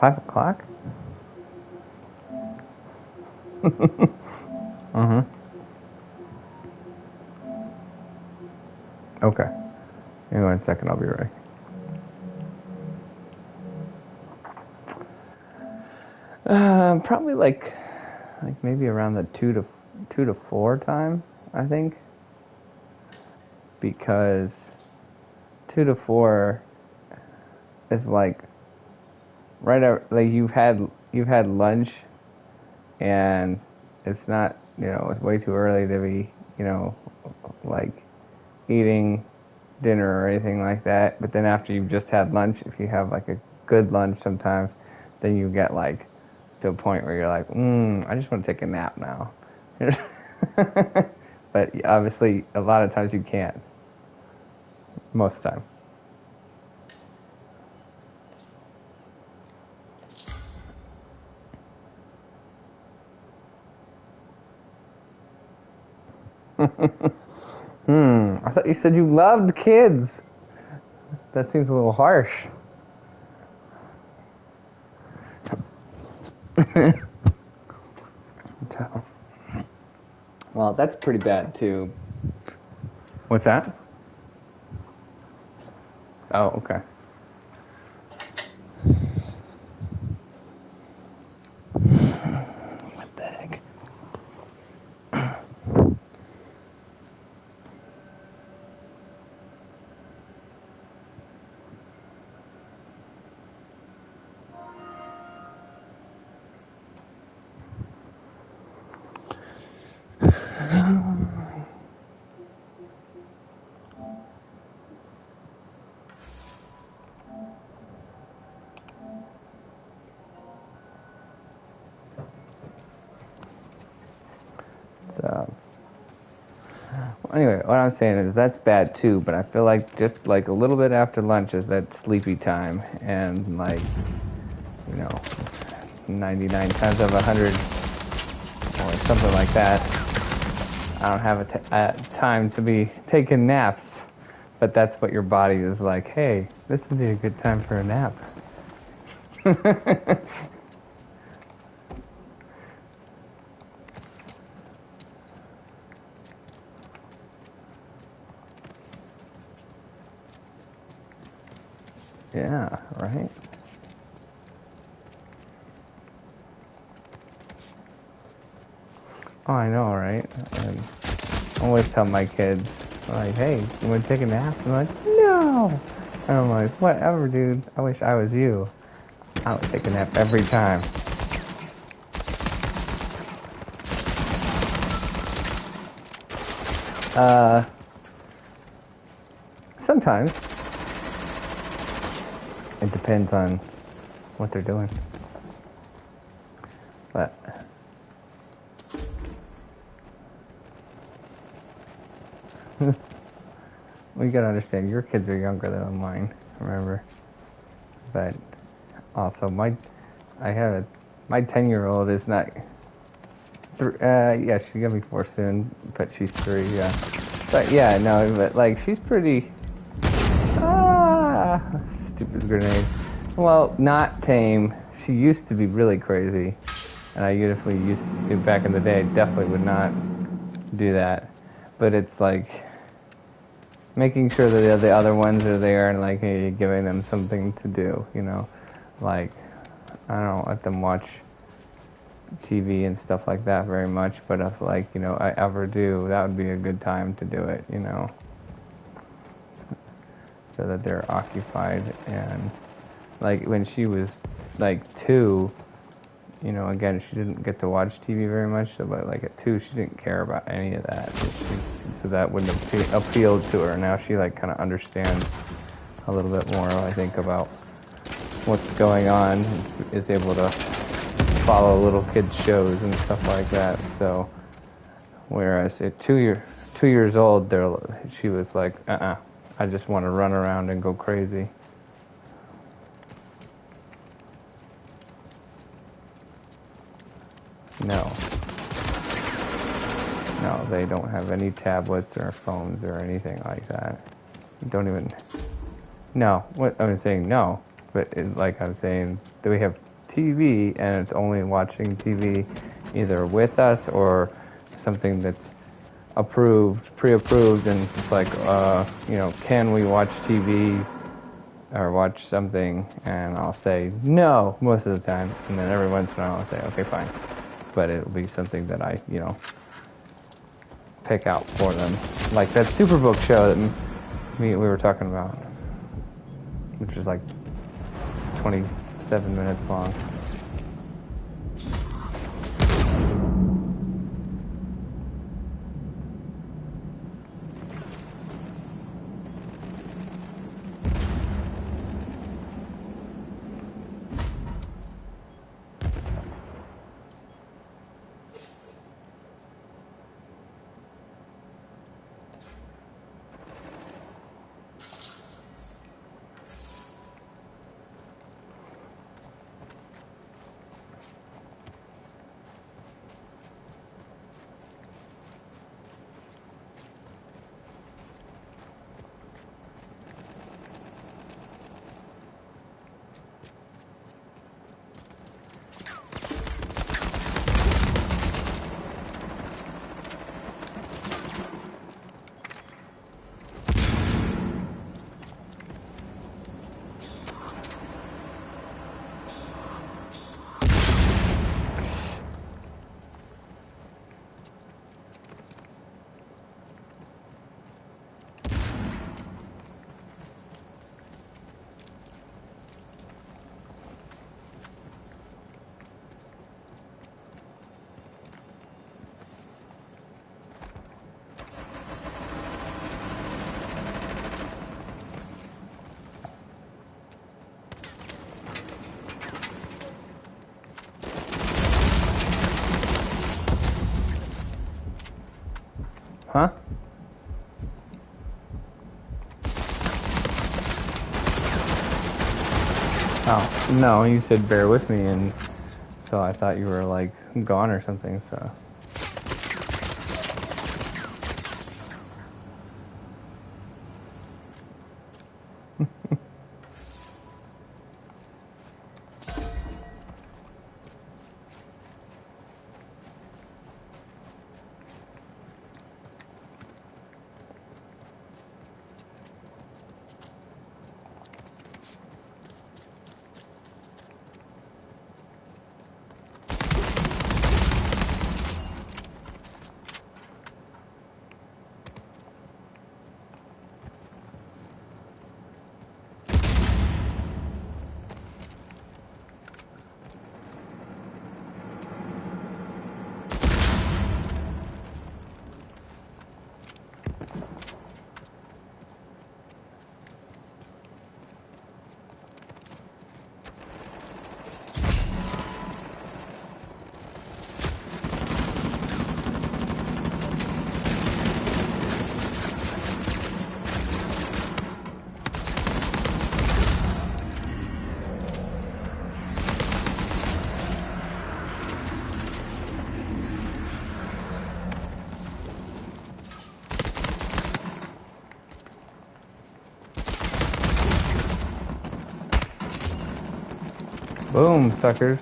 5 o'clock? Mm-hmm. Okay. Give me 1 second, I'll be ready. Probably like maybe around the 2 to 4 time, I think. Because 2 to 4 is like right out, like you've had lunch, and it's not, it's way too early to be, like eating dinner or anything like that. But then after you've just had lunch, if you have like a good lunch sometimes, then you get like to a point where you're like, I just want to take a nap now. But obviously a lot of times you can't. Most of the time. I thought you said you loved kids. That seems a little harsh. Well, that's pretty bad too. What's that? Oh, okay. What the heck? So, well, anyway, what I'm saying is that's bad too, but I feel like just like a little bit after lunch is that sleepy time, and like, 99 times out of 100 or something like that, I don't have a time to be taking naps, but that's what your body is like, hey, this would be a good time for a nap. Yeah, right? Oh, I know, right? And I always tell my kids, like, hey, you want to take a nap? And I'm like, no! And I'm like, whatever, dude. I wish I was you. I would take a nap every time. Sometimes. It depends on what they're doing. But we gotta understand, your kids are younger than mine, remember? But also, my 10-year-old is not. Yeah, she's gonna be 4 soon, but she's 3. Yeah, but yeah, no, but like she's pretty. Stupid grenade. Well, not tame. She used to be really crazy, and I usually back in the day, definitely would not do that. But it's like making sure that the other ones are there and like, hey, giving them something to do, like, I don't let them watch TV and stuff like that very much, but if like, I ever do, that would be a good time to do it, so that they're occupied. And like when she was like 2, again, she didn't get to watch TV very much, but like at 2, she didn't care about any of that. So that wouldn't have appealed to her. Now she like kind of understands a little bit more, I think, about what's going on, and is able to follow little kids shows and stuff like that. So whereas at 2 years old, she was like, I just want to run around and go crazy. No, they don't have any tablets or phones or anything like that. Don't even. No, what I'm saying, no. But like I'm saying, we have TV and it's only watching TV either with us or something that's approved, pre-approved, and it's like, you know, can we watch TV or watch something? And I'll say no most of the time, and then every once in a while I'll say okay, fine. But it'll be something that I, you know, pick out for them, like that Superbook show that we were talking about, which is like 27 minutes long. Huh? Oh, no, you said bear with me, and so I thought you were like gone or something, so. Boom, suckers.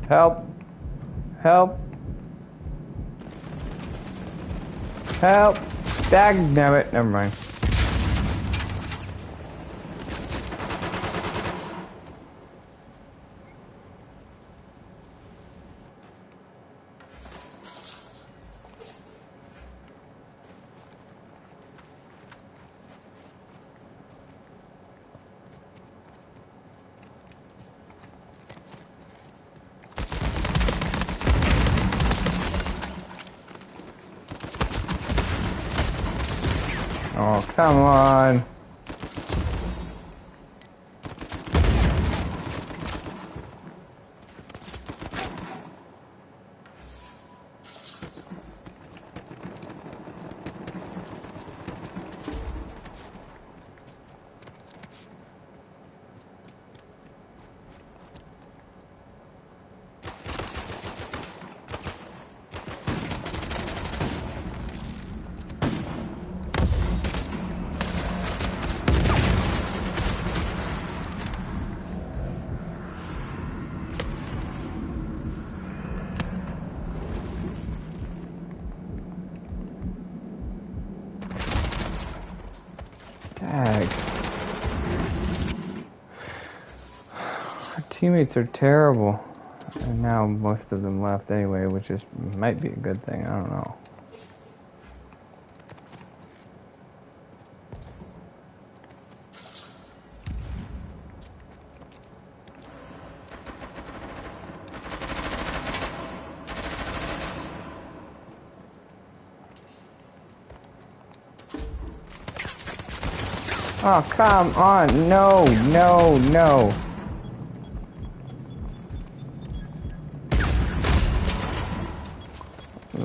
Help! Help! Help! Dag nabbit. Never mind. Oh, come on. Dag. Our teammates are terrible. And now most of them left anyway, which is might be a good thing, I don't know. Oh, come on. No, no, no.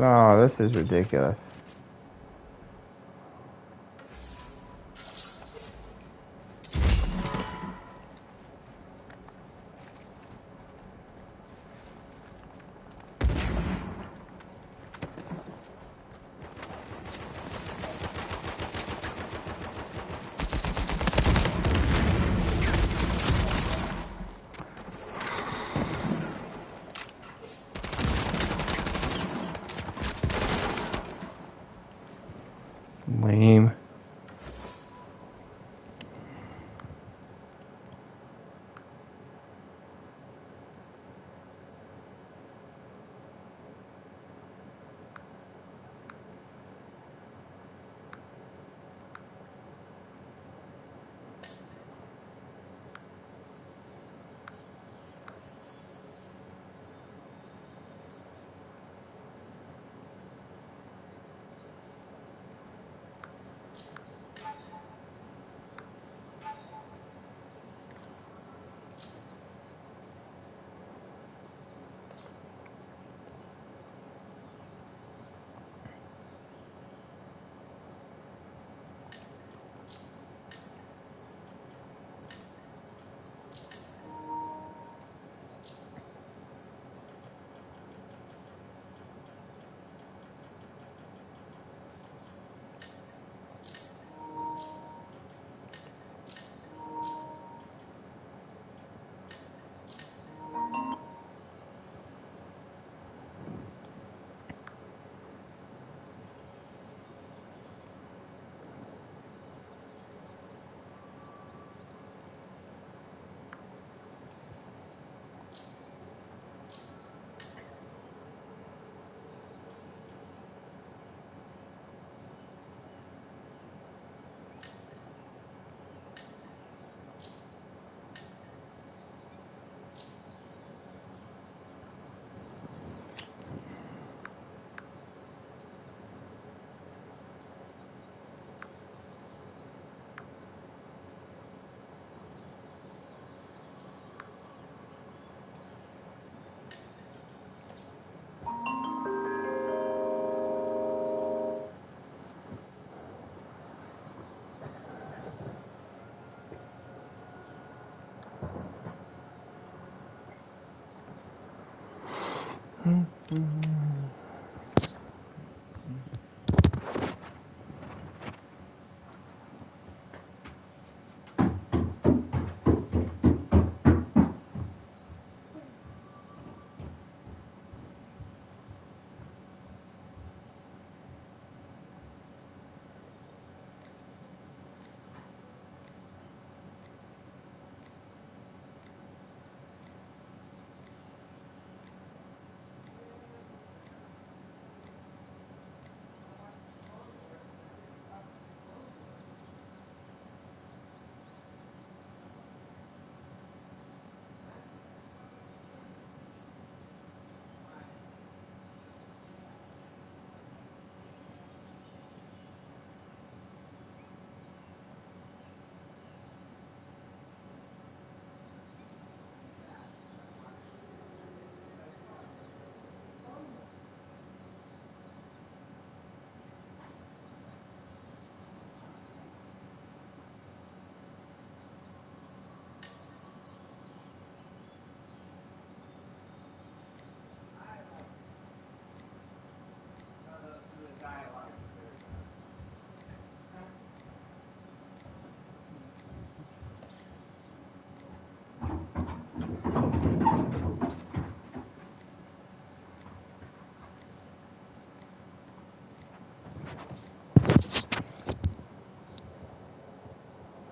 Oh, this is ridiculous. Lame.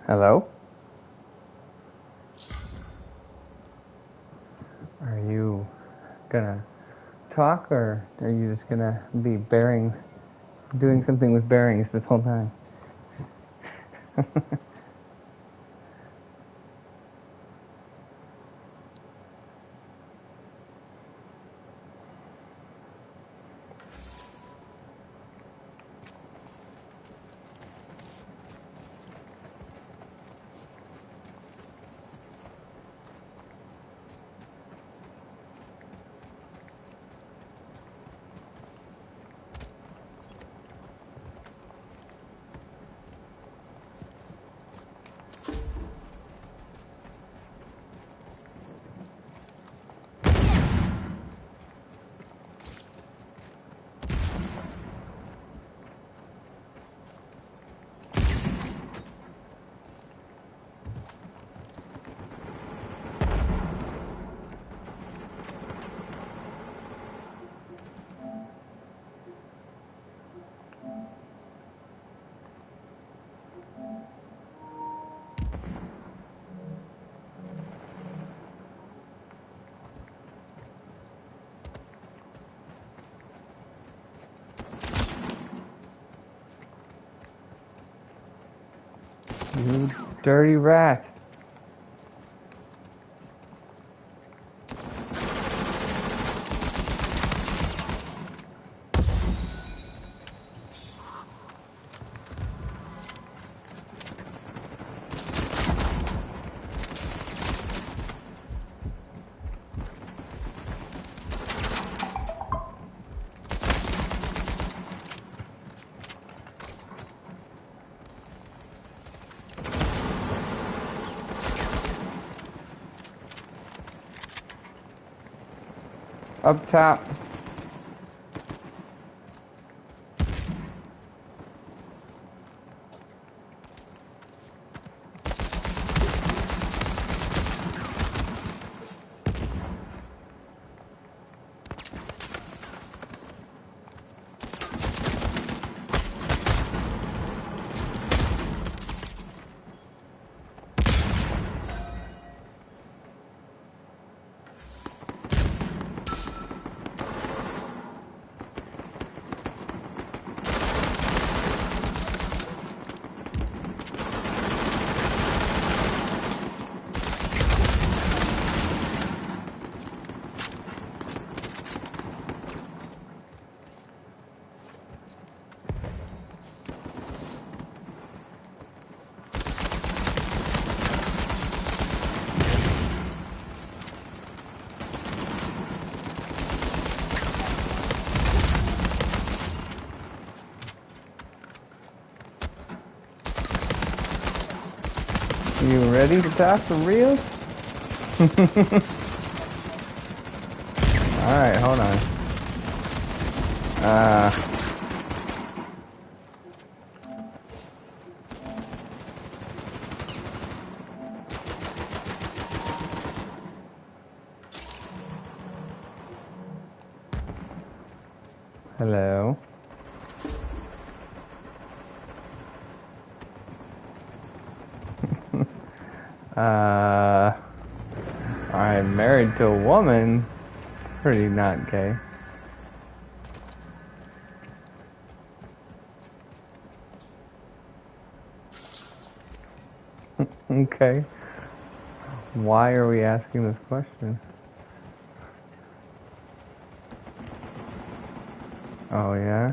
Hello? Are you gonna talk, or are you just gonna be doing something with bearings this whole time? You dirty rat. Up top. You ready to talk for reals? Alright, hold on. Hello. I'm married to a woman. Pretty not gay. Okay. Why are we asking this question? Oh, yeah?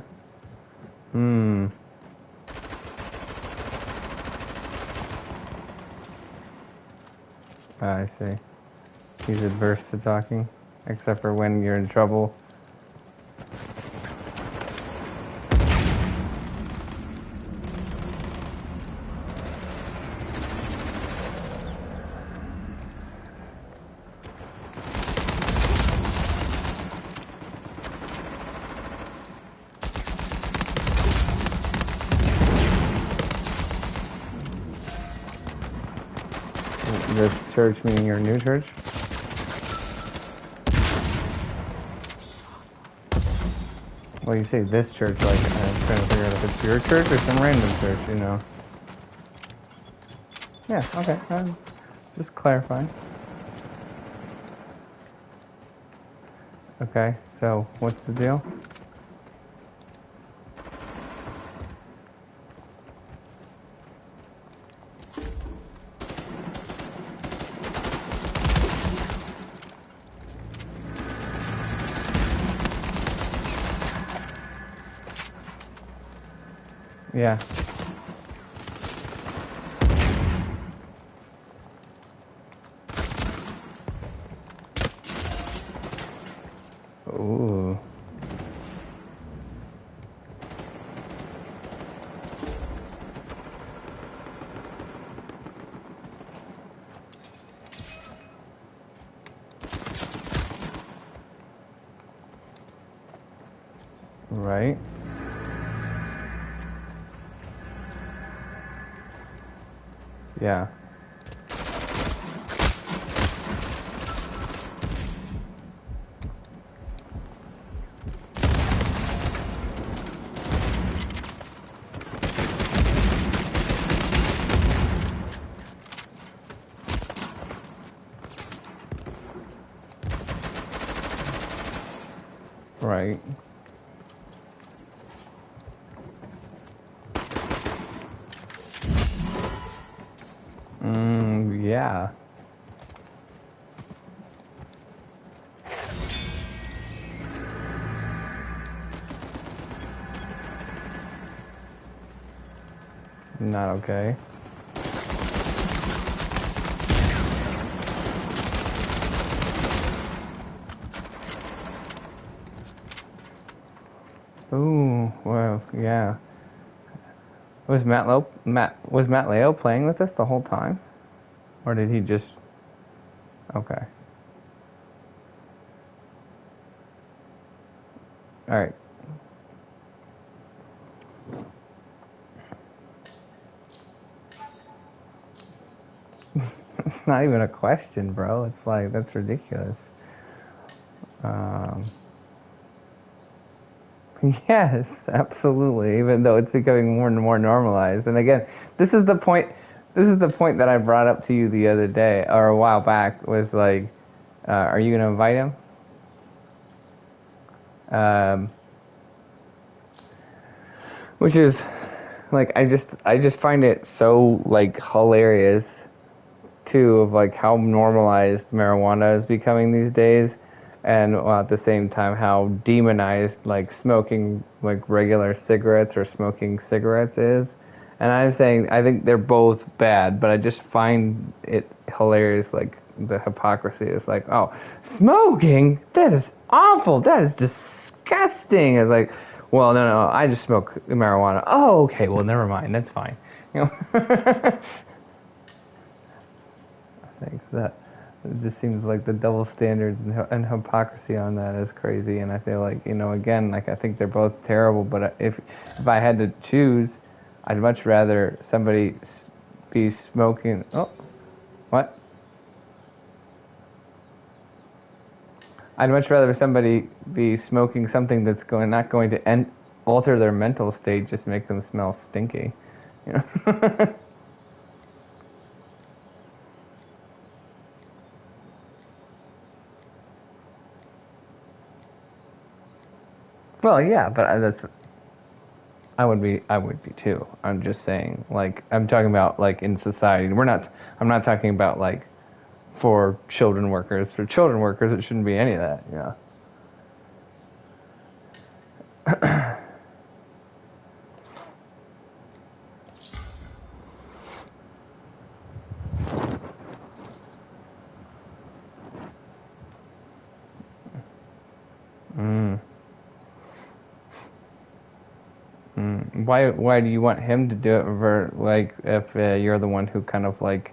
I see. He's adverse to talking, except for when you're in trouble. This church meaning your new church? Well, you say this church, like, I'm trying to figure out if it's your church or some random church, you know. Yeah, okay. Just clarifying. Okay, so what's the deal? Yeah. Ooh. Right. Yeah. Right. Yeah. Not okay. Ooh, well, yeah. Was Matt Leo playing with us the whole time? Or did he just okay. Alright. It's not even a question, bro. It's like that's ridiculous. Um Yes, absolutely. Even though it's becoming more and more normalized. And again, this is the point. This is the point that I brought up to you the other day or a while back. Was like, are you gonna invite him? Um, which is like I just find it so like hilarious too of like how normalized marijuana is becoming these days, and at the same time how demonized like smoking like regular cigarettes or smoking cigarettes is. And I'm saying I think they're both bad, but I just find it hilarious like the hypocrisy is like, oh, smoking, that is awful, that is disgusting. It's like, well, no, I just smoke marijuana. Oh, okay, well, never mind, that's fine. You know. Thanks. That it just seems like the double standards and hypocrisy on that is crazy. And I feel like again, like I think they're both terrible. But if I had to choose, I'd much rather somebody be smoking. Oh, what? I'd much rather somebody be smoking something that's not going to alter their mental state, just make them smell stinky. You know. Well, yeah, but that's I would be too. I'm just saying, like, I'm talking about like in society. I'm not talking about like for children workers. For children workers, it shouldn't be any of that. Yeah. Mm, why do you want him to do it? Like if you're the one who kind of like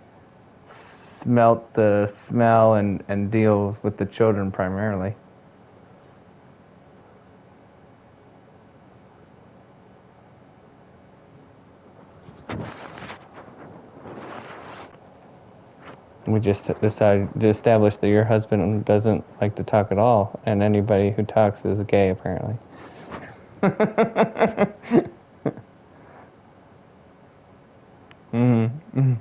smelt the smell and deals with the children primarily. We just decided to establish that your husband doesn't like to talk at all, and anybody who talks is gay, apparently. mm-hmm.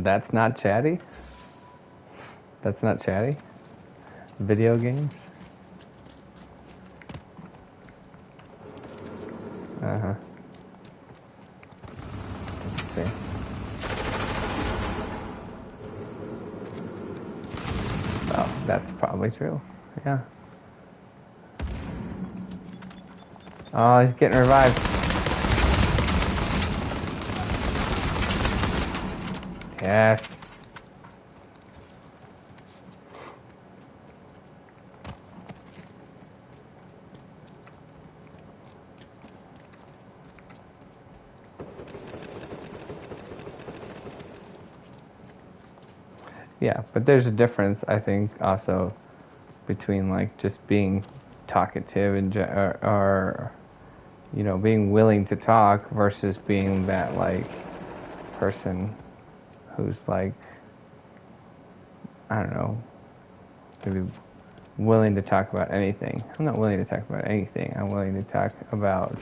That's not chatty? That's not chatty? Video games? Uh-huh. Let's see. Oh, that's probably true. Yeah. Oh, he's getting revived. Yes. Yeah, but there's a difference, I think, also between like just being talkative and or you know, being willing to talk versus being that like person who's like, I don't know, maybe willing to talk about anything. I'm not willing to talk about anything. I'm willing to talk about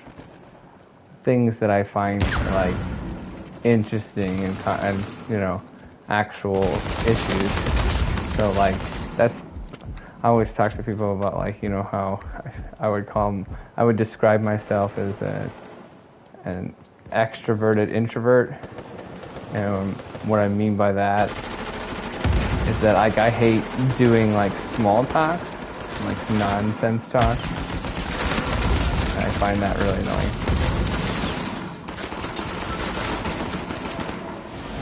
things that I find like interesting and you know, actual issues. So like that's, I always talk to people about like, you know, how I would describe myself as an extroverted introvert. And what I mean by that is that like I hate doing like small talk, like nonsense talk. And I find that really annoying.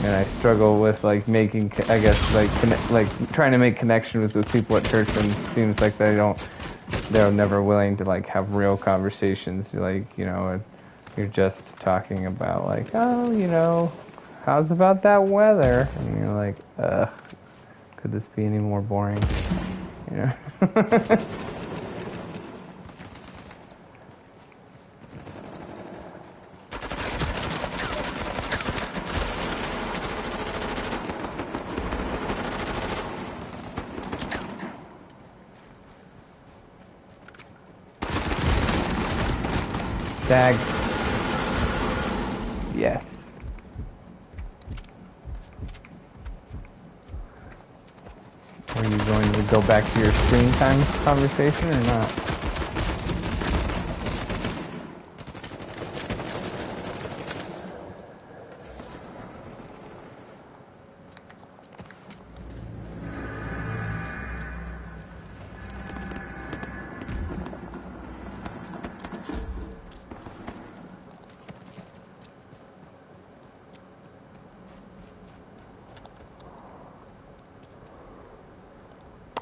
And I struggle with like making, I guess, like trying to make connection with those people at church, and it seems like they're never willing to like have real conversations. Like, you know, you're just talking about like, oh, you know, how's about that weather? And you're like, could this be any more boring? You know? Tag. Yes. Are you going to go back to your screen time conversation or not?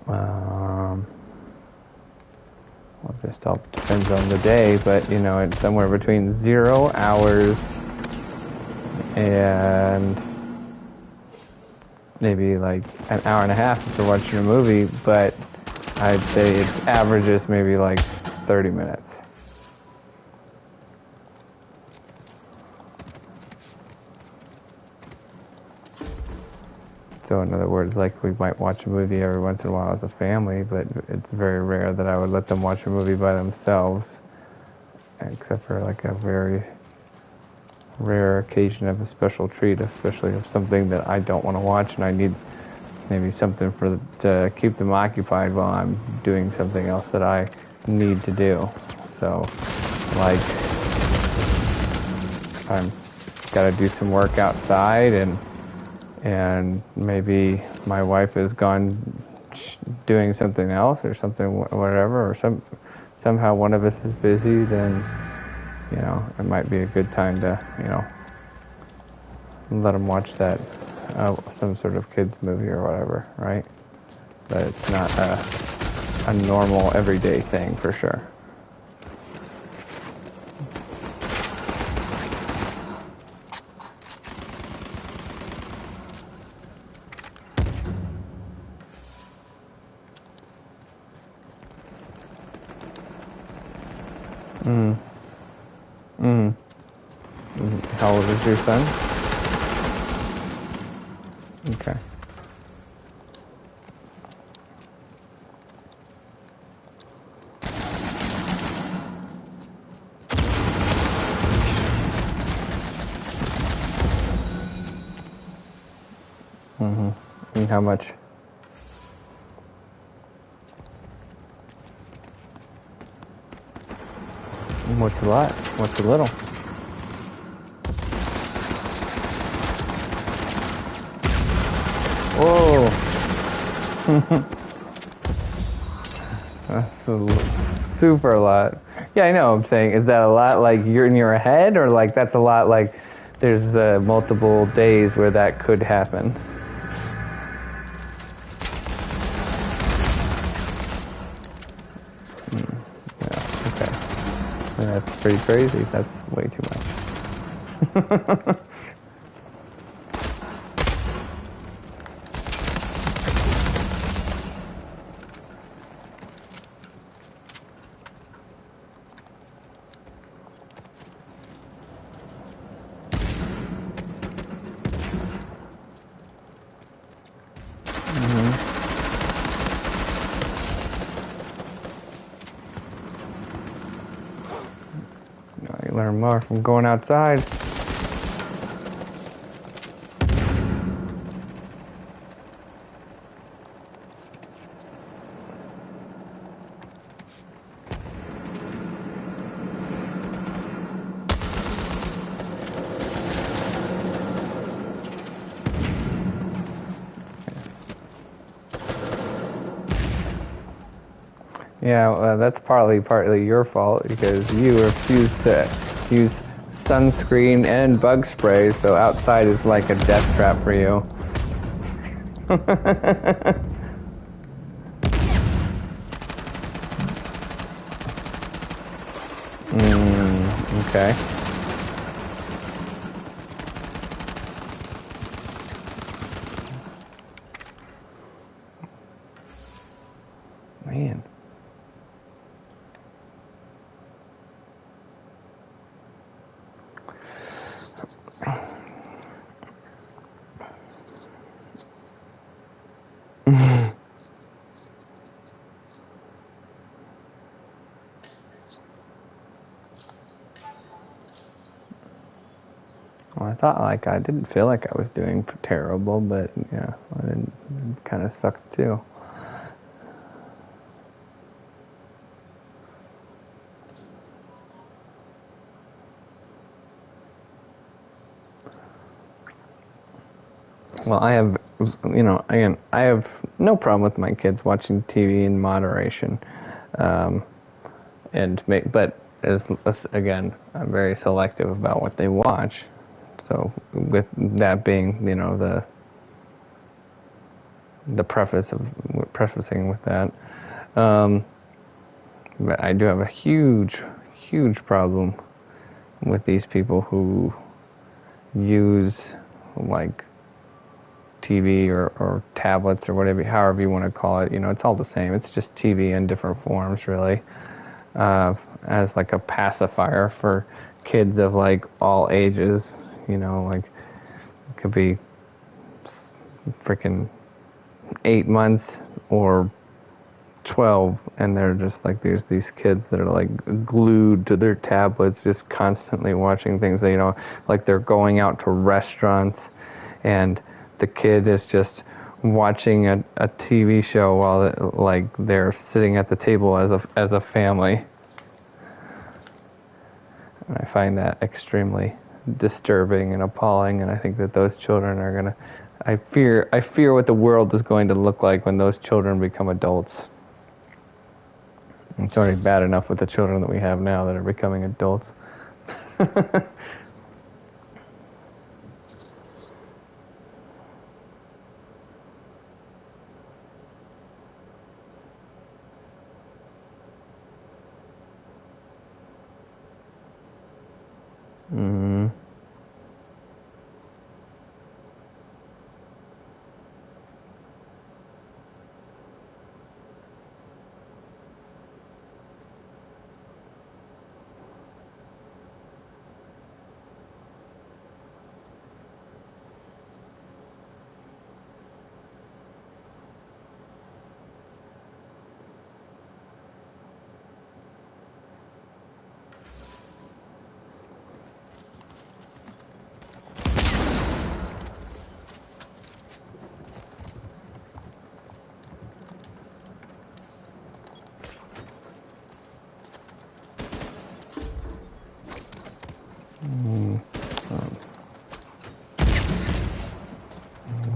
Well, this all depends on the day, but you know, it's somewhere between 0 hours and maybe like an hour and a half after watching a movie, but I'd say it averages maybe like 30 minutes. So in other words, like we might watch a movie every once in a while as a family, but it's very rare that I would let them watch a movie by themselves, except for like a very rare occasion of a special treat, especially of something that I don't want to watch and I need maybe something to keep them occupied while I'm doing something else that I need to do. So like I'm got to do some work outside and maybe my wife is gone doing something else or something, whatever, or somehow one of us is busy, then, you know, it might be a good time to, you know, let them watch that, some sort of kids movie or whatever, right? But it's not a normal everyday thing for sure. How old is your son? Okay. how much? What's a lot? What's a little? Whoa! That's a super lot. Yeah, I know. I'm saying, is that a lot like you're in your head, or like that's a lot like there's multiple days where that could happen? Yeah, okay. That's pretty crazy. That's way too much. You learn more from going outside. Yeah, that's partly your fault because you refuse to use sunscreen and bug spray, so outside is like a death trap for you. Okay. Man. Well, I thought I didn't feel like I was doing terrible, but yeah, it kind of sucked too. Well, again, I have no problem with my kids watching TV in moderation, but again, I'm very selective about what they watch. So, with that being, the prefacing with that, but I do have a huge, huge problem with these people who use like TV or tablets or whatever, however you want to call it. It's all the same. It's just TV in different forms, really, as like a pacifier for kids of like all ages. Like it could be freaking 8 months or 12, and they're just like, there's these kids that are like glued to their tablets, just constantly watching things. Like they're going out to restaurants, and the kid is just watching a TV show while they're sitting at the table as a family. And I find that extremely disturbing and appalling, and I think that those children are gonna. I fear what the world is going to look like when those children become adults. It's already bad enough with the children that we have now that are becoming adults. Mm.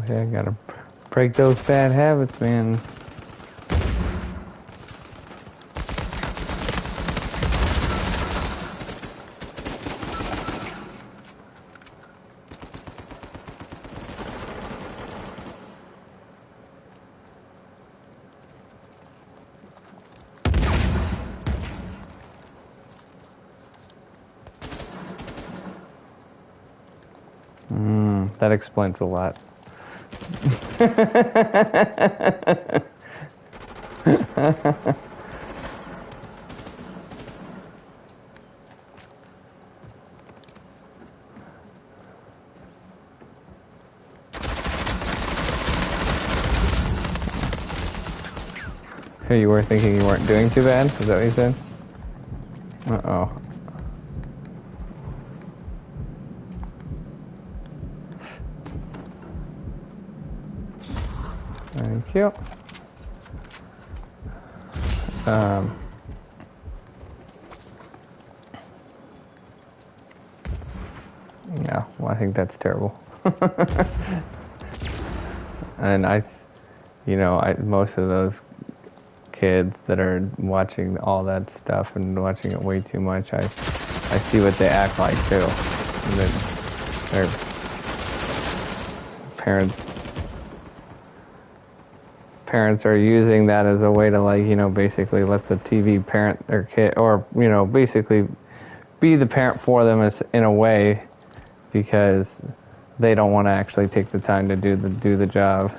Yeah, gotta break those bad habits, man. That explains a lot. Hey, you were thinking you weren't doing too bad? Is that what you said? Uh-oh. Thank you. Yeah, well, I think that's terrible. And most of those kids that are watching all that stuff and watching it way too much, I see what they act like too. And then their parents are using that as a way to basically let the TV parent their kid, or basically be the parent for them in a way, because they don't want to actually take the time to do the job,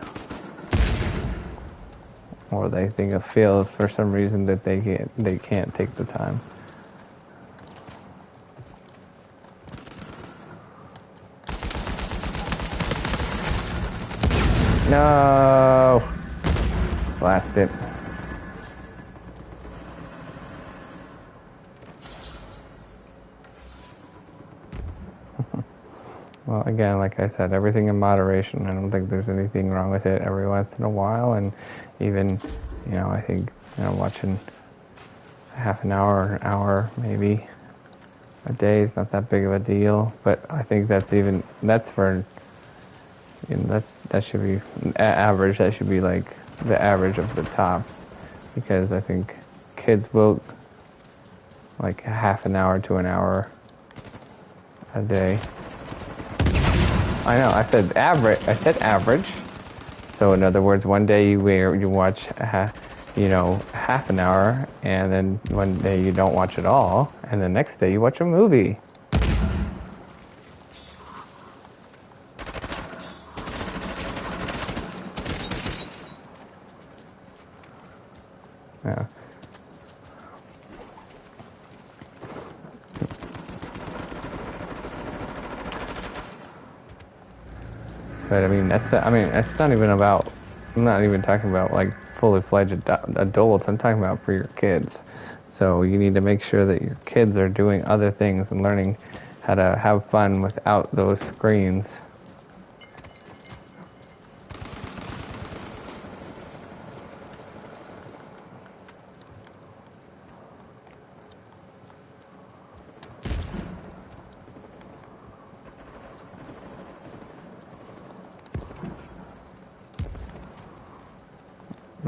or they feel for some reason that they can't take the time. No, blast it. Well, again, like I said, everything in moderation. I don't think there's anything wrong with it every once in a while. And even, I think, watching half an hour or an hour maybe a day is not that big of a deal. But I think that should be average. That should be like the average of the tops. Because I think kids will like half an hour to an hour a day. I know, I said average. So in other words, one day you watch half an hour, and then one day you don't watch it all, and the next day you watch a movie. Yeah. But it's not even about, I'm not even talking about like fully fledged adults. I'm talking about for your kids. So you need to make sure that your kids are doing other things and learning how to have fun without those screens.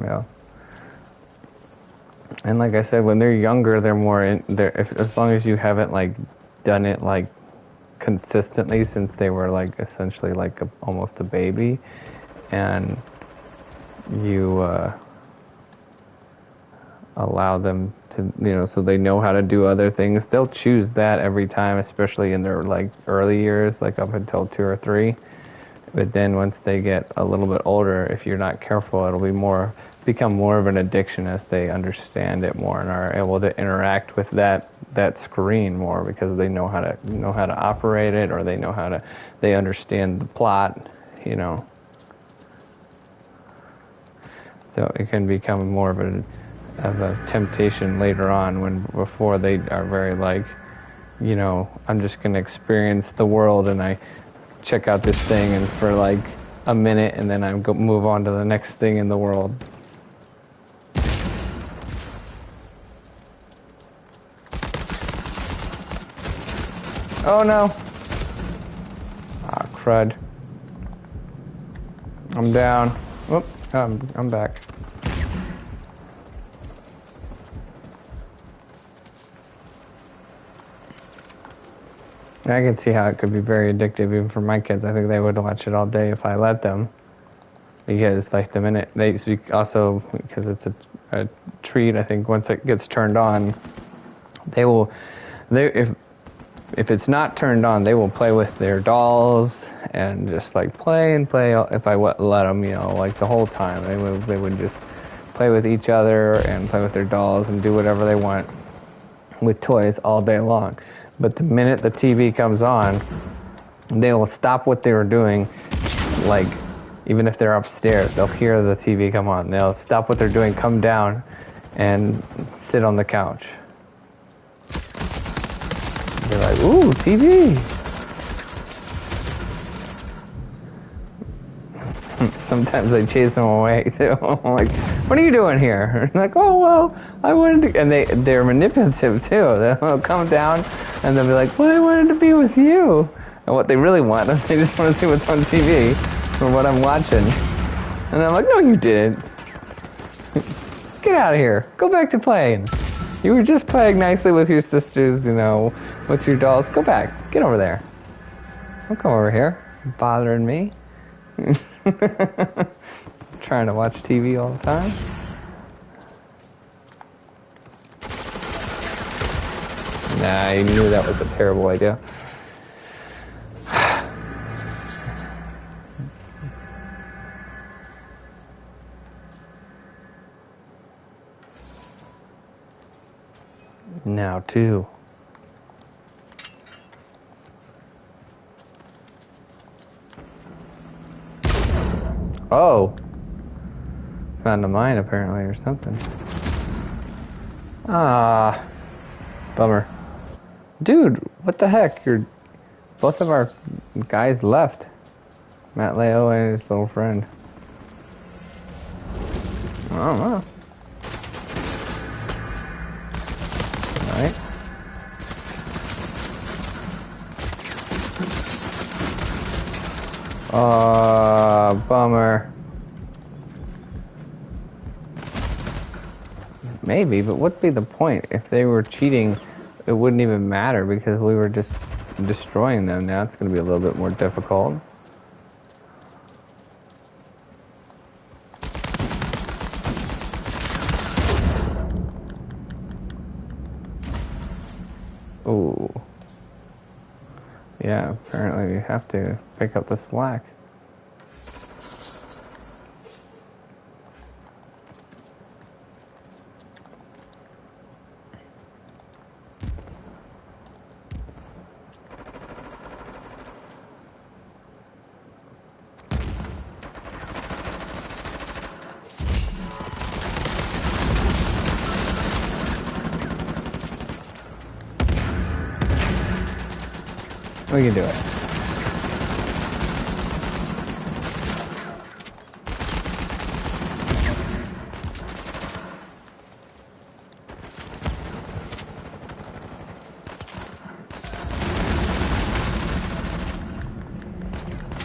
Yeah. And like I said, when they're younger, they're more as long as you haven't like done it like consistently since they were like essentially like almost a baby, and you allow them to so they know how to do other things, they'll choose that every time, especially in their like early years, like up until 2 or 3. But then once they get a little bit older, if you're not careful, it'll become more of an addiction as they understand it more and are able to interact with that screen more, because they know how to operate it, or they understand the plot, So it can become more of a temptation later on, before they are very like, I'm just going to experience the world, and I check out this thing and for like a minute, and then I move on to the next thing in the world. Oh no. Ah, crud. I'm down. Whoop, I'm back. I can see how it could be very addictive even for my kids. I think they would watch it all day if I let them. Because like the minute they also because it's a treat, I think once it gets turned on, if it's not turned on, they will play with their dolls and just like play and play. If I let them, you know, like the whole time, they would just play with each other and play with their dolls and do whatever they want with toys all day long. But the minute the TV comes on, they will stop what they were doing. Like even if they're upstairs, they'll hear the TV come on. They'll stop what they're doing, come down, and sit on the couch. They're like, ooh, TV. Sometimes I chase them away too. I'm like, what are you doing here? Like, oh well, I wanted to, and they're manipulative too. They'll come down and they'll be like, well, I wanted to be with you. And what they really want is they just want to see what's on TV or what I'm watching. And I'm like, no, you didn't. Get out of here. Go back to playing. You were just playing nicely with your sisters, you know, with your dolls. Go back. Get over there. Don't come over here. Bothering me. Trying to watch TV all the time. Nah, I knew that was a terrible idea. Now, too. Oh! Found a mine, apparently, or something. Ah. Bummer. Dude, what the heck? Both of our guys left. Matt Leo and his little friend. I don't know. Alright. Bummer. Maybe, but what'd be the point? If they were cheating, it wouldn't even matter because we were just destroying them. Now it's going to be a little bit more difficult. Ooh. Yeah, apparently you have to pick up the slack. We can do it.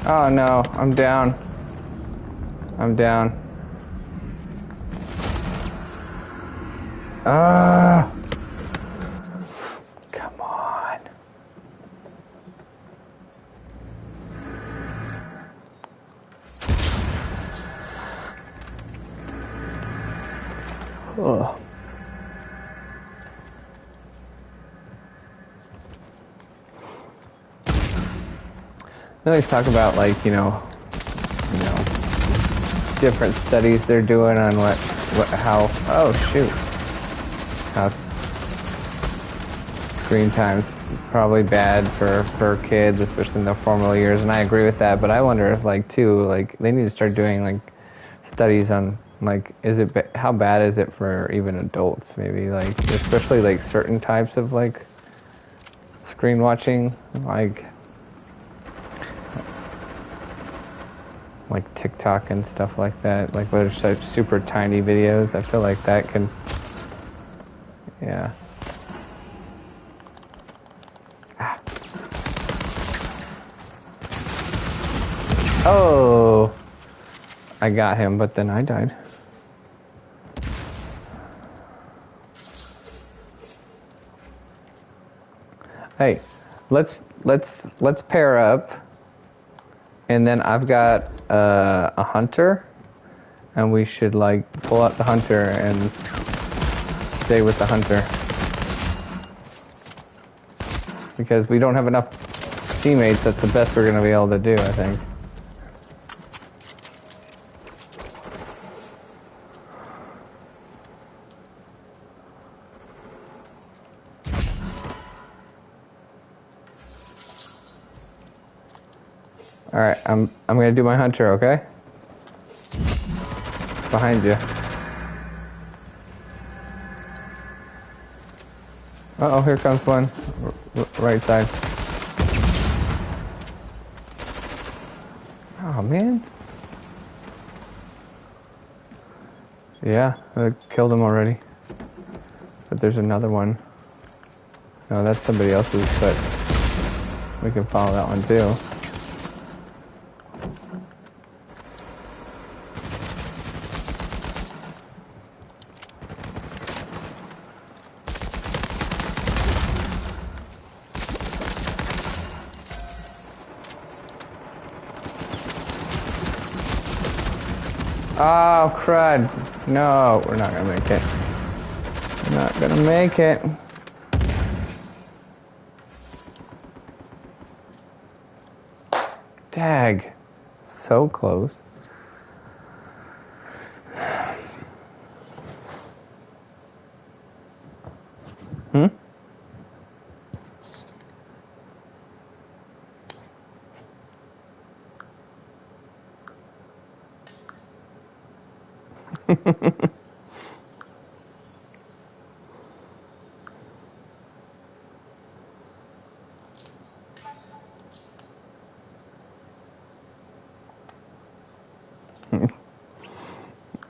Oh no, I'm down. I'm down. Come on. Ugh. They always talk about like, you know, different studies they're doing on how, oh shoot, how screen time's probably bad for kids, especially in their formal years, and I agree with that, but I wonder if like too, like they need to start doing like studies on like, how bad is it for even adults, maybe, like, especially like certain types of like screen watching, like TikTok and stuff like that, like where there's such super tiny videos. I feel like that can, yeah. Oh, I got him, but then I died. Hey, let's pair up, and then I've got a hunter, and we should like pull out the hunter and stay with the hunter because we don't have enough teammates. That's the best we're gonna be able to do, I think. All right, I'm gonna do my hunter, okay? Behind you. Uh oh, here comes one. Right side. Oh man. Yeah, I killed him already. But there's another one. No, that's somebody else's, but we can follow that one too. Oh, crud. No, we're not gonna make it. We're not gonna make it. Dag. So close. Hmm?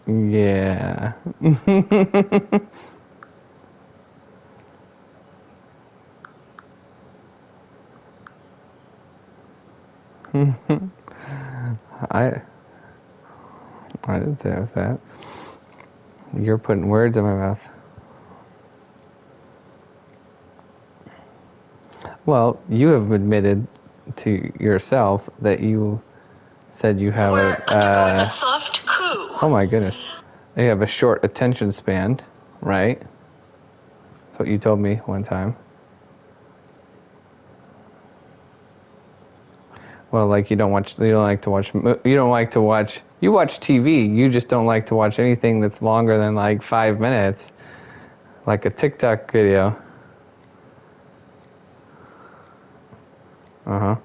Yeah. I didn't say it was that. You're putting words in my mouth. Well, you have admitted to yourself that you said you have a soft coup. Oh my goodness. You have a short attention span, right? That's what you told me one time. Well, like you don't like to watch you watch TV, you just don't like to watch anything that's longer than like 5 minutes. Like a TikTok video. Uh-huh.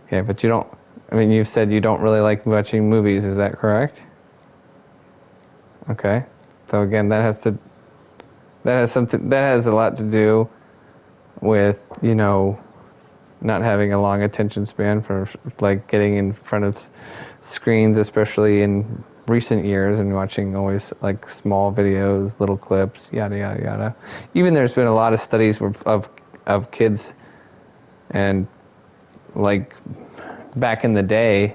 Okay, but you said you don't really like watching movies, is that correct? Okay. So again, that has a lot to do with, not having a long attention span for like getting in front of screens, especially in recent years, and watching always like small videos, little clips, yada yada yada. Even there's been a lot of studies of kids and like back in the day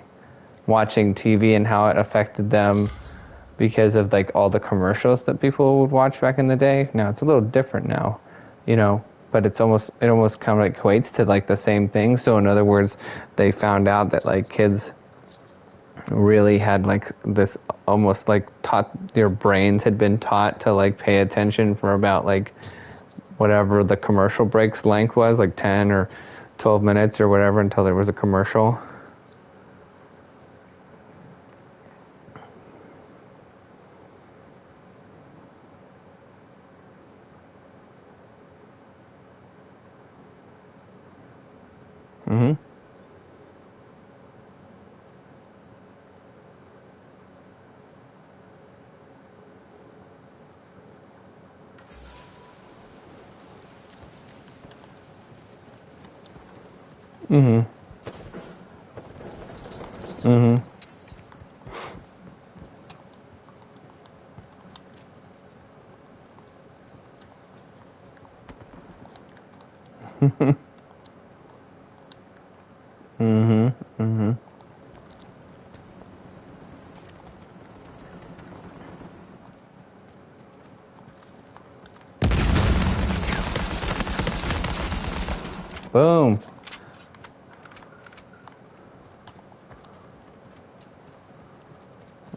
watching TV and how it affected them because of like all the commercials that people would watch back in the day. Now it's a little different now, but it almost kind of like equates to like the same thing. So in other words, they found out that like kids really had like this almost like their brains had been taught to like pay attention for about like whatever the commercial breaks length was, like 10 or 12 minutes or whatever, until there was a commercial. Mm-hmm. Mm-hmm. Mm-hmm. Mm-hmm. Mm-hmm. Boom.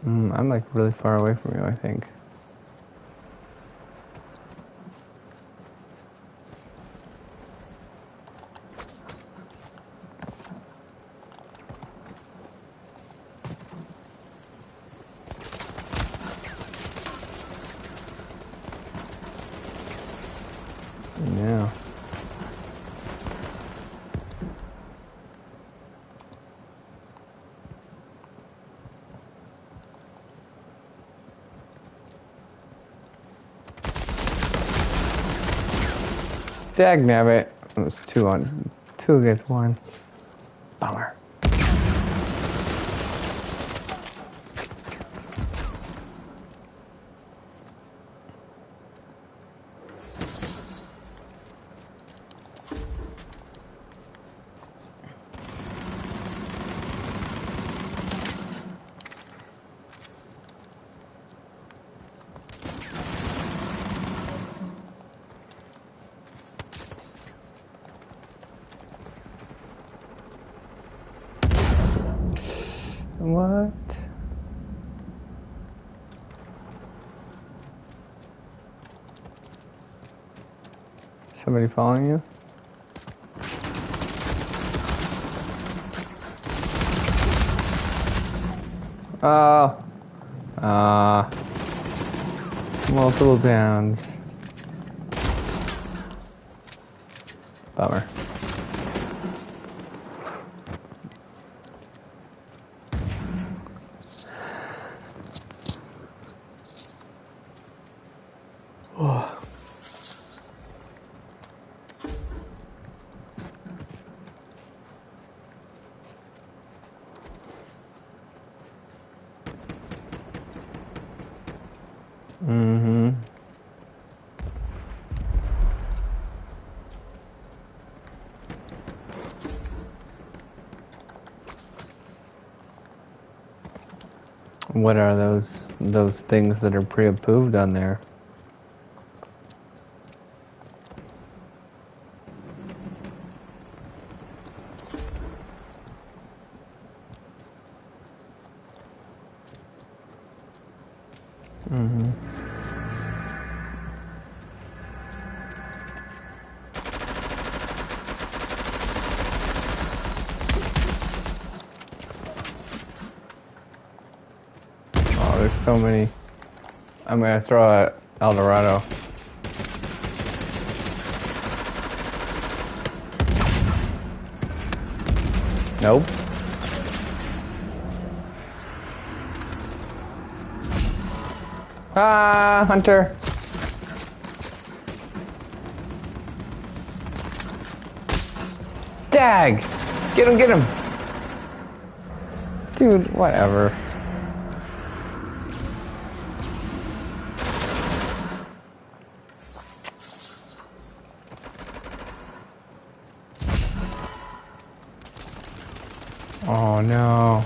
I'm like really far away from you, I think. Yeah. Dagnabbit. It was 2 against 1. Bummer. What? Somebody following you? Oh. Multiple downs. Bummer. Oh. Mm-hmm. What are those things that are pre-approved on there? Mm-hmm. Oh, there's so many. I'm gonna throw a El Dorado. Nope. Ah, Hunter. Dag! Get him, get him! Dude, whatever. Oh no.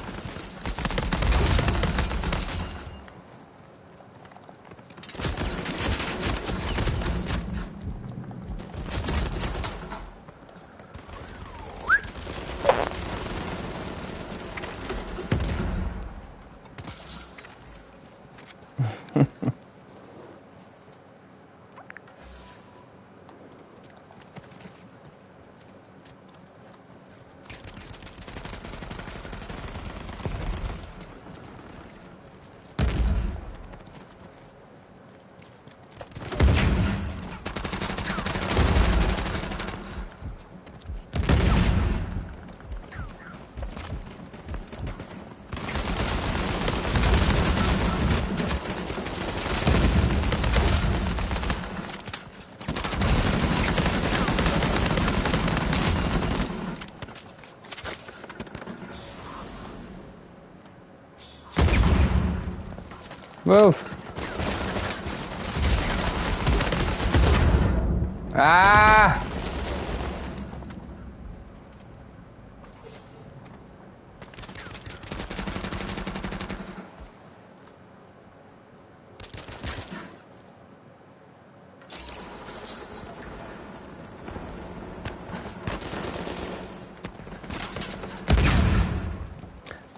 Move! Ah!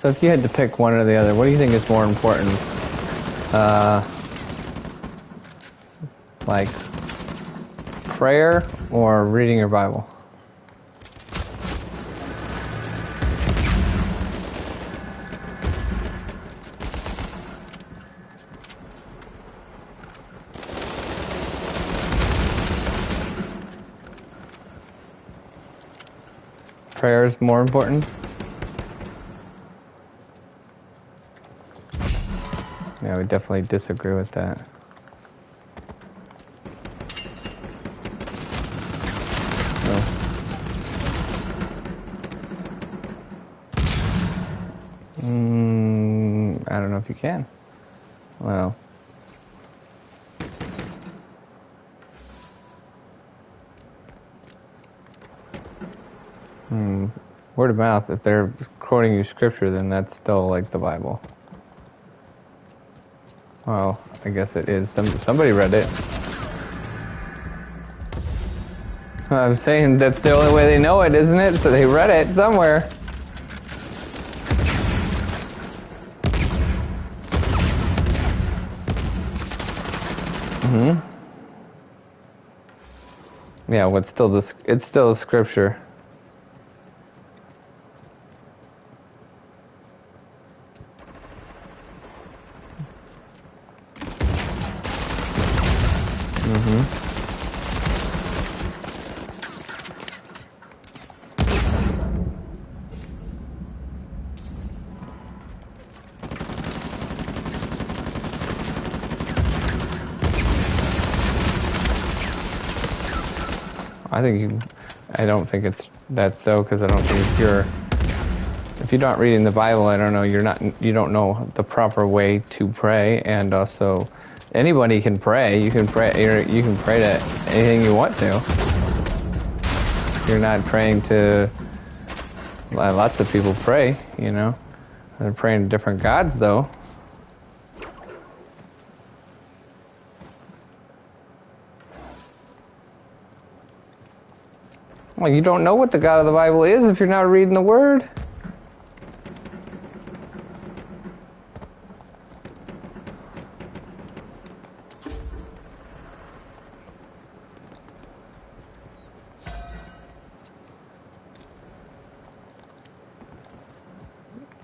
So if you had to pick one or the other, what do you think is more important? Like prayer or reading your Bible? Prayer is more important? Yeah, we definitely disagree with that. I don't know if you can. Well, word of mouth, if they're quoting you scripture, then that's still like the Bible. Well, I guess it is. Somebody read it. I'm saying that's the only way they know it, isn't it? So they read it somewhere. Yeah, well, it's still scripture. I don't think that's so, because I don't think if you're not reading the Bible, I don't know, you don't know the proper way to pray, and also anybody can pray. You can pray to anything you want to. You're not praying to. Lots of people pray, They're praying to different gods, though. Well, you don't know what the God of the Bible is if you're not reading the Word.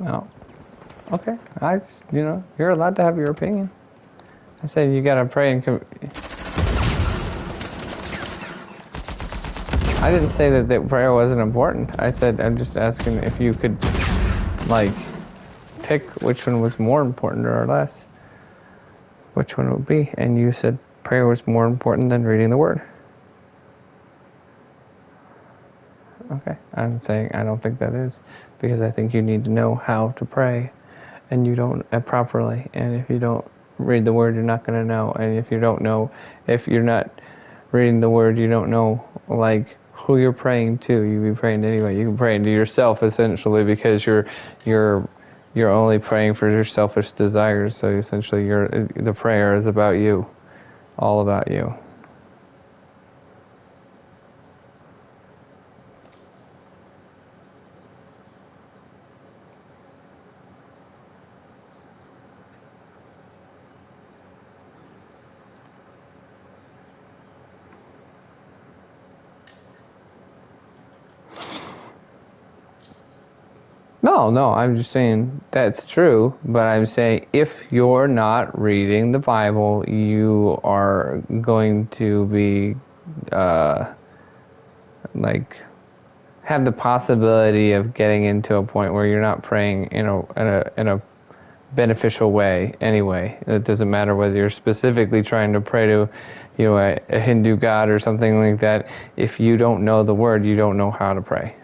Oh, okay. You're allowed to have your opinion. I said you gotta pray and. I didn't say that prayer wasn't important. I said I'm just asking if you could, pick which one was more important or less. Which one it would be? And you said prayer was more important than reading the Word. Okay, I'm saying I don't think that is, because I think you need to know how to pray, and you don't properly. And if you don't read the Word, you're not going to know. And if you're not reading the Word, you don't know who you're praying to. You be praying anyway. You can pray to yourself essentially, because you're only praying for your selfish desires. So essentially, the prayer is about you, all about you. No, I'm just saying that's true, but I'm saying if you're not reading the Bible, you are going to be, have the possibility of getting into a point where you're not praying in a beneficial way anyway. It doesn't matter whether you're specifically trying to pray to, a Hindu god or something like that. If you don't know the Word, you don't know how to pray.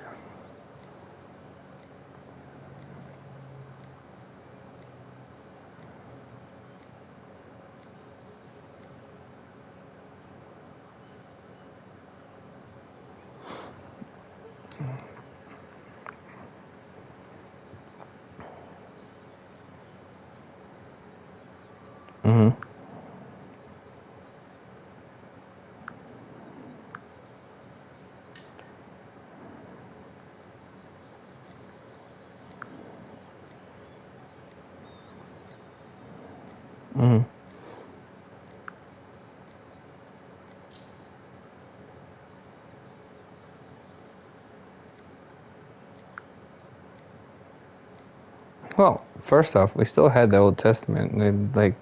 Well, first off, we still had the Old Testament. And, like,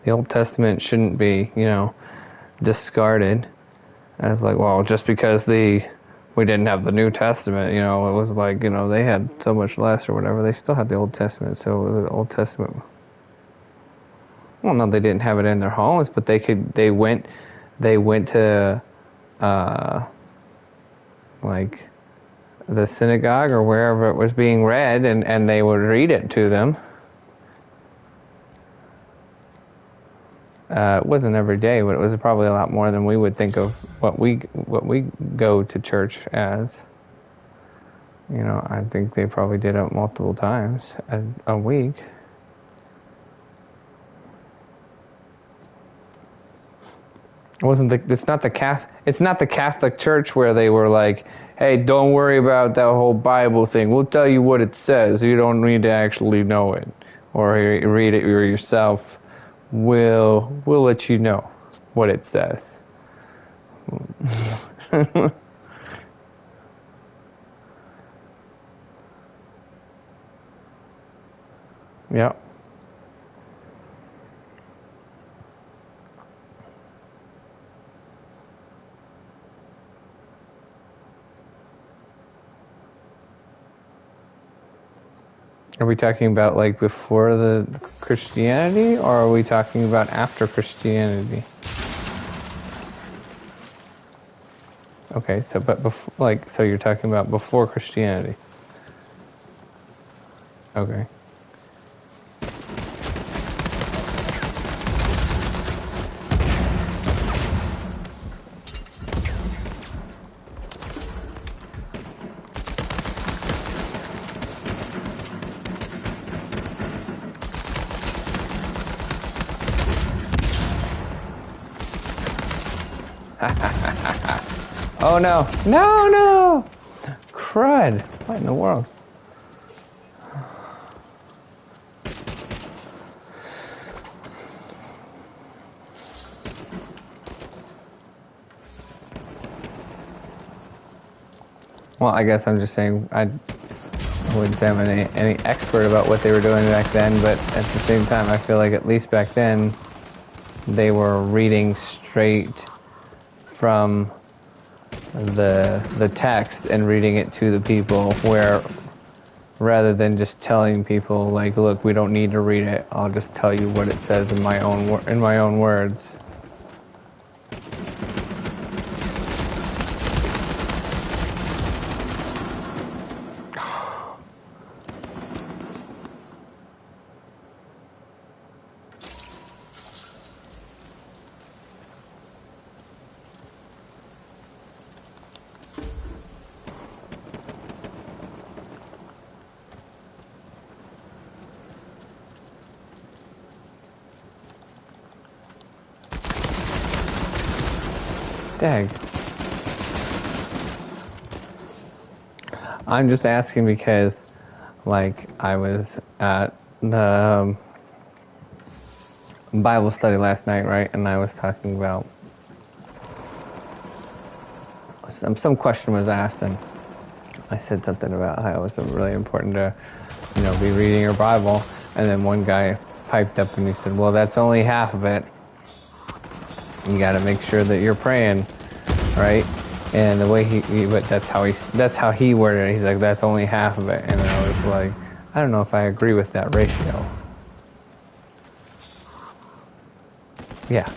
the Old Testament shouldn't be, discarded as like, well, just because we didn't have the New Testament, it was like, they had so much less or whatever. They still had the Old Testament, so the Old Testament. Well, no, they didn't have it in their homes, but they went to, like, the synagogue or wherever it was being read, and they would read it to them. It wasn't every day, but it was probably a lot more than we would think of what we go to church as. I think they probably did it multiple times a week. It's not the Catholic Church where they were like, hey, don't worry about that whole Bible thing. We'll tell you what it says. You don't need to actually know it or read it yourself. We'll let you know what it says. Yep. Are we talking about like before the Christianity, or are we talking about after Christianity? Okay, so so you're talking about before Christianity. Okay. Oh no. No! Crud. What in the world? Well, I guess I'm just saying I wouldn't say I'm any expert about what they were doing back then, but at the same time, I feel like at least back then, they were reading straight from the text and reading it to the people, where rather than just telling people like, look, we don't need to read it, I'll just tell you what it says in my own words. Dag. I'm just asking because, like, I was at the Bible study last night, right? And I was talking about some question was asked, and I said something about how it was really important to, be reading your Bible. And then one guy piped up and he said, well, that's only half of it. You got to make sure that you're praying, right? And the way but that's how he worded it. He's like, that's only half of it. And I was like, I don't know if I agree with that ratio. Yeah.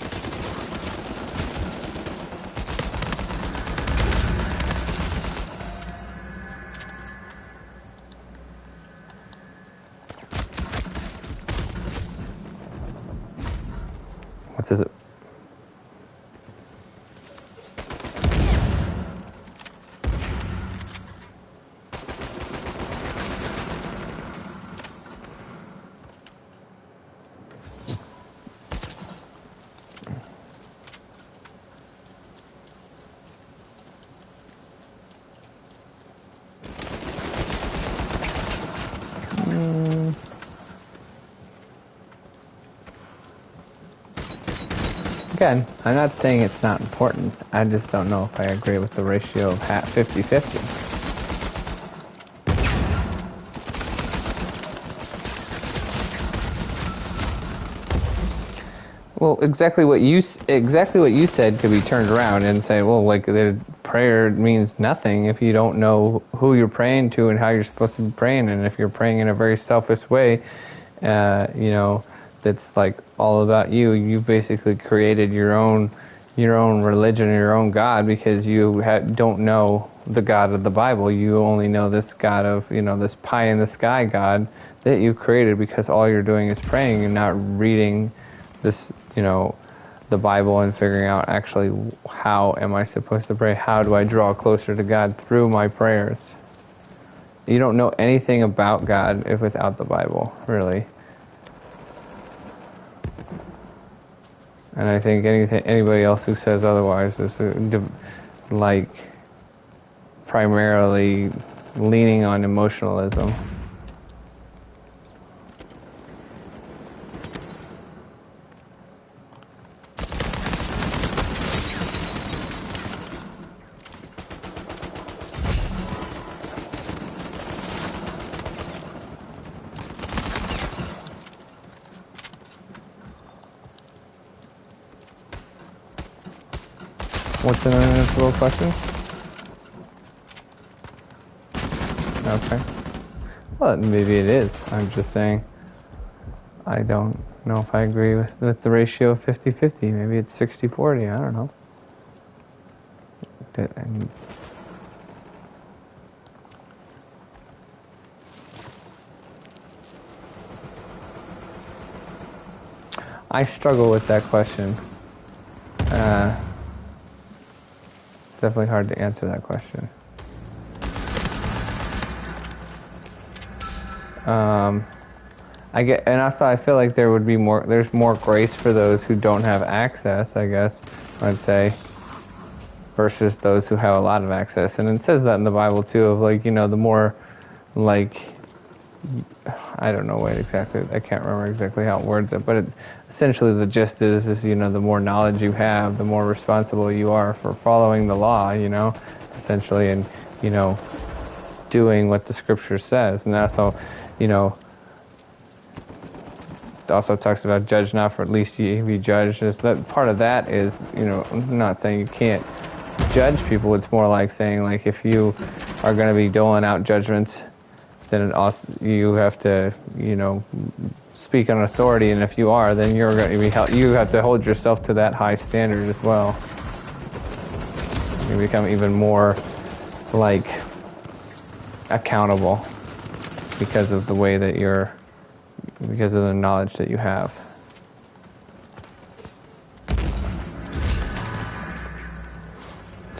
What is it? Again, I'm not saying it's not important. I just don't know if I agree with the ratio of 50-50. Well, exactly what you said could be turned around and say, well, like the prayer means nothing if you don't know who you're praying to and how you're supposed to be praying, and if you're praying in a very selfish way, that's like all about you. You basically created your own religion, your own God, because you don't know the God of the Bible. You only know this God of this pie in the sky God that you created, because all you're doing is praying and not reading this, the Bible, and figuring out actually how am I supposed to pray? How do I draw closer to God through my prayers? You don't know anything about God if without the Bible, really. And I think anybody else who says otherwise is like primarily leaning on emotionalism. What's an unanswerable question? Okay. Well, maybe it is. I'm just saying I don't know if I agree with the ratio of 50-50. Maybe it's 60-40. I don't know. I struggle with that question. It's definitely hard to answer that question. And also I feel like there's more grace for those who don't have access, I guess, I'd say, versus those who have a lot of access. And it says that in the Bible too, of like, the more, like, I don't know what exactly, I can't remember exactly how it words it, but essentially the gist is, the more knowledge you have, the more responsible you are for following the law, essentially, and, doing what the scripture says. And also, it also talks about judge not, for at least you be judged. That part of that is, I'm not saying you can't judge people. It's more like saying, like, if you are going to be doling out judgments, then it also, you have to, speak on authority, and if you are, then you're going to be held, you have to hold yourself to that high standard as well. You become even more, like, accountable because of the way that because of the knowledge that you have.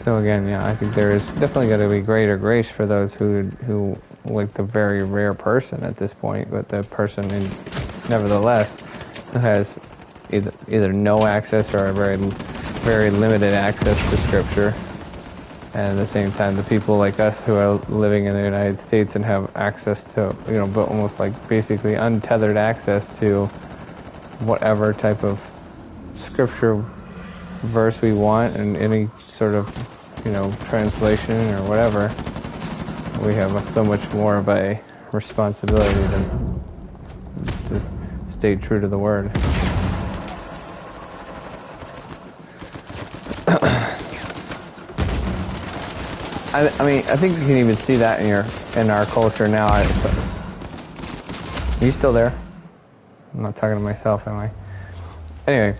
So again, yeah, I think there is definitely going to be greater grace for those who like the very rare person at this point, but the person nevertheless who has either no access or a very, very limited access to Scripture. And at the same time, the people like us who are living in the United States and have access to, but almost like basically untethered access to whatever type of scripture verse we want and any sort of, translation or whatever, we have so much more of a responsibility to stay true to the Word. I mean, I think you can even see that in our culture now. Are you still there? I'm not talking to myself, am I? Anyway,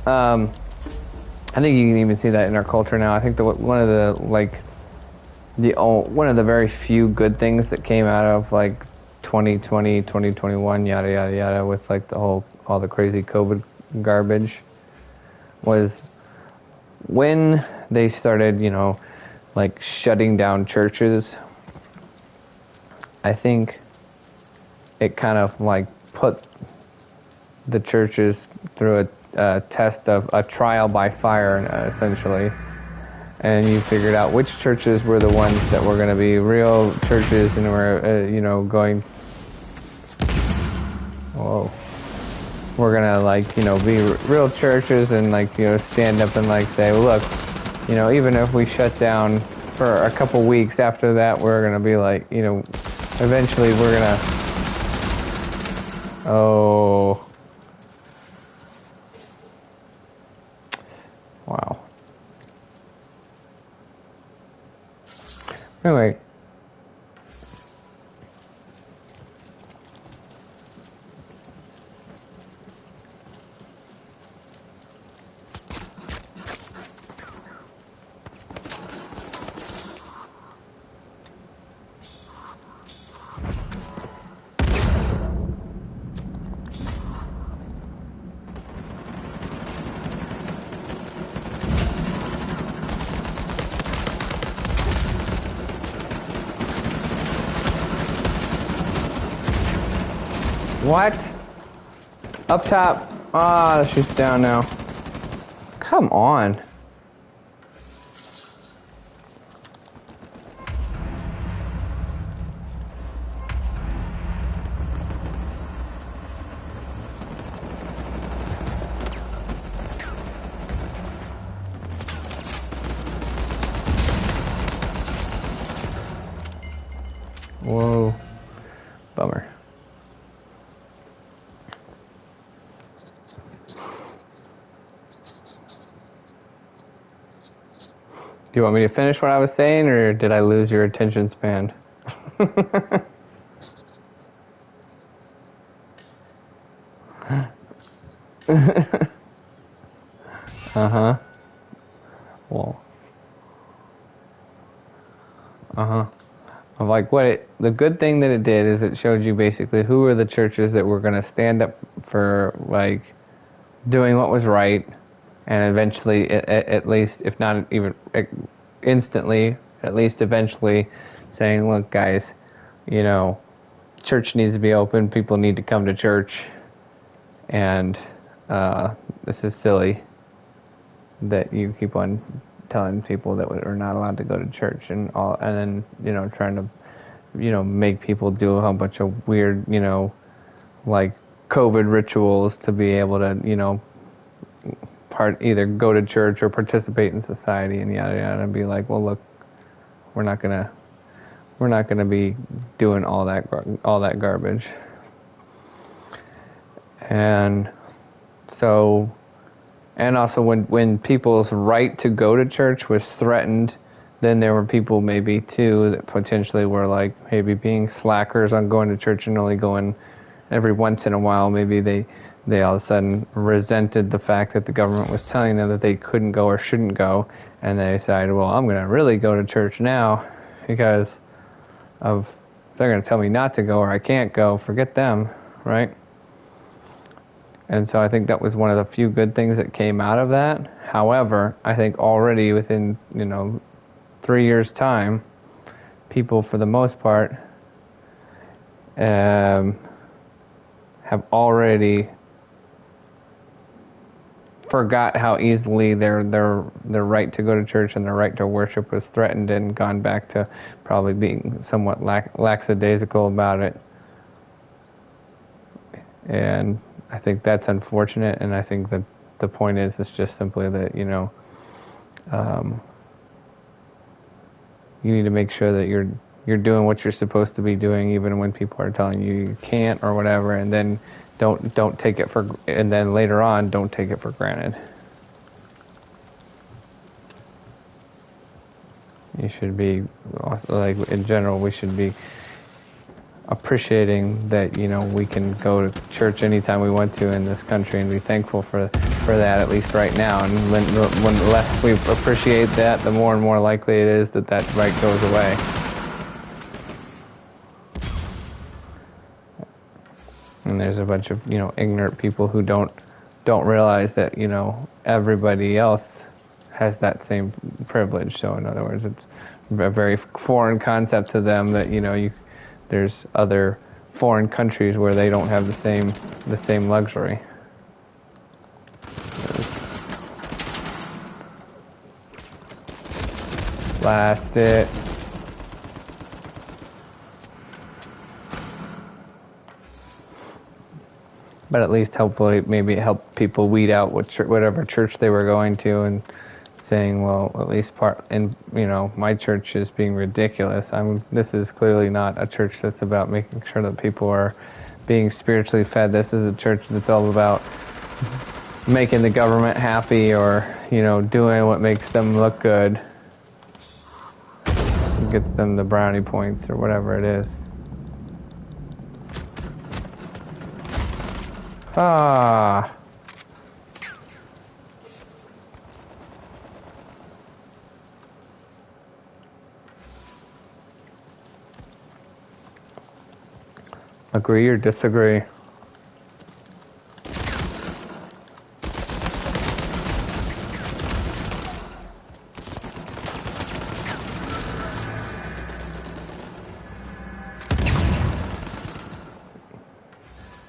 I think you can even see that in our culture now. I think one of the very few good things that came out of like 2020, 2021, yada yada yada, with like all the crazy COVID garbage, was when they started, like shutting down churches. I think it kind of like put the churches through a test of a trial by fire, essentially. And you figured out which churches were the ones that were going to be real churches and were, going, we're going to like, be real churches and like, stand up and like say, well, look, even if we shut down for a couple weeks, after that, we're going to be like, eventually we're going to, Wow. Anyway. What? Up top. Ah, she's down now. Come on. Whoa. Bummer. Do you want me to finish what I was saying, or did I lose your attention span? Uh-huh. Well. Uh-huh. I'm like, the good thing that it did is it showed you basically who were the churches that were going to stand up for, like, doing what was right, and eventually, at least, if not even instantly, at least eventually saying, look, guys, you know, church needs to be open, people need to come to church, and this is silly that you keep on telling people that are not allowed to go to church and then, you know, trying to, you know, make people do a whole bunch of weird, you know, like COVID rituals to be able to, you know, either go to church or participate in society and yada yada, and be like, well, look, we're not gonna be doing all that garbage. And so, and also when people's right to go to church was threatened, then there were people maybe too that potentially were like maybe being slackers on going to church and only going every once in a while. Maybe they all of a sudden resented the fact that the government was telling them that they couldn't go or shouldn't go, and they decided, well, I'm going to really go to church now because of they're going to tell me not to go or I can't go. Forget them, right? And so I think that was one of the few good things that came out of that. However, I think already within, you know, 3 years' time, people for the most part have already forgot how easily their right to go to church and their right to worship was threatened, and gone back to probably being somewhat lackadaisical about it. And I think that's unfortunate, and I think that the point is it's just simply that, you know, you need to make sure that you're doing what you're supposed to be doing, even when people are telling you you can't or whatever, and then don't take it for, and then later on don't take it for granted. You should be also, like, in general, we should be appreciating that, you know, we can go to church anytime we want to in this country, and be thankful for that, at least right now. And when less we appreciate that, the more and more likely it is that that right goes away. And there's a bunch of, you know, ignorant people who don't realize that, you know, everybody else has that same privilege. So in other words, it's a very foreign concept to them that, you know, there's other foreign countries where they don't have the same luxury. Blast it. But at least hopefully maybe help people weed out whatever church they were going to, and saying, well, at least you know, my church is being ridiculous. This is clearly not a church that's about making sure that people are being spiritually fed. This is a church that's all about making the government happy or, you know, doing what makes them look good. Gets them the brownie points or whatever it is. Ah. Agree or disagree?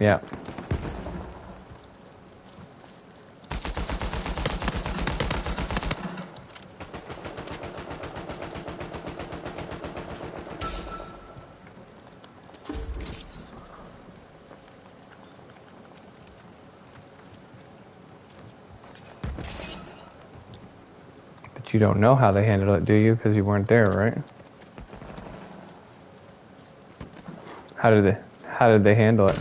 Yeah. But you don't know how they handled it, do you? Because you weren't there, right? How did they handle it?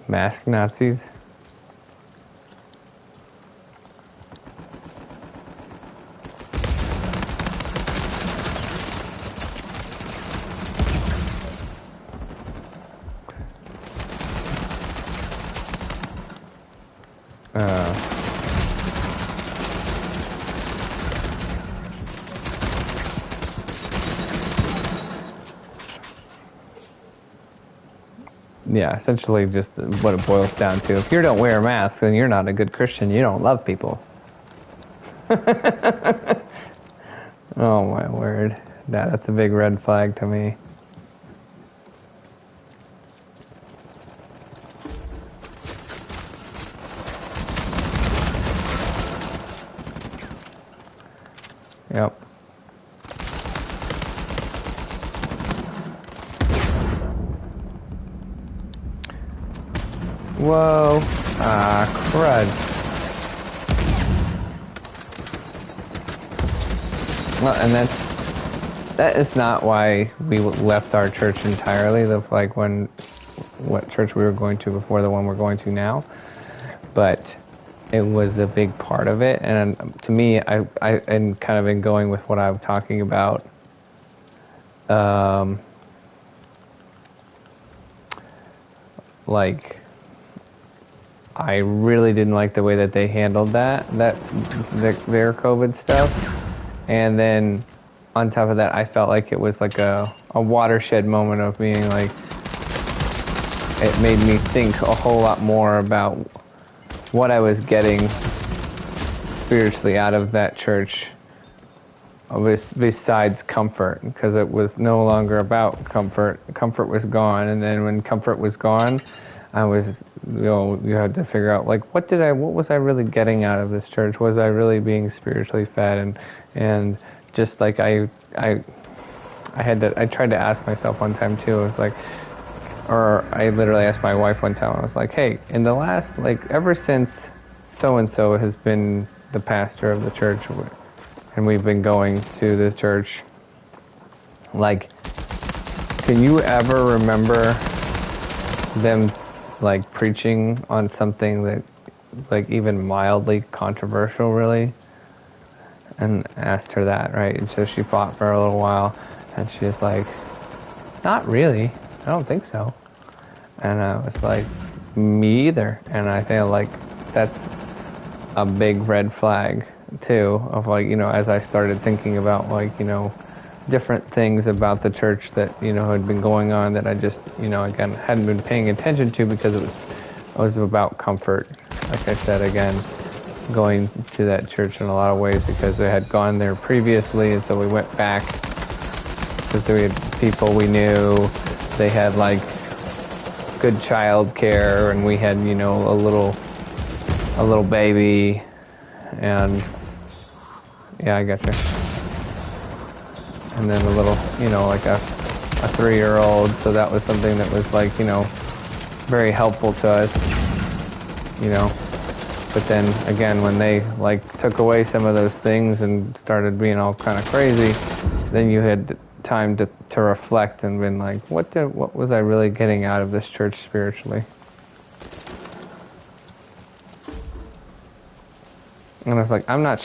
Masked Nazis? Yeah, essentially just what it boils down to. If you don't wear a mask, then you're not a good Christian. You don't love people. Oh my word. That's a big red flag to me. Yep. Whoa. Ah, crud. Well, and that is not why we left our church entirely. Like what church we were going to before the one we're going to now, but it was a big part of it. And to me, I and kind of in going with what I'm talking about. Like, I really didn't like the way that they handled their COVID stuff. And then on top of that, I felt like it was like a watershed moment of being like, it made me think a whole lot more about what I was getting spiritually out of that church besides comfort, because it was no longer about comfort. Comfort was gone, and then when comfort was gone, I was, you had to figure out, like, what was I really getting out of this church? Was I really being spiritually fed? And just like I tried to ask myself one time too. I was like, or I literally asked my wife one time. I was like, hey, in the last, like, ever since so and so has been the pastor of the church, and we've been going to the church, like, can you ever remember them, like, preaching on something that, like, even mildly controversial, really? And asked her that, right? And so she fought for a little while, and she was like, not really, I don't think so. And I was like, me either. And I feel like that's a big red flag too, of, like, you know, as I started thinking about, like, you know, different things about the church that, you know, had been going on that I just, you know, again, hadn't been paying attention to because it was about comfort. Like I said, again, going to that church in a lot of ways because I had gone there previously, and so we went back because we had people we knew. They had, like, good child care, and we had, you know, a little baby, and yeah, I got you. And then a little, you know, like a 3-year-old, so that was something that was, like, you know, very helpful to us. you know. But then again, when they like took away some of those things and started being all kind of crazy, then you had time to reflect and been like, what was I really getting out of this church spiritually? And I was like, I'm not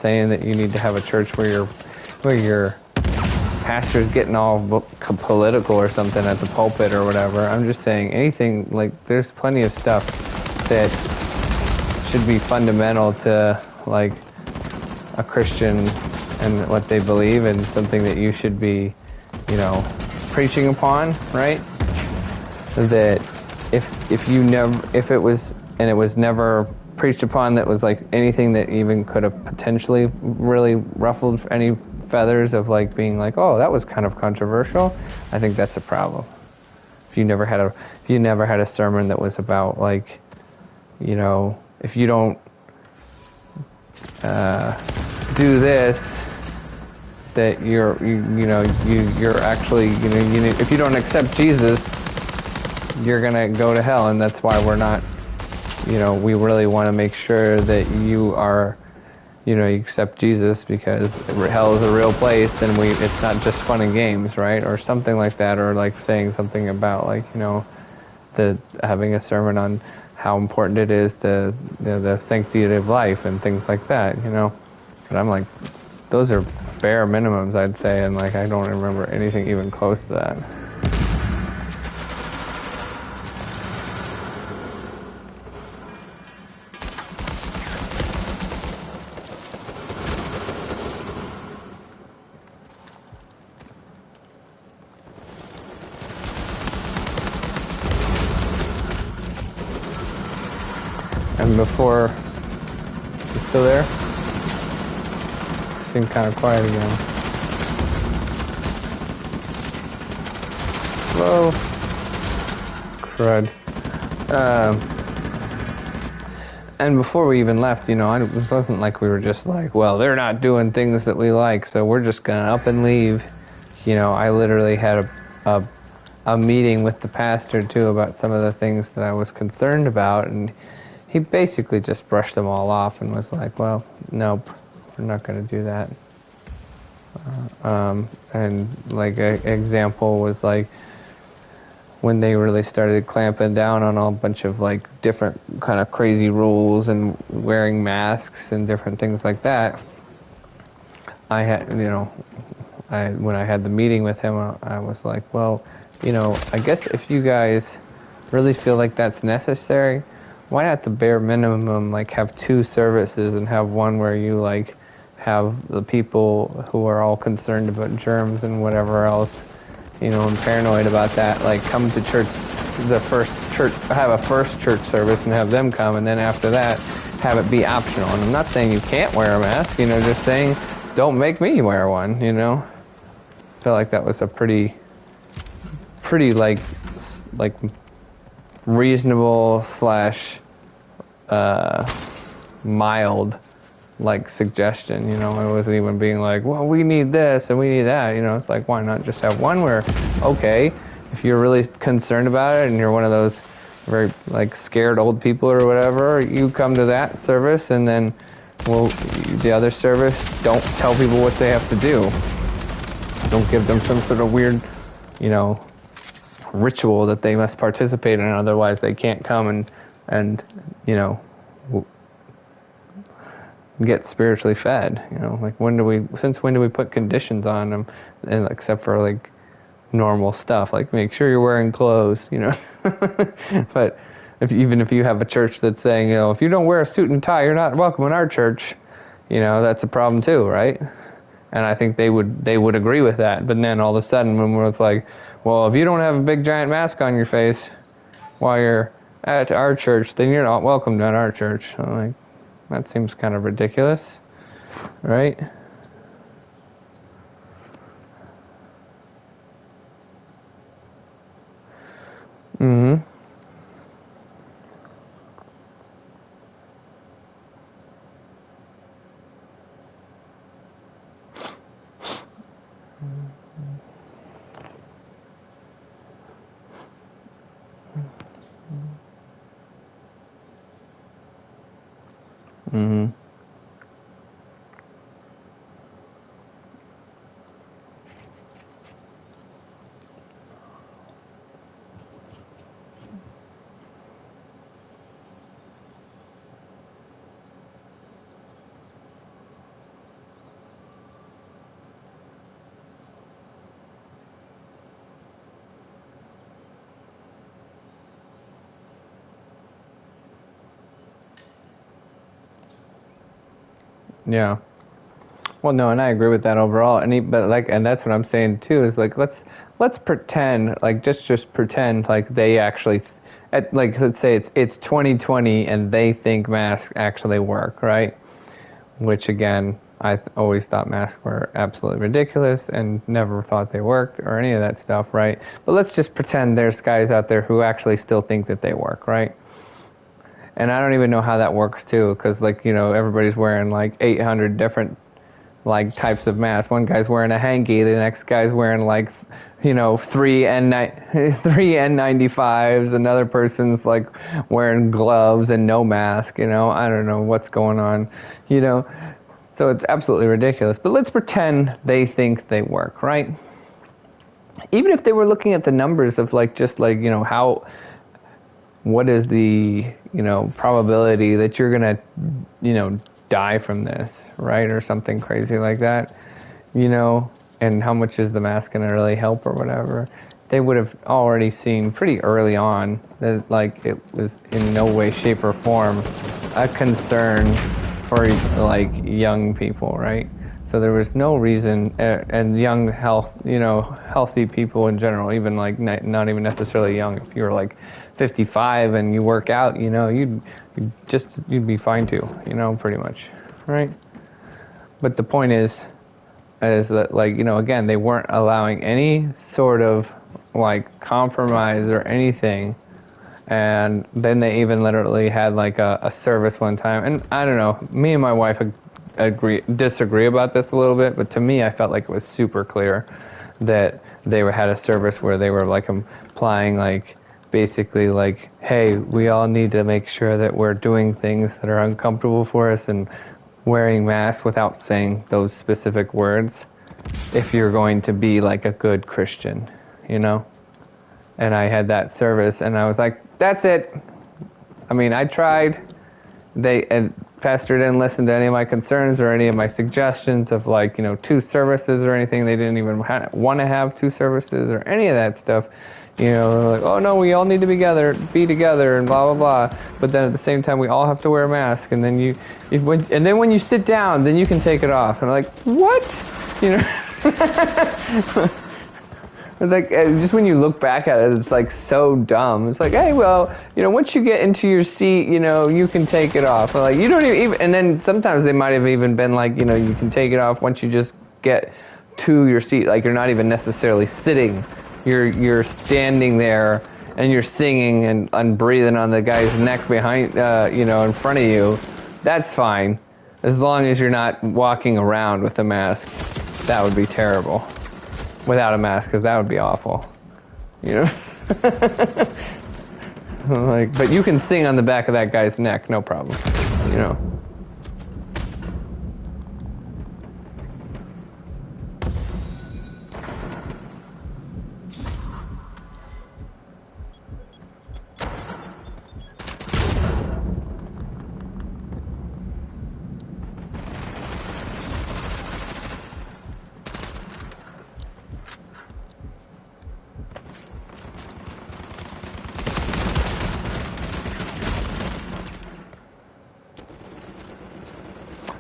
saying that you need to have a church where your pastor's getting all political or something at the pulpit or whatever. I'm just saying anything, like, there's plenty of stuff that should be fundamental to, like, a Christian and what they believe, and something that you should be, you know, preaching upon, right? That if it was never preached upon, that was like anything that even could have potentially really ruffled any feathers of like being like, oh, that was kind of controversial, I think that's a problem. If you never had a sermon that was about, like, you know, if you don't do this, that you're actually, you know, if you don't accept Jesus, you're gonna go to hell. And that's why we're not, you know, we really want to make sure that you are, you know, you accept Jesus, because hell is a real place, and it's not just fun and games, right? Or something like that, or like saying something about, like, you know, having a sermon on how important it is to, you know, the sanctity of life and things like that, you know. But I'm like, those are bare minimums, I'd say, and like I don't remember anything even close to that. And before, you still there? Seemed kind of quiet again. Hello? Crud. And before we even left, you know, it wasn't like we were just like, well, they're not doing things that we like, so we're just gonna up and leave. You know, I literally had a meeting with the pastor too about some of the things that I was concerned about, and he basically just brushed them all off and was like, well, nope, we're not going to do that. And like an example was like when they really started clamping down on a bunch of like different kind of crazy rules and wearing masks and different things like that. I had, you know, when I had the meeting with him, I was like, well, you know, I guess if you guys really feel like that's necessary, why not the bare minimum, like have 2 services and have one where you like have the people who are all concerned about germs and whatever else, you know, and paranoid about that, like come to church, have a first church service and have them come, and then after that have it be optional. And I'm not saying you can't wear a mask, you know, just saying don't make me wear one, you know. I feel like that was a pretty like reasonable / mild like suggestion, you know. It wasn't even being like, well, we need this and we need that, you know. It's like, why not just have one where, okay, if you're really concerned about it and you're one of those very like scared old people or whatever, you come to that service, and then the other service, don't tell people what they have to do. Don't give them some sort of weird, you know, ritual that they must participate in, otherwise they can't come and you know, get spiritually fed. You know, like since when do we put conditions on them, and except for like normal stuff, like make sure you're wearing clothes, you know. But even if you have a church that's saying, you know, if you don't wear a suit and tie, you're not welcome in our church, you know, that's a problem too, right? And I think they would agree with that. But then all of a sudden, when it's like, well, if you don't have a big giant mask on your face while you're at our church, then you're not welcome at our church. I'm like, that seems kind of ridiculous, right? Mm-hmm. Yeah. Well, no, and I agree with that overall. And that's what I'm saying too. Is like let's pretend like just pretend like they actually, like let's say it's 2020 and they think masks actually work, right? Which again, I always thought masks were absolutely ridiculous and never thought they worked or any of that stuff, right? But let's just pretend there's guys out there who actually still think that they work, right? And I don't even know how that works too, because like everybody's wearing like 800 different like types of masks. One guy's wearing a hanky, the next guy's wearing like three N95s. Another person's like wearing gloves and no mask. I don't know what's going on. So it's absolutely ridiculous. But let's pretend they think they work, right? Even if they were looking at the numbers of like just like how, what is the probability that you're gonna die from this, right, or something crazy like that, and how much is the mask gonna really help or whatever, they would have already seen pretty early on that like it was in no way, shape, or form a concern for like young people, right? So there was no reason, and young healthy people in general, even like not even necessarily young. If you were like 55 and you work out, you'd be fine too, pretty much, right? But the point is that like again, they weren't allowing any sort of like compromise or anything. And then they even literally had like a service one time, and I don't know, me and my wife disagree about this a little bit, but to me I felt like it was super clear that they had a service where they were like implying like basically like, hey, we all need to make sure that we're doing things that are uncomfortable for us and wearing masks without saying those specific words if you're going to be like a good Christian, And I had that service and I was like, that's it. I mean, I tried. And Pastor didn't listen to any of my concerns or any of my suggestions of like, 2 services or anything. They didn't even want to have 2 services or any of that stuff. They're like, oh no, we all need to be together and blah, blah, blah. But then at the same time, we all have to wear a mask. And then when you sit down, then you can take it off. And I'm like, what? Like, just when you look back at it, it's like so dumb. It's like, hey, well, once you get into your seat, you can take it off. Or like, you don't even, and then sometimes they might have even been like, you can take it off once you just get to your seat. Like, you're not even necessarily sitting. You're standing there and you're singing and breathing on the guy's neck behind, in front of you. That's fine, as long as you're not walking around with a mask. That would be terrible. Without a mask, because that would be awful, like, but you can sing on the back of that guy's neck, no problem,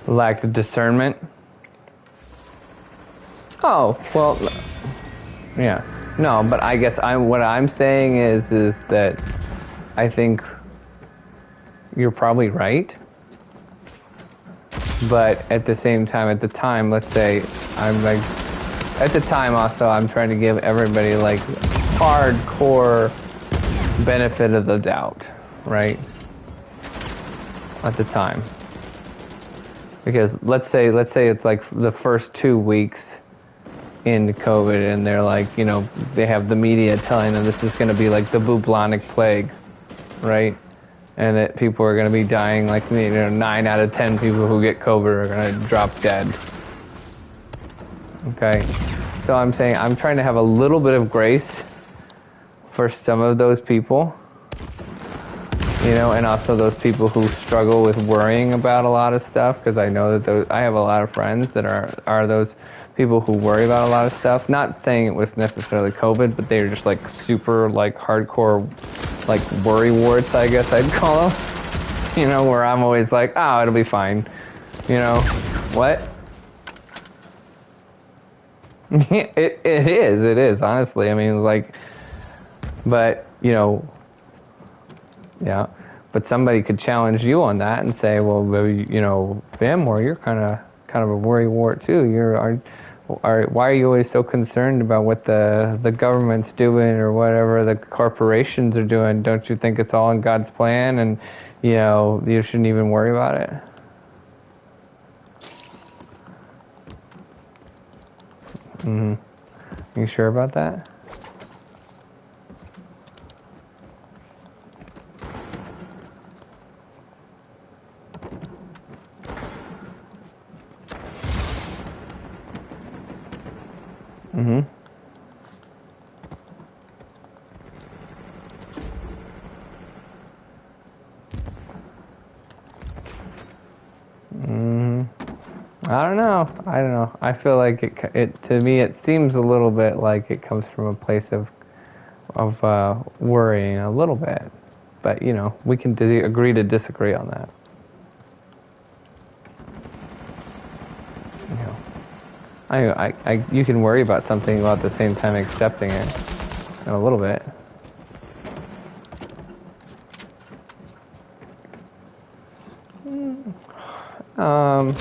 Lack of discernment. Oh, well, yeah. No, but I guess what I'm saying is that I think you're probably right. But at the same time, at the time, let's say I'm like, at the time also, I'm trying to give everybody like hardcore benefit of the doubt, right? At the time. Because let's say it's like the first 2 weeks into COVID, and they're like, they have the media telling them this is going to be like the bubonic plague, right? And that people are going to be dying, like 9 out of 10 people who get COVID are going to drop dead. Okay, so I'm saying I'm trying to have a little bit of grace for some of those people. And also those people who struggle with worrying about a lot of stuff, because I know that I have a lot of friends that are those people who worry about a lot of stuff. Not saying it was necessarily COVID, but they're just like super like hardcore like worry warts, I guess I'd call them. Where I'm always like, oh, it'll be fine. What? It is, honestly. I mean, like, but, you know, yeah. But somebody could challenge you on that and say, well, maybe, you know, Vanmore, you're kind of a worrywart too. Why are you always so concerned about what the government's doing or whatever the corporations are doing? Don't you think it's all in God's plan and, you know, you shouldn't even worry about it? Mm-hmm. You sure about that? Mm-hmm. I don't know. I feel like it to me it seems a little bit like it comes from a place of worrying a little bit, but you know we can agree to disagree on that. You know, you can worry about something while at the same time accepting it, a little bit. Um.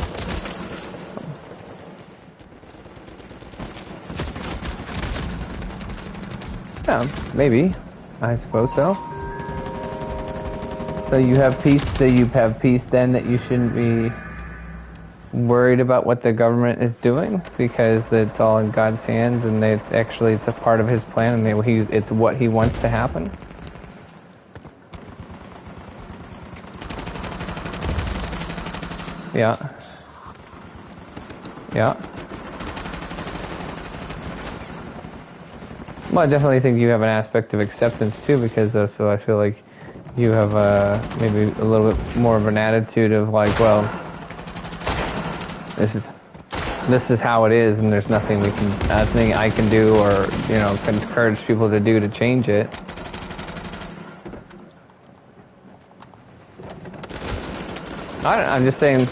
Yeah, maybe. I suppose so. So you have peace. So you have peace then that you shouldn't be worried about what the government is doing because it's all in God's hands and it's a part of His plan and it's what He wants to happen. Yeah. Yeah. Well, I definitely think you have an aspect of acceptance too, because so I feel like you have maybe a little bit more of an attitude of like, well, this is how it is, and there's nothing I can do, or you know, can encourage people to do to change it. I'm just saying.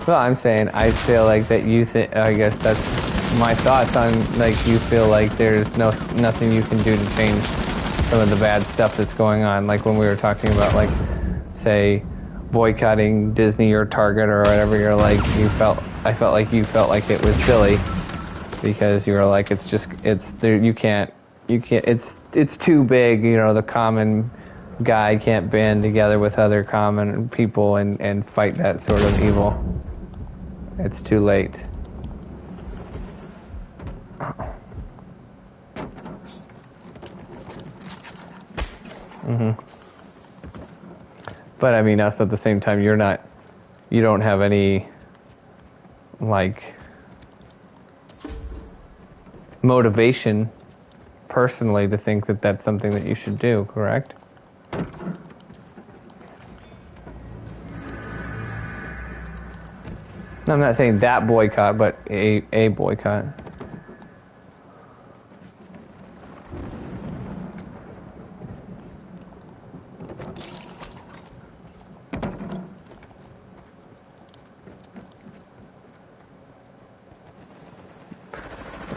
Well, I'm saying I feel like that you think. I guess that's my thoughts on like you feel like there's nothing you can do to change some of the bad stuff that's going on. Like when we were talking about like say boycotting Disney or Target or whatever. I felt like you felt like it was silly because you were like it's there you can't it's too big. You know the common guy can't band together with other common people and fight that sort of evil. It's too late. But I mean, also at the same time, you don't have any, like, motivation personally to think that that's something that you should do, correct? No, I'm not saying that boycott, but a boycott.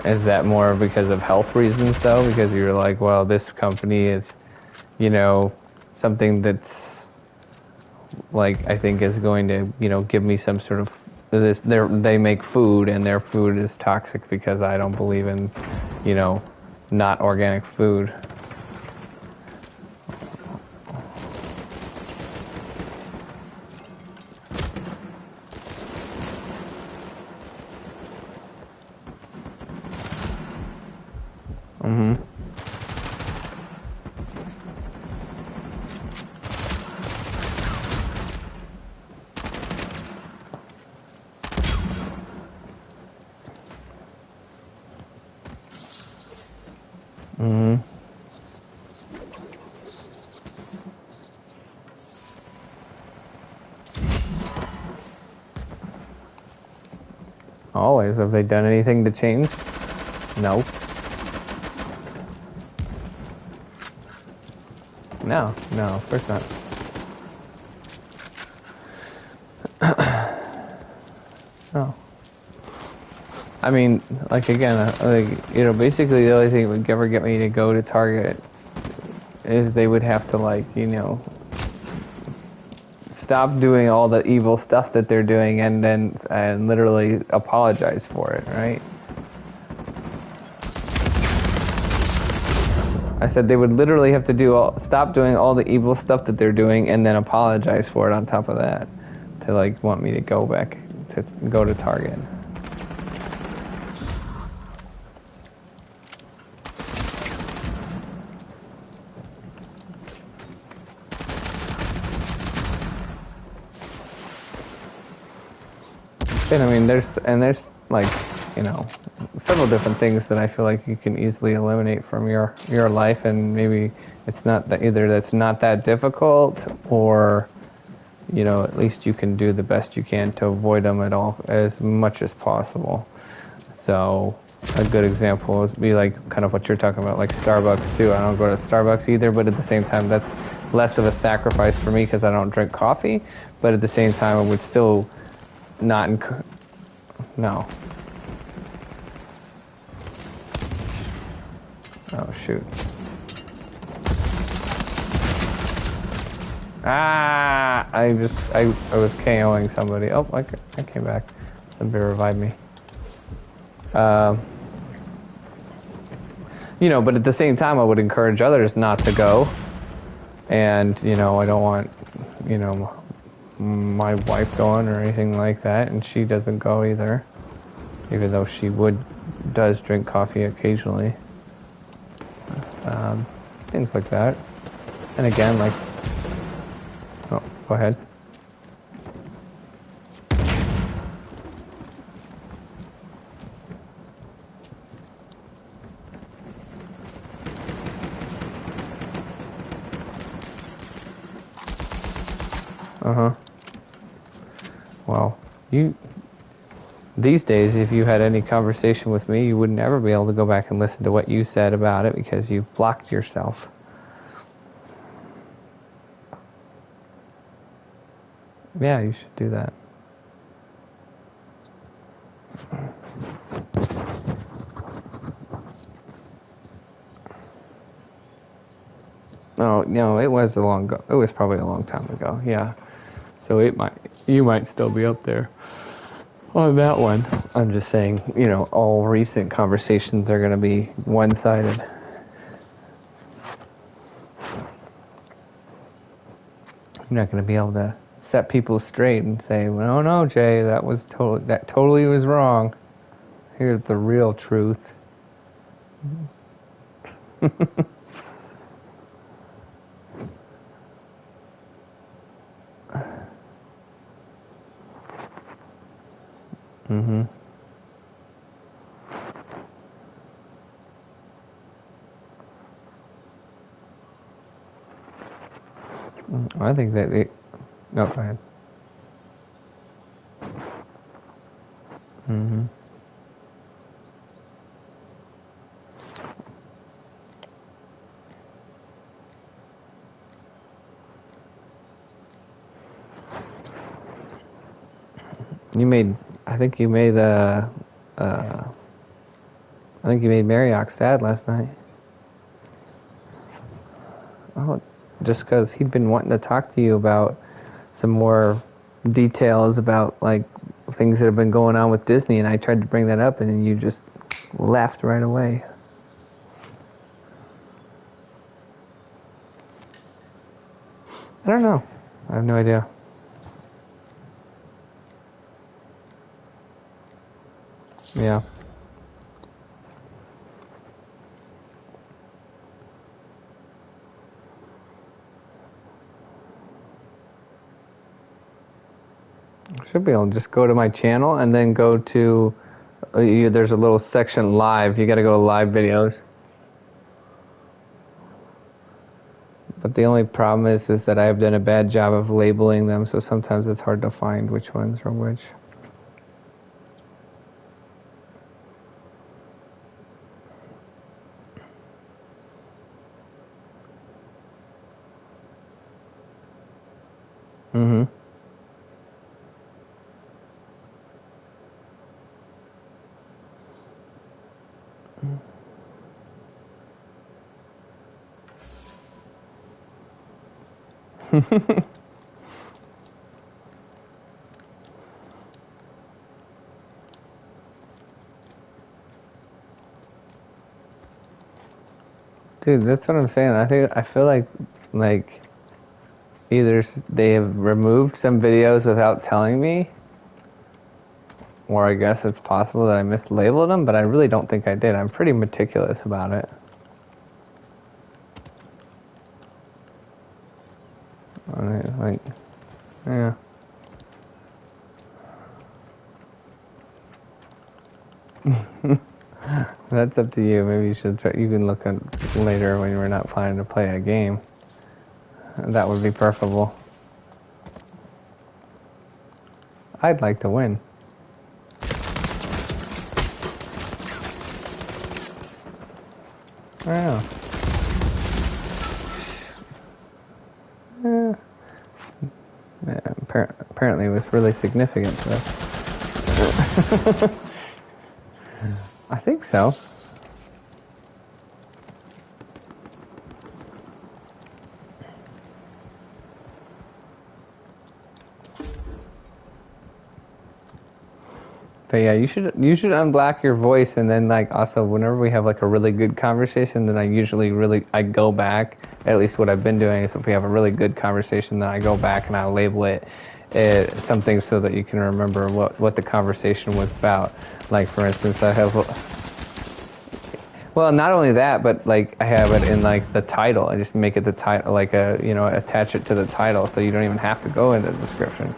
Is that more because of health reasons, though? Because you're like, well, this company is, you know, something that's, like, I think is going to, you know, give me some sort of, they make food, and their food is toxic because I don't believe in, you know, not organic food. Always. Have they done anything to change? No. No, of course not. No. I mean, like again, basically the only thing that would ever get me to go to Target is they would have to stop doing all the evil stuff that they're doing and literally apologize for it, right? I said they would literally have to stop doing all the evil stuff that they're doing and then apologize for it on top of that to want me to go back to go to Target. And I mean, there's several different things that I feel like you can easily eliminate from your life, and maybe it's not that either that's not that difficult, or at least you can do the best you can to avoid them at all as much as possible. So a good example would be like kind of what you're talking about, like Starbucks too. I don't go to Starbucks either, but at the same time, that's less of a sacrifice for me because I don't drink coffee. But at the same time, I would still not no. Oh shoot. I was KOing somebody. Oh, I came back. Somebody revived me. But at the same time, I would encourage others not to go. And, I don't want, my wife going or anything like that, and she doesn't go either, even though she does drink coffee occasionally. Things like that. And again, oh, go ahead. Well, these days, if you had any conversation with me, you would never be able to go back and listen to what you said about it because you've blocked yourself. Yeah, you should do that. Oh, no, it was probably a long time ago. Yeah. So you might still be up there on that one. I'm just saying, all recent conversations are going to be one-sided. You're not going to be able to set people straight and say, well, no, Jay, that totally was wrong. Here's the real truth. Mm-hmm. I think that no, go ahead. Mm-hmm. I think you made Marioc sad last night. Oh, just because he'd been wanting to talk to you about some more details about things that have been going on with Disney, and I tried to bring that up, and you just left right away. I don't know. I have no idea. Yeah. I should be able to just go to my channel and then go to, there's a little section live. You got to go to live videos. But the only problem is that I've done a bad job of labeling them, so sometimes it's hard to find which ones are which. Mm-hmm. Dude, that's what I'm saying. I feel like either they have removed some videos without telling me, or I guess it's possible that I mislabeled them, but I really don't think I did. I'm pretty meticulous about it. Like, yeah. That's up to you. Maybe you should try. You can look at later when we're not planning to play a game. That would be preferable. I'd like to win. I don't know. Yeah, apparently it was really significant to us. I think so. But yeah, you should unblock your voice, and then like also whenever we have like a really good conversation, then I go back. At least what I've been doing is if we have a really good conversation, then I go back and I label it something so that you can remember what the conversation was about. Like for instance, I have. Well, not only that, but like I have it in like the title. I just make it the title, like attach it to the title, so you don't even have to go into the description.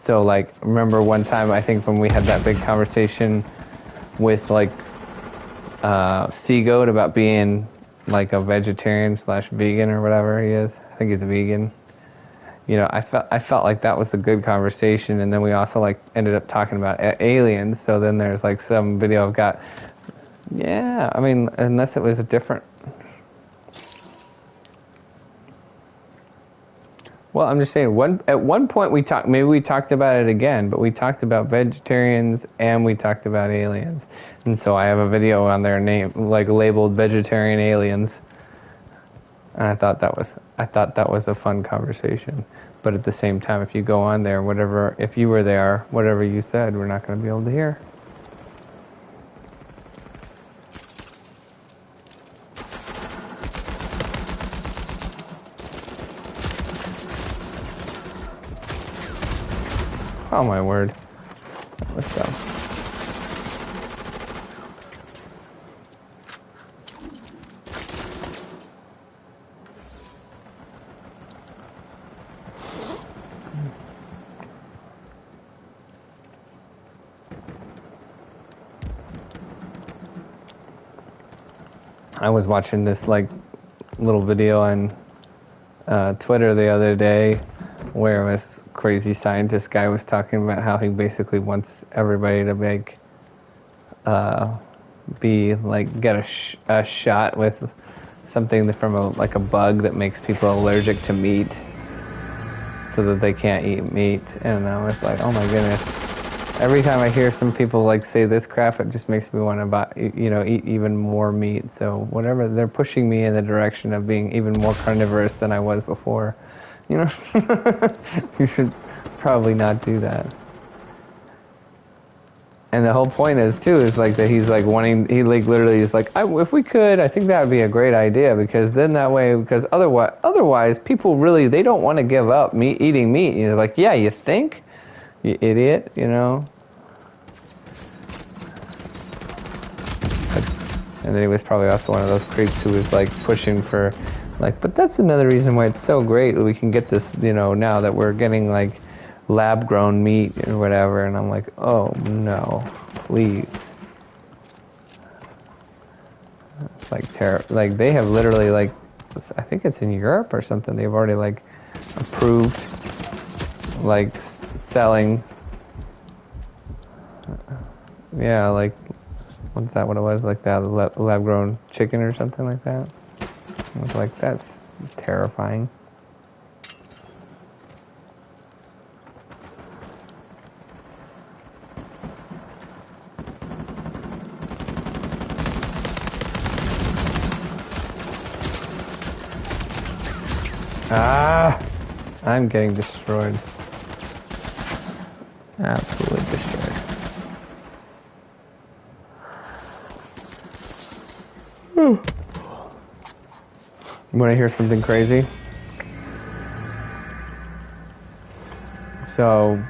So like, remember one time I think when we had that big conversation with like Seagoat about being like a vegetarian / vegan or whatever he is. I think he's a vegan. You know, I felt like that was a good conversation, and then we also like ended up talking about aliens. So then there's like some video I've got. Yeah, I mean, unless it was a different. Well, I'm just saying. At one point we talked. Maybe we talked about it again, but we talked about vegetarians and we talked about aliens. And so I have a video on there labeled "Vegetarian Aliens." And I thought that was a fun conversation. But at the same time, if you go on there, if you were there, whatever you said, we're not going to be able to hear. Oh my word. Let's go. I was watching this like little video on Twitter the other day where this crazy scientist guy was talking about how he basically wants everybody to get a shot with something from a bug that makes people allergic to meat, so that they can't eat meat. And I was like, oh my goodness. Every time I hear some people like say this crap, it just makes me want to eat even more meat. So whatever, they're pushing me in the direction of being even more carnivorous than I was before. You know, you should probably not do that. And the whole point is like that he literally is like, if we could, I think that would be a great idea, because then that way, because otherwise people really, they don't want to give up eating meat. You know, like, yeah, you think? You idiot, you know? And then he was probably also one of those creeps who was like pushing for, like, but that's another reason why it's so great that we can get this, you know, now that we're getting like lab grown meat or whatever. And I'm like, oh no, please. It's like like they have literally like, I think it's in Europe or something, they've already like approved like selling, yeah, like, what's that, what it was, like that lab-grown chicken or something like that. I was like, that's terrifying. Ah! I'm getting destroyed. Absolutely destroyed. You want to hear something crazy? So,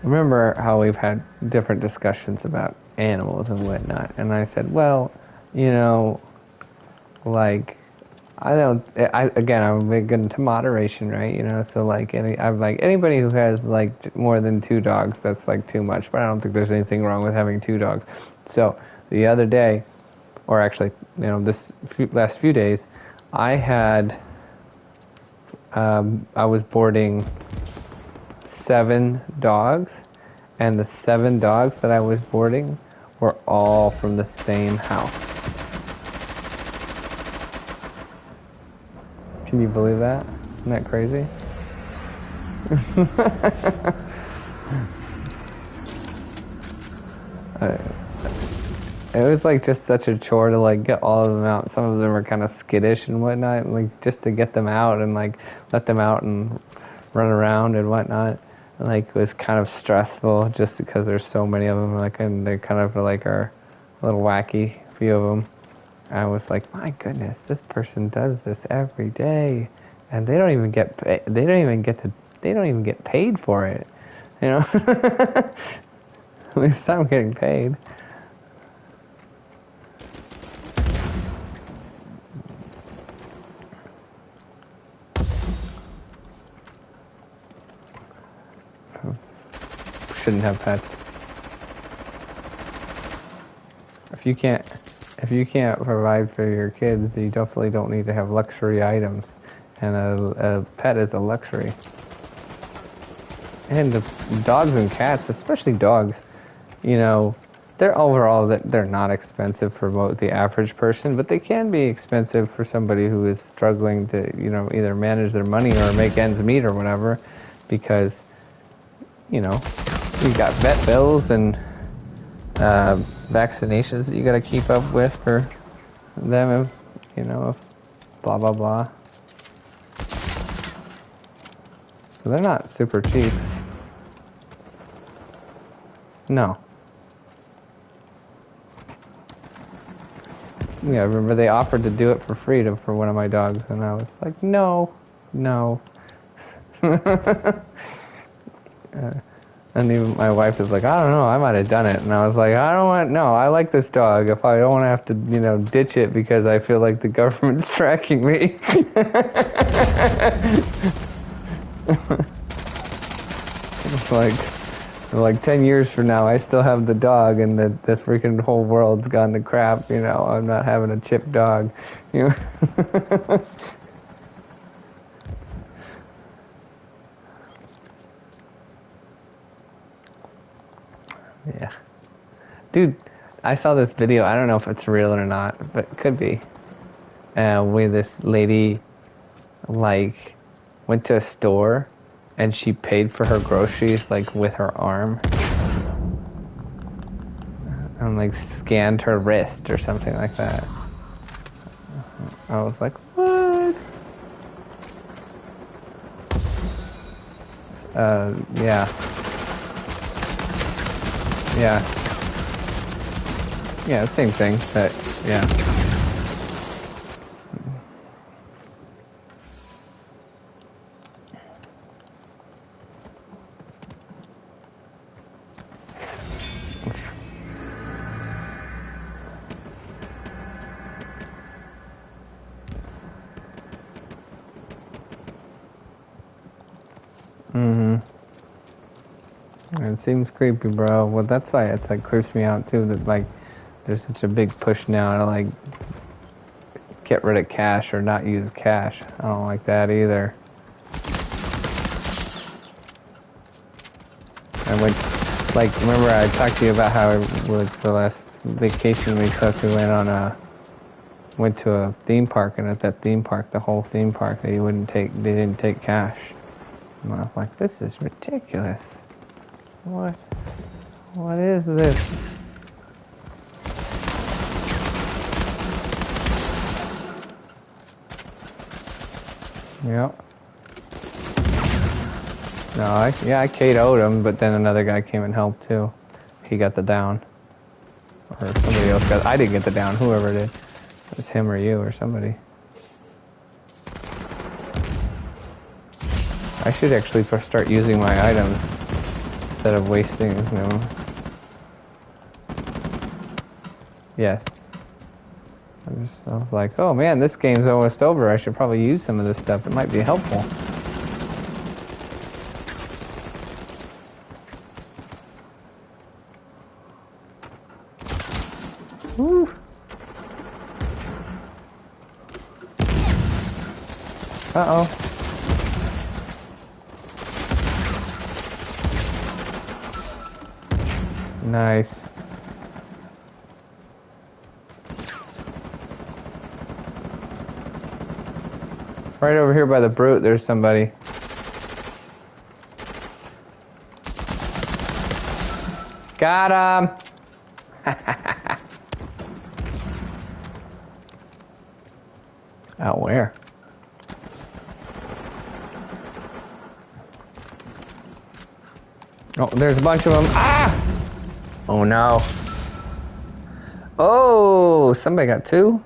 remember how we've had different discussions about animals and whatnot, and I said, well, you know, like, again, I'm big into moderation, right? You know, so like, I'm like, anybody who has like more than 2 dogs, that's like too much, but I don't think there's anything wrong with having 2 dogs. So, the other day, or actually, you know, last few days, I had, I was boarding 7 dogs, and the 7 dogs that I was boarding were all from the same house. Can you believe that? Isn't that crazy? It was like just such a chore to like get all of them out. Some of them are kind of skittish and whatnot, and like just to get them out and like let them out and run around and whatnot. And, like, it was kind of stressful just because there's so many of them. Like, and they kind of like are a little wacky, a few of them. I was like, my goodness, this person does this every day, and they don't even get they don't even get paid for it. You know, at least I'm getting paid. Shouldn't have pets. If you can't provide for your kids, you definitely don't need to have luxury items. And a pet is a luxury. And the dogs and cats, especially dogs, you know, they're not expensive for the average person, but they can be expensive for somebody who is struggling to, you know, either manage their money or make ends meet or whatever, because, you know, you got vet bills and vaccinations that you got to keep up with for them, if, you know, if blah blah blah. So they're not super cheap. No. Yeah, I remember they offered to do it for free for one of my dogs, and I was like, no. And even my wife was like, I don't know, I might have done it. And I was like, I like this dog. If I don't want to have to, you know, ditch it because I feel like the government's tracking me. It's like 10 years from now, I still have the dog, and the freaking whole world's gone to crap. You know, I'm not having a chip dog. You know. Yeah. Dude, I saw this video. I don't know if it's real or not, but it could be. Where this lady, like, went to a store and she paid for her groceries, like, with her arm. And, like, scanned her wrist or something like that. I was like, what? Yeah. Yeah. Yeah, same thing, but yeah. It seems creepy, bro. Well, that's why it's like creeps me out too. That like, there's such a big push now to like get rid of cash or not use cash. I don't like that either. I went, like, remember I talked to you about how like the last vacation we took, we went to a theme park, and at that theme park, the whole theme park, they didn't take cash. And I was like, this is ridiculous. What is this? Yep. No, I KO'd him, but then another guy came and helped too. He got the down. Or somebody else got... I didn't get the down, whoever it is. It was him or you or somebody. I should actually start using my items instead of wasting, you know. Yes. I was like, oh man, this game's almost over. I should probably use some of this stuff. It might be helpful. Woo. Uh-oh. Nice. Right over here by the brute, there's somebody. Got him! Out where? Oh, there's a bunch of them. Ah! Oh no. Oh, somebody got two?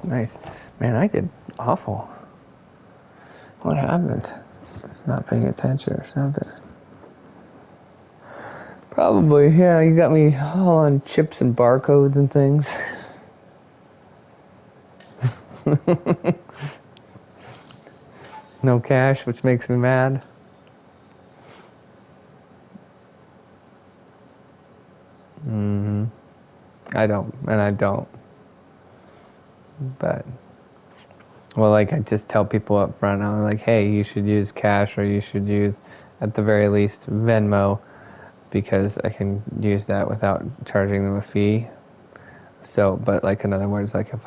Nice. Man, I did awful. What happened? Just not paying attention or something. Probably, yeah, you got me all on chips and barcodes and things. No cash, which makes me mad. I don't. But, well, like, I just tell people up front, I'm like, hey, you should use cash or you should use, at the very least, Venmo, because I can use that without charging them a fee. So, but, like, in other words, like, if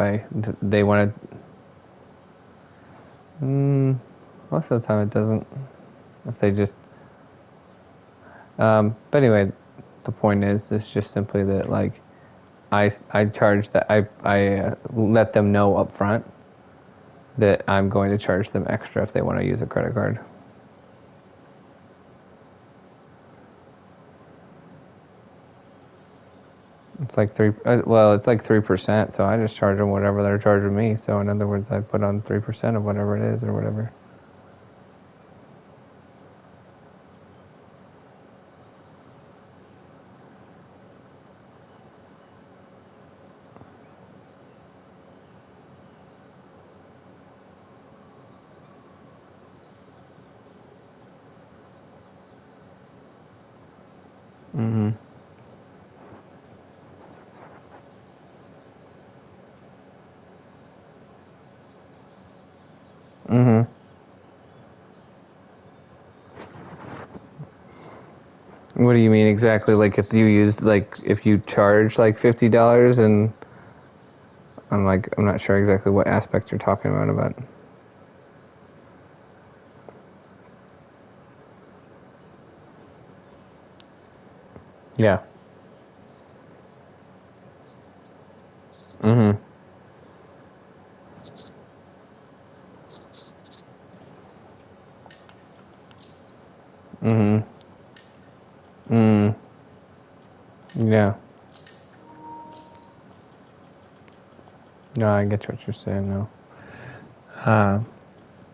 they want to, most of the time it doesn't, if they just, but anyway, the point is, it's just simply that, like, I charge that, I let them know up front that I'm going to charge them extra if they want to use a credit card. It's like it's like 3%, so I just charge them whatever they're charging me. So in other words, I put on 3% of whatever it is or whatever. Mm-hmm. Mm-hmm. What do you mean exactly? Like if you charge like $50 and I'm not sure exactly what aspect you're talking about. Yeah. Mm-hmm. Mm-hmm. Mm. Yeah. No, I get what you're saying now.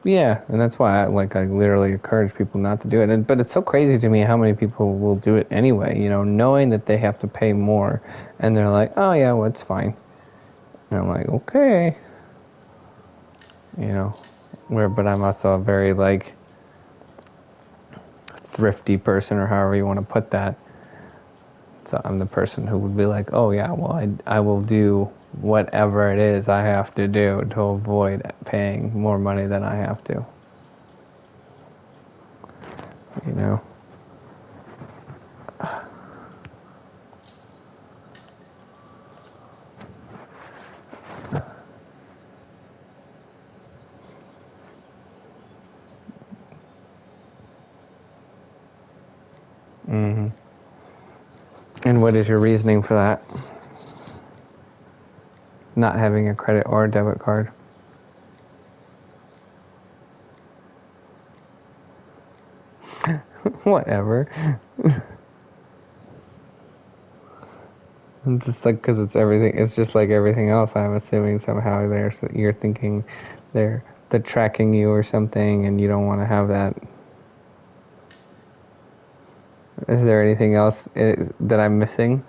Yeah, and that's why I literally encourage people not to do it. But it's so crazy to me how many people will do it anyway, you know, knowing that they have to pay more, and they're like, oh yeah, well, it's fine. And I'm like, okay. You know, but I'm also a very like thrifty person, or however you want to put that. So I'm the person who would be like, oh yeah, well I will do whatever it is I have to do to avoid paying more money than I have to. You know? Mm-hmm. And what is your reasoning for that? Not having a credit or a debit card? Whatever. It's just like, because it's everything. It's just like everything else. I'm assuming somehow you're thinking they're tracking you or something, and you don't want to have that. Is there anything else that I'm missing?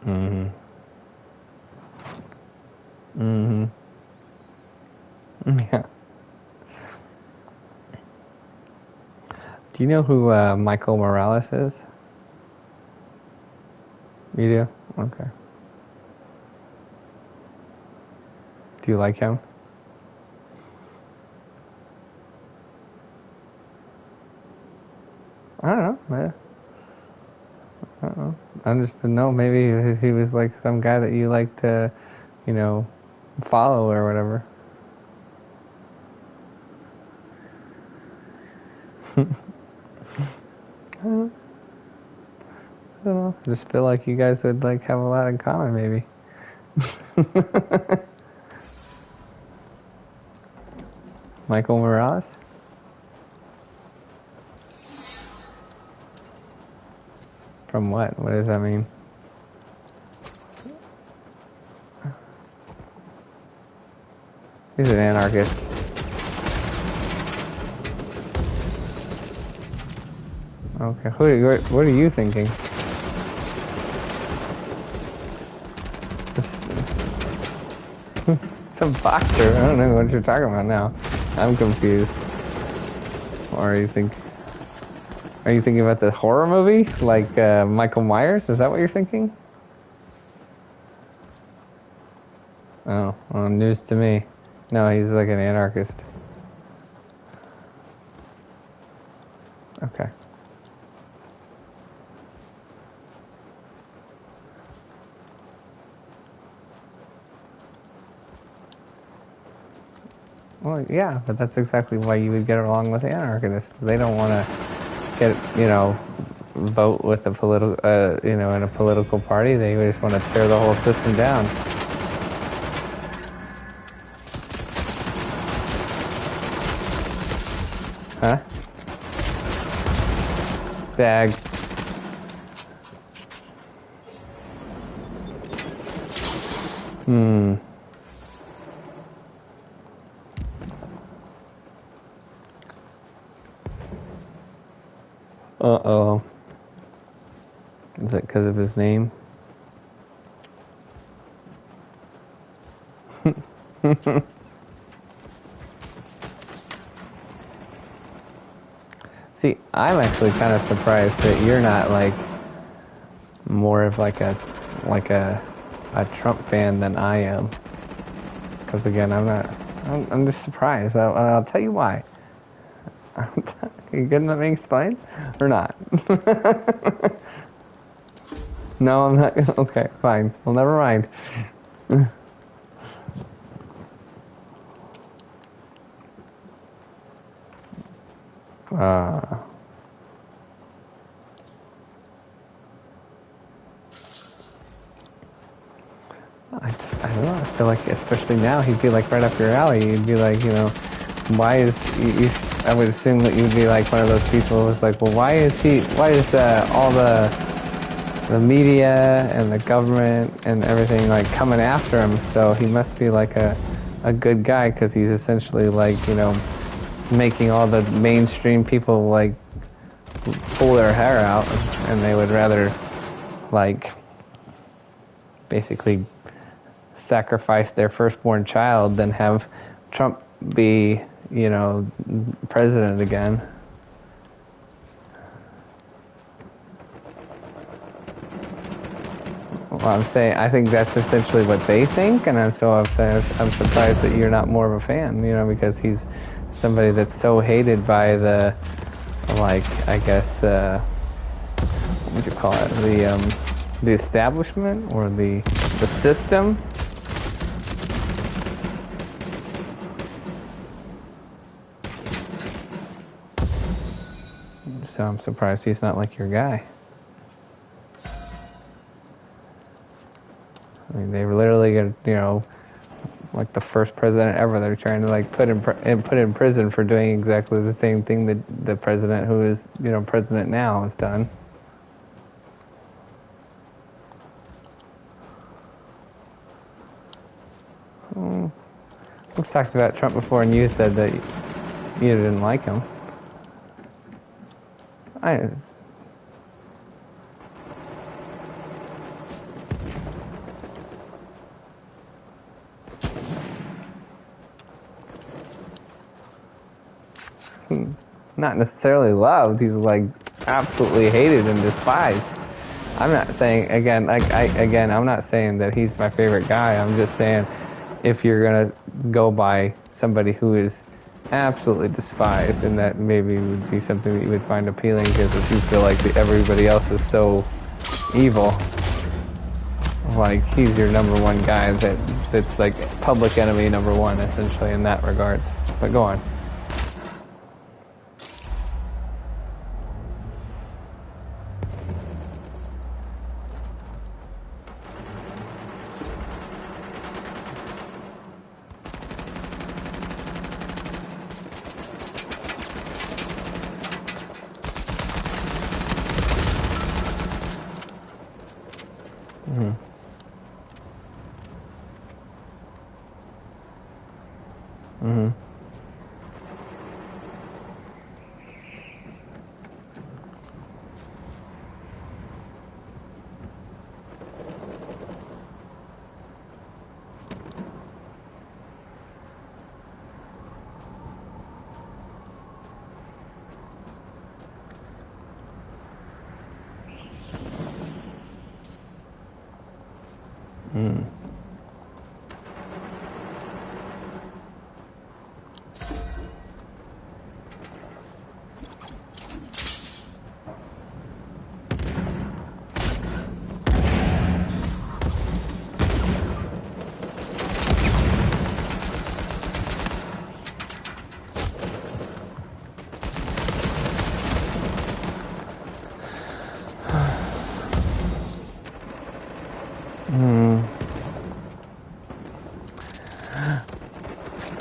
Mm-hmm. Mm-hmm. Yeah. Do you know who Michael Morales is? You do? Okay. Do you like him? I don't know. I don't know. I just didn't know. Maybe if he was like some guy that you like to, you know, follow or whatever. I don't know. I just feel like you guys would like have a lot in common, maybe. Michael Morales? From what? What does that mean? He's an anarchist. Okay. What are you thinking? Some boxer? I don't know what you're talking about now. I'm confused. Or are you thinking about the horror movie? Like Michael Myers? Is that what you're thinking? Oh, well, news to me. No, he's like an anarchist. Okay. Well, yeah, but that's exactly why you would get along with anarchists. They don't want to get, vote with a political, in a political party. They just want to tear the whole system down. Huh? Dag. Uh-oh. Is it because of his name? See, I'm actually kind of surprised that you're not like more of like a Trump fan than I am. Because again, I'm just surprised. I'll tell you why. You good? Let me explain, or not? No, I'm not. Okay, fine. Well, never mind. I don't know. I feel like, especially now, he'd be like right up your alley. You'd be like, why is I would assume that you'd be like one of those people who's like, well, why is all the media and the government and everything like coming after him? So he must be like a good guy, because he's essentially like, making all the mainstream people like pull their hair out, and they would rather like basically sacrifice their firstborn child than have Trump be, president again. Well, I'm saying I think that's essentially what they think, and I'm surprised that you're not more of a fan, because he's somebody that's so hated by the, like, I guess, what would you call it, the establishment or the system. So I'm surprised he's not like your guy. I mean, they literally get, like the first president ever. They're trying to like put in prison for doing exactly the same thing that the president who is president now has done. We've talked about Trump before, and you said that you didn't like him. Not necessarily loved. He's like absolutely hated and despised. I'm not saying I'm not saying that he's my favorite guy. I'm just saying if you're gonna go by somebody who is absolutely despised, and that maybe would be something that you would find appealing, because if you feel like everybody else is so evil, like he's your number one guy that's like public enemy number one essentially in that regards. But go on.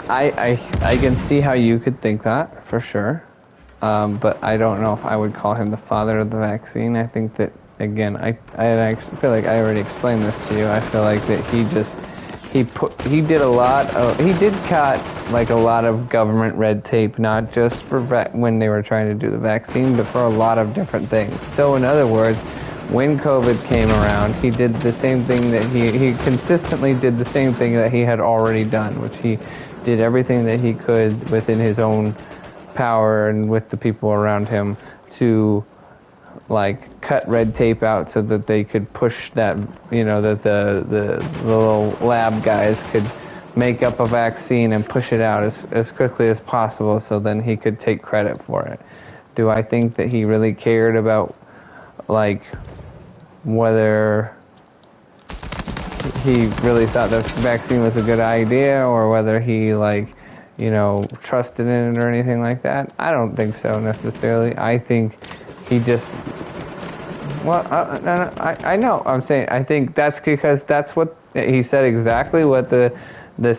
I can see how you could think that, for sure. But I don't know if I would call him the father of the vaccine. I think that, again, I actually feel like I already explained this to you. I feel like that he did cut like a lot of government red tape, not just for when they were trying to do the vaccine, but for a lot of different things. So in other words, when COVID came around, he did the same thing that he consistently did the same thing that he had already done, which he did everything that he could within his own power and with the people around him to like cut red tape out so that they could push that, that the little lab guys could make up a vaccine and push it out as quickly as possible so then he could take credit for it. Do I think that he really cared about like whether he really thought the vaccine was a good idea or whether he trusted in it or anything like that? I don't think so necessarily. I think he just, I know. I'm saying I think that's because that's what he said, exactly what the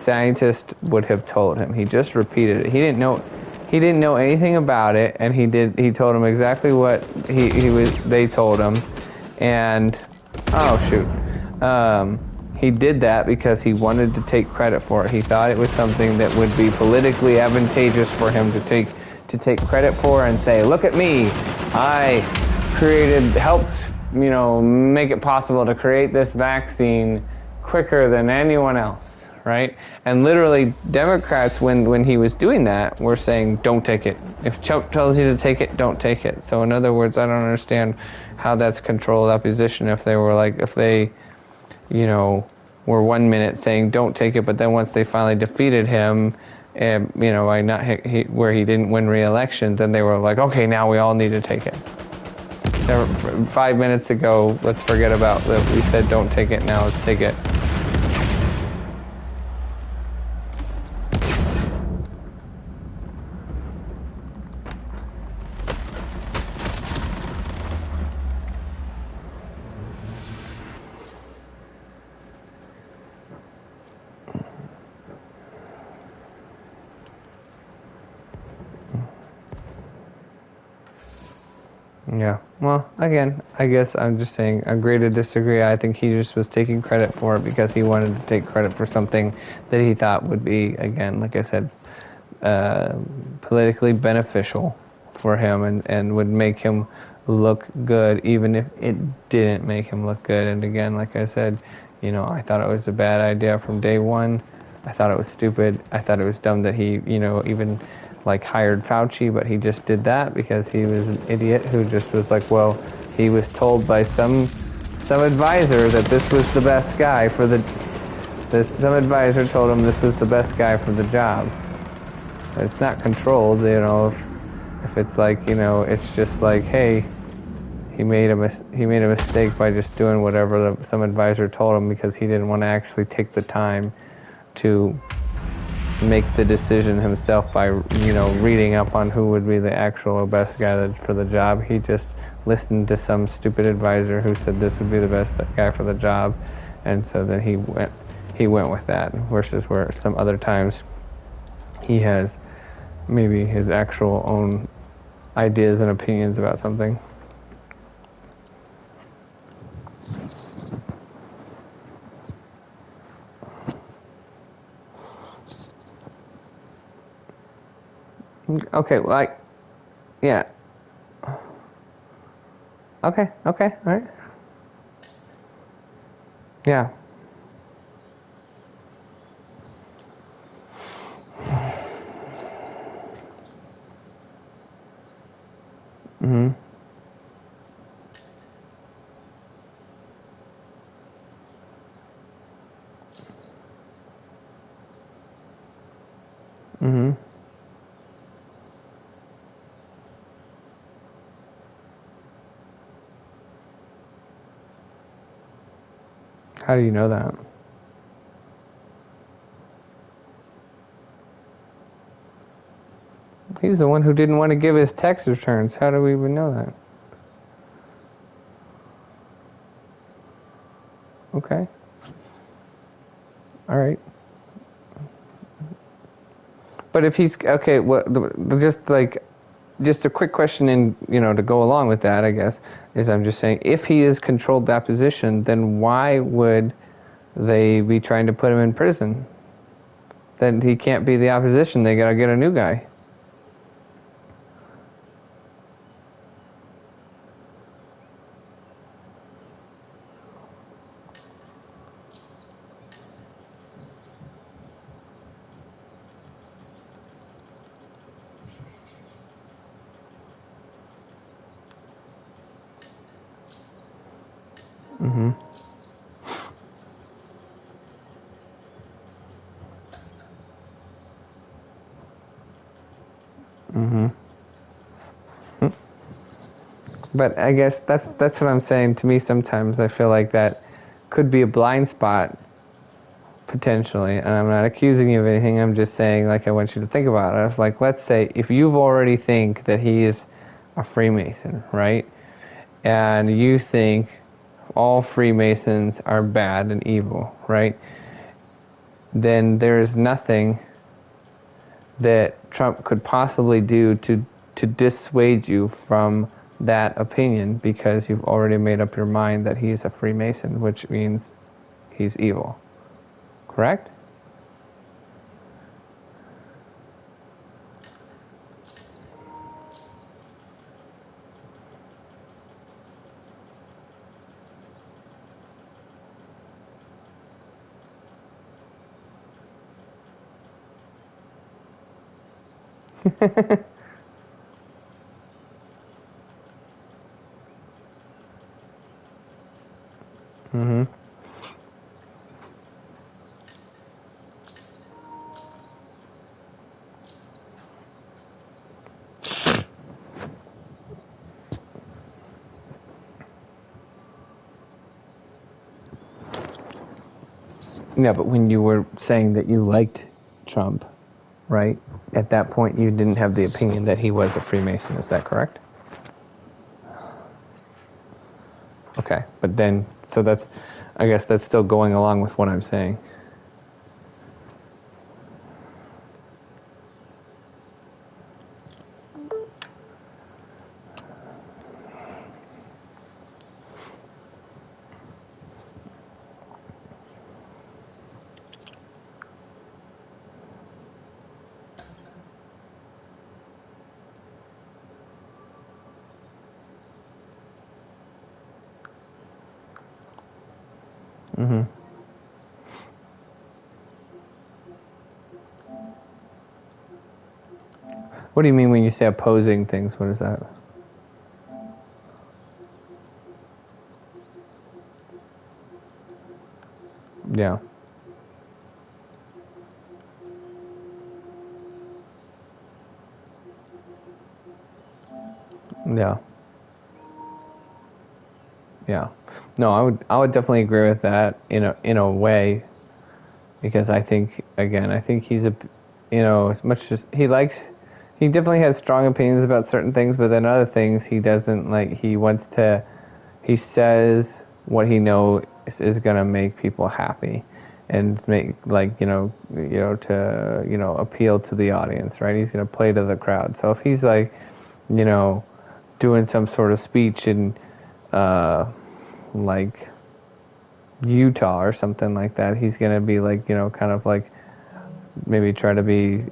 scientist would have told him. He just repeated it. He didn't know anything about it, and he told him exactly what they told him. And he did that because he wanted to take credit for it. He thought it was something that would be politically advantageous for him to take credit for and say, look at me, I helped make it possible to create this vaccine quicker than anyone else, right? And literally Democrats, when he was doing that, were saying, don't take it. If Trump tells you to take it, don't take it. So in other words, I don't understand how that's controlled opposition if they were 1 minute saying don't take it, but then once they finally defeated him, and where he didn't win re-election, then they were like, okay, now we all need to take it. 5 minutes ago, let's forget about that. We said don't take it. Now let's take it. Yeah. Well, again, I guess I'm just saying, agree to disagree. I think he just was taking credit for it because he wanted to take credit for something that he thought would be, again, like I said, uh, politically beneficial for him and would make him look good, even if it didn't make him look good. And again, like I said, I thought it was a bad idea from day one. I thought it was stupid. I thought it was dumb that he, even like hired Fauci, but he just did that because he was an idiot who just was like, well, he was told by some advisor that this was the best guy for the some advisor told him this was the best guy for the job. It's not controlled, if it's like, it's just like, hey, he made a mistake by just doing whatever some advisor told him because he didn't want to actually take the time to make the decision himself by, reading up on who would be the actual best guy for the job. He just listened to some stupid advisor who said this would be the best guy for the job, and so then he went with that, versus where some other times he has maybe his actual own ideas and opinions about something. Okay, yeah. Okay, all right. Yeah. Mhm. Mhm. How do you know that? He's the one who didn't want to give his tax returns. How do we even know that? Okay. All right. But if he's okay, just a quick question, and to go along with that, I guess, is I'm just saying, if he is controlled opposition, then why would they be trying to put him in prison? Then he can't be the opposition. They gotta get a new guy. Mhm. Mhm. But I guess that's what I'm saying. To me, sometimes I feel like that could be a blind spot potentially, and I'm not accusing you of anything. I'm just saying, like, I want you to think about it. It's like, let's say if you've already think that he is a Freemason, right? And you think all Freemasons are bad and evil, right? Then there's nothing that Trump could possibly do to dissuade you from that opinion, because you've already made up your mind that he's a Freemason, which means he's evil. Correct? Mhm. Yeah, but when you were saying that you liked Trump, right? At that point, you didn't have the opinion that he was a Freemason. Is that correct? Okay, but then, so I guess that's still going along with what I'm saying. What do you mean when you say opposing things? What is that? Yeah. Yeah. Yeah. No, I would definitely agree with that in a way, because I think, again, I think he's as much as he definitely has strong opinions about certain things, but then other things he doesn't like. He says what he knows is gonna make people happy, and make, like, to appeal to the audience, right? He's gonna play to the crowd. So if he's like, you know, doing some sort of speech in like Utah or something like that, he's gonna be like, kind of like maybe try to be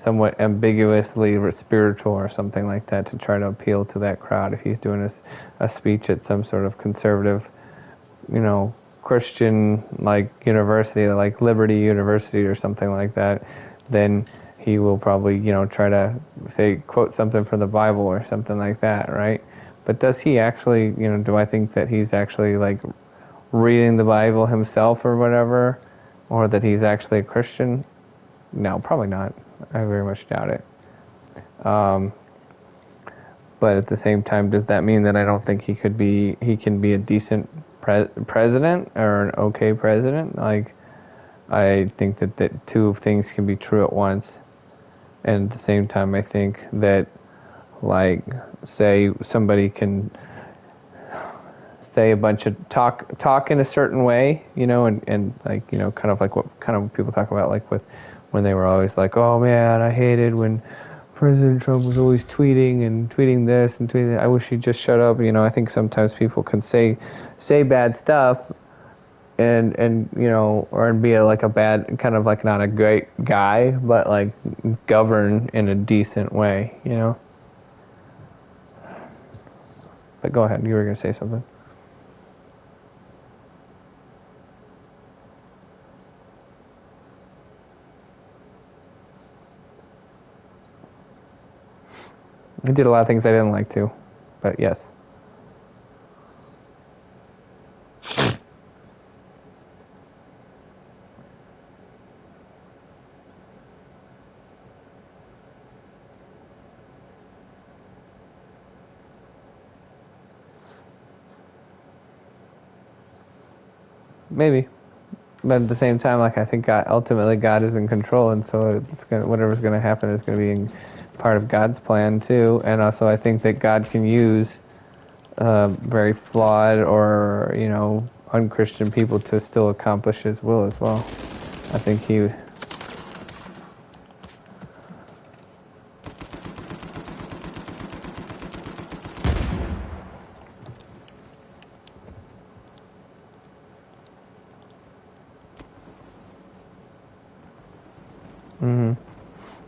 somewhat ambiguously spiritual or something like that to try to appeal to that crowd. If he's doing a speech at some sort of conservative, Christian, like, university, like Liberty University or something like that, then he will probably, try to quote something from the Bible or something like that, right? But does he actually, do I think that he's actually like reading the Bible himself or whatever, or that he's actually a Christian? No, probably not. I very much doubt it. But at the same time, does that mean that I don't think he can be a decent president or an okay president? Like, I think that two things can be true at once. And at the same time, I think that, like, say somebody can say a bunch of talk in a certain way, and like, kind of like what kind of people talk about, like with when they were always like, oh man, I hated when President Trump was always tweeting this and tweeting that. I wish he'd just shut up. I think sometimes people can say bad stuff and or be like a bad, kind of like not a great guy, but like govern in a decent way. But go ahead, you were gonna say something. He did a lot of things I didn't like too, but yes. Maybe. But at the same time, like, I think ultimately God is in control, and so whatever's gonna happen is gonna be part of God's plan too. And also, I think that God can use very flawed or unchristian people to still accomplish His will as well. I think He.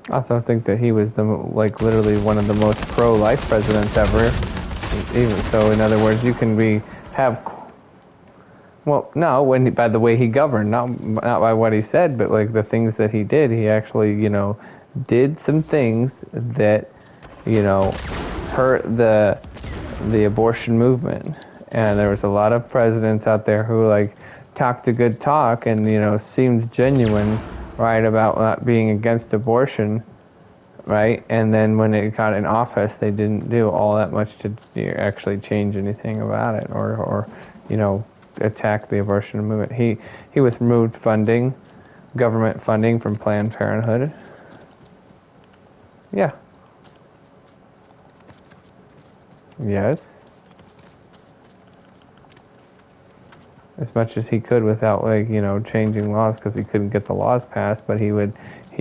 I also think that he was literally one of the most pro-life presidents ever. Even so, in other words, you can have. Well, no, by the way he governed, not by what he said, but like the things that he did. He actually, did some things that, hurt the abortion movement. And there was a lot of presidents out there who like talked a good talk and seemed genuine, right, about not being against abortion, right? And then when they got in office, they didn't do all that much to actually change anything about it, or attack the abortion movement. He removed government funding from Planned Parenthood. Yeah. Yes. As much as he could without changing laws, because he couldn't get the laws passed, but he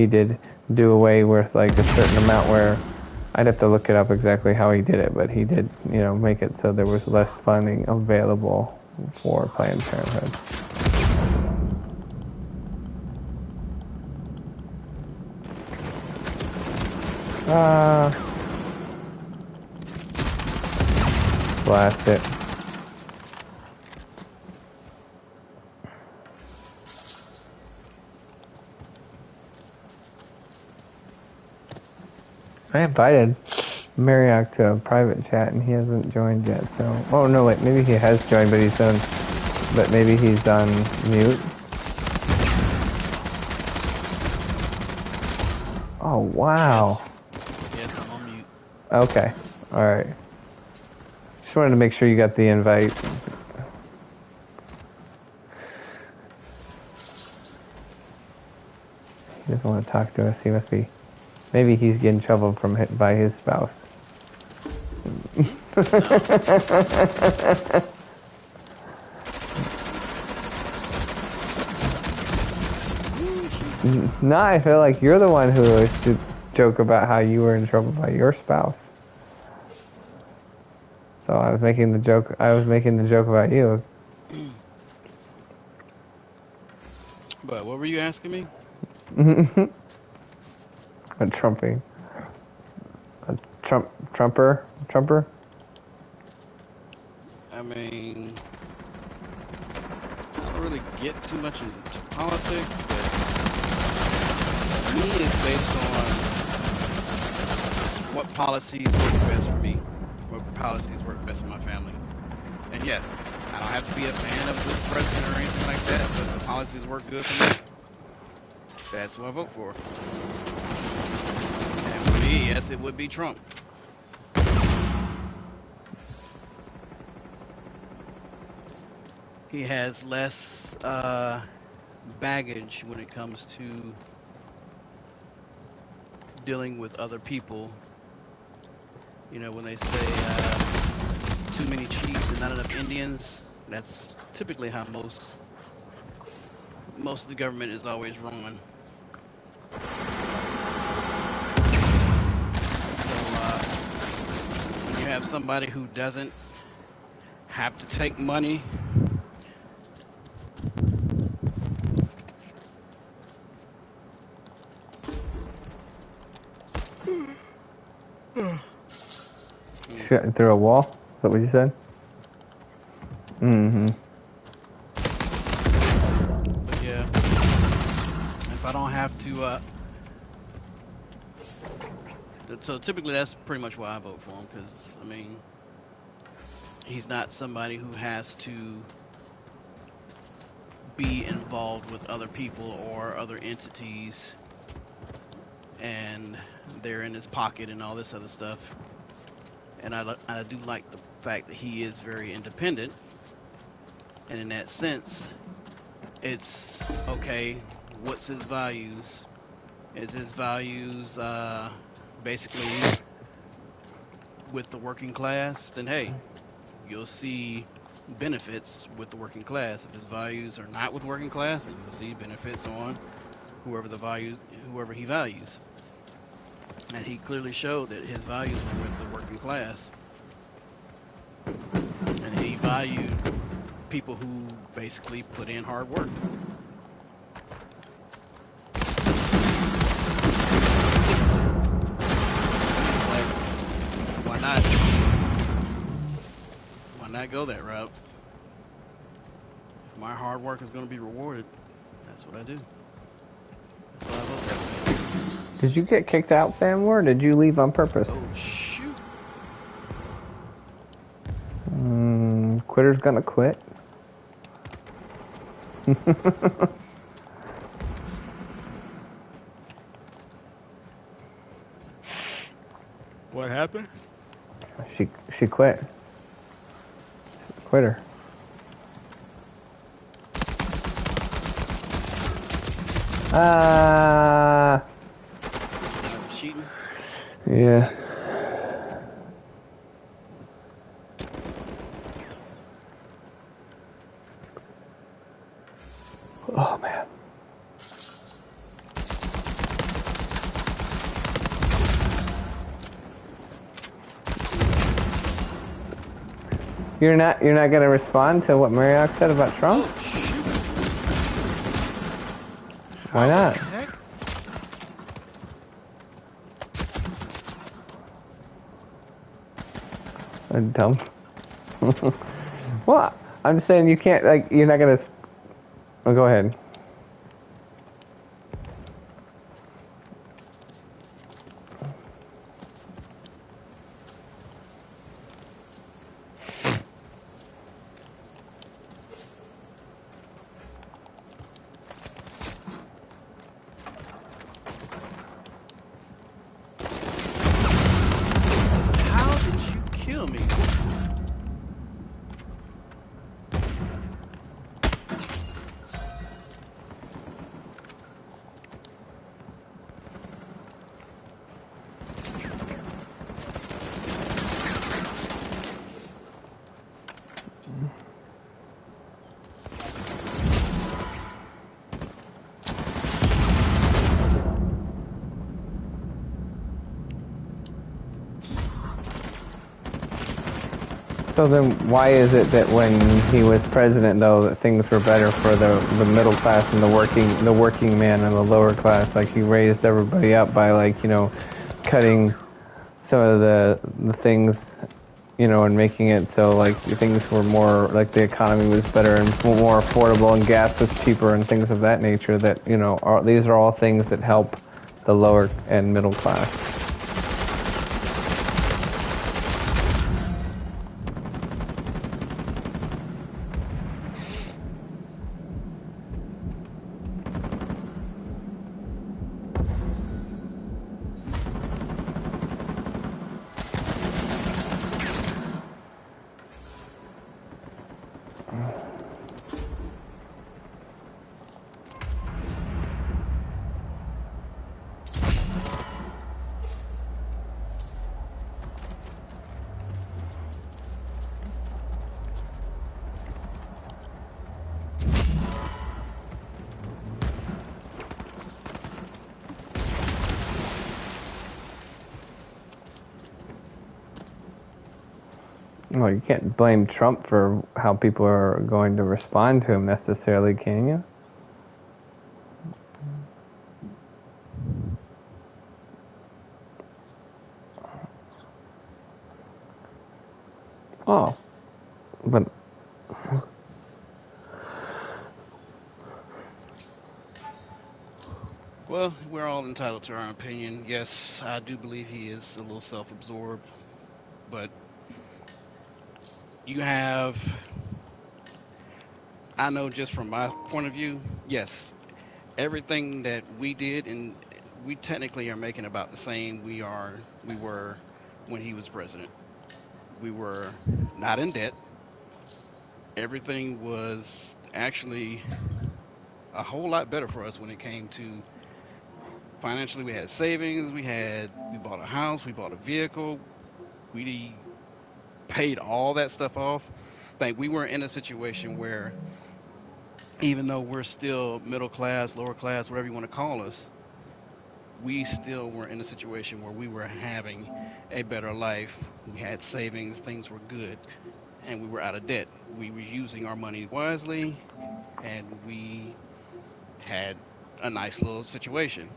did do away with like a certain amount where I'd have to look it up exactly how he did it, but he did make it so there was less funding available for Planned Parenthood. Blast it. I invited Marriott to a private chat and he hasn't joined yet. So, oh no, wait, maybe he has joined, but maybe he's on mute. Oh wow. Yes, I'm on mute. Okay, all right. Just wanted to make sure you got the invite. He doesn't want to talk to us. He must be. Maybe he's getting trouble by his spouse. No, I feel like you're the one who used to joke about how you were in trouble by your spouse. So I was making the joke about you. But what were you asking me? A trumping. A trumper? I mean, I don't really get too much into politics, but for me it's based on what policies work best for me, what policies work best for my family. And yeah, I don't have to be a fan of the president or anything like that, but the policies work good for me. That's who I vote for. And for me, yes, it would be Trump. He has less baggage when it comes to dealing with other people. You know, when they say too many chiefs and not enough Indians, that's typically how most of the government is always run. So when you have somebody who doesn't have to take money through a wall? Is that what you said? Mm-hmm. But yeah, if I don't have to, so typically that's pretty much why I vote for him, because, I mean, he's not somebody who has to be involved with other people or other entities, and they're in his pocket and all this other stuff. And I do like the fact that he is very independent, and in that sense, it's okay, what's his values? Is his values basically with the working class? Then hey, you'll see benefits with the working class. If his values are not with working class, then you'll see benefits on whoever he values. And he clearly showed that his values were with the working class. And he valued people who basically put in hard work. Like, why not go that route? If my hard work is going to be rewarded, that's what I do. That's what I vote for. Did you get kicked out, Sam, or did you leave on purpose? Oh, shoot. Quitter's gonna quit. What happened? She quit. Quitter. Cheating? Yeah. Oh man. You're not gonna respond to what Marriott said about Trump? Oh, shoot. Why not? Heck? Dumb. Well, I'm just saying you can't, like, you're not gonna. Oh, go ahead. So then, why is it that when he was president, though, that things were better for the middle class and the working man and the lower class? Like he raised everybody up by cutting some of the things, and making it so like things were more like the economy was better and more affordable and gas was cheaper and things of that nature. That these are all things that help the lower and middle class. Well, you can't blame Trump for how people are going to respond to him necessarily, can you? Oh, but Well, we're all entitled to our opinion. Yes, I do believe he is a little self-absorbed, but you have, I know just from my point of view, yes, everything that we did, and we technically are making about the same we were when he was president. We were not in debt. Everything was actually a whole lot better for us when it came to financially. We had savings, we bought a house, we bought a vehicle, we paid all that stuff off. Like we were in a situation where even though we're still middle class, lower class, whatever you want to call us, we still were in a situation where we were having a better life. We had savings, things were good, and we were out of debt. We were using our money wisely, and we had a nice little situation.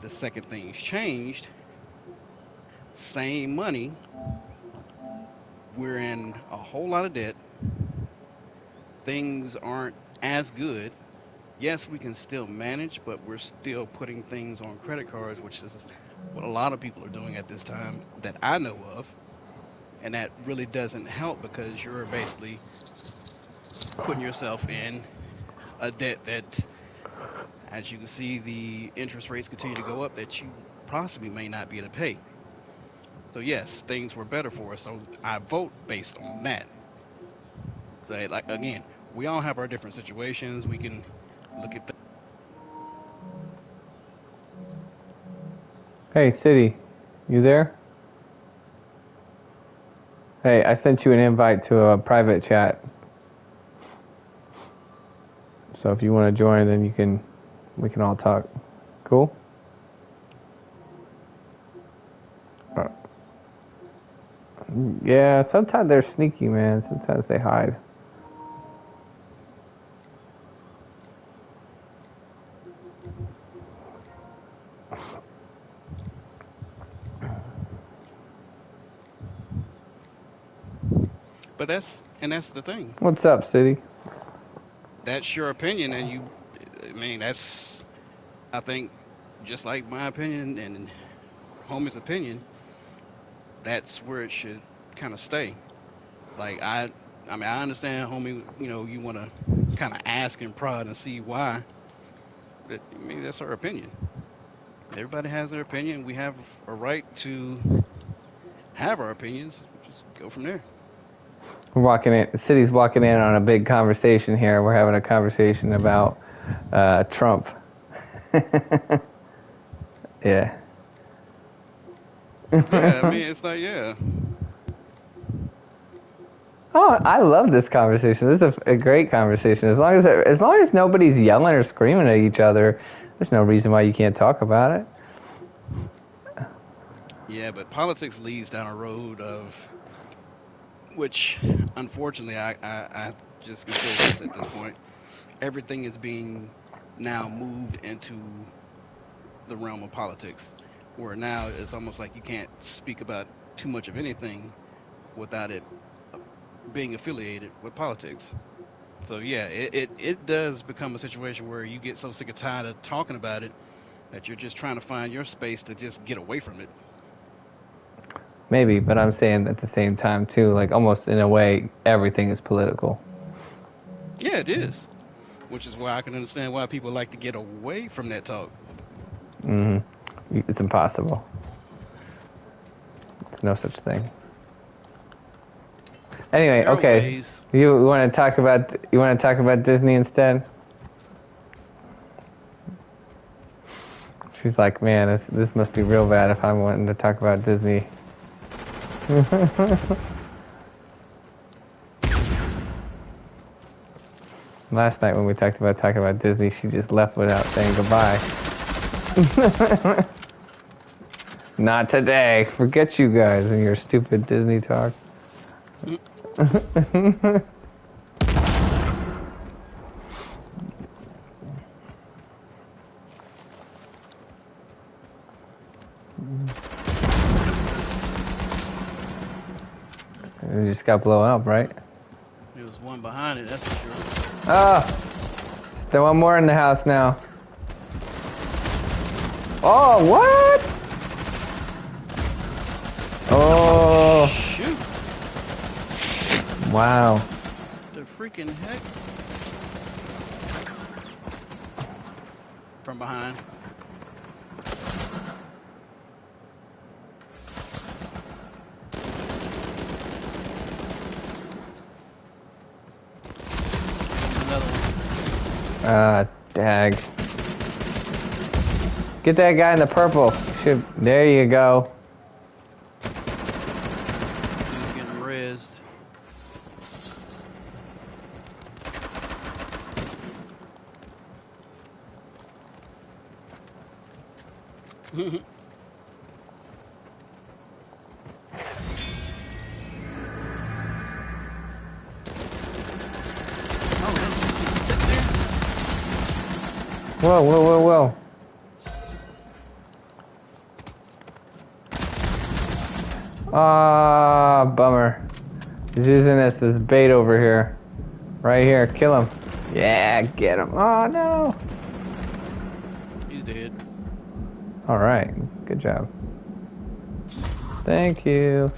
The second things changed, same money, we're in a whole lot of debt. Things aren't as good. Yes, we can still manage, but we're still putting things on credit cards, which is what a lot of people are doing at this time that I know of. And that really doesn't help because you're basically putting yourself in a debt that, as you can see, the interest rates continue to go up that you possibly may not be able to pay. So, yes, things were better for us. So, I vote based on that. So, like, again, we all have our different situations. We can look at hey, City, you there? Hey, I sent you an invite to a private chat. So if you want to join, then we can all talk. Cool? Yeah, sometimes they're sneaky, man. Sometimes they hide. But that's the thing. What's up, City? That's your opinion, and I mean, that's, I think, just like my opinion and homie's opinion, that's where it should kind of stay. Like I mean, I understand, homie. You want to kind of ask and prod and see why. But I mean, that's our opinion. Everybody has their opinion. We have a right to have our opinions. Just go from there. We're walking in. The city's walking in on a big conversation here. We're having a conversation about Trump. Yeah. Yeah, I mean, it's like, yeah. Oh, I love this conversation. This is a great conversation. As long as nobody's yelling or screaming at each other, there's no reason why you can't talk about it. Yeah, but politics leads down a road which unfortunately I just consider this at this point. Everything is being now moved into the realm of politics, where now it's almost like you can't speak about too much of anything without it being affiliated with politics. So yeah, it does become a situation where you get so sick and tired of talking about it that you're just trying to find your space to just get away from it. Maybe, but I'm saying at the same time too, like almost in a way, everything is political. Yeah, it is, which is why I can understand why people like to get away from that talk. It's impossible. There's no such thing. Anyway, There are okay. ways. You want to talk about Disney instead? She's like, man, this must be real bad if I'm wanting to talk about Disney. Last night when we talking about Disney, she just left without saying goodbye. Not today. Forget you guys and your stupid Disney talk. It just got blown up, right? There was one behind it, that's for sure. Ah! There's one more in the house now. Oh, what? Oh! Shoot! Wow. The freaking heck! From behind. Another one. Ah, dag. Get that guy in the purple. There you go. He's getting rezzed. Whoa, whoa, whoa, whoa. Ah, bummer. He's using this as bait over here. Right here, kill him. Yeah, get him. Oh, no. He's dead. Alright, good job. Thank you.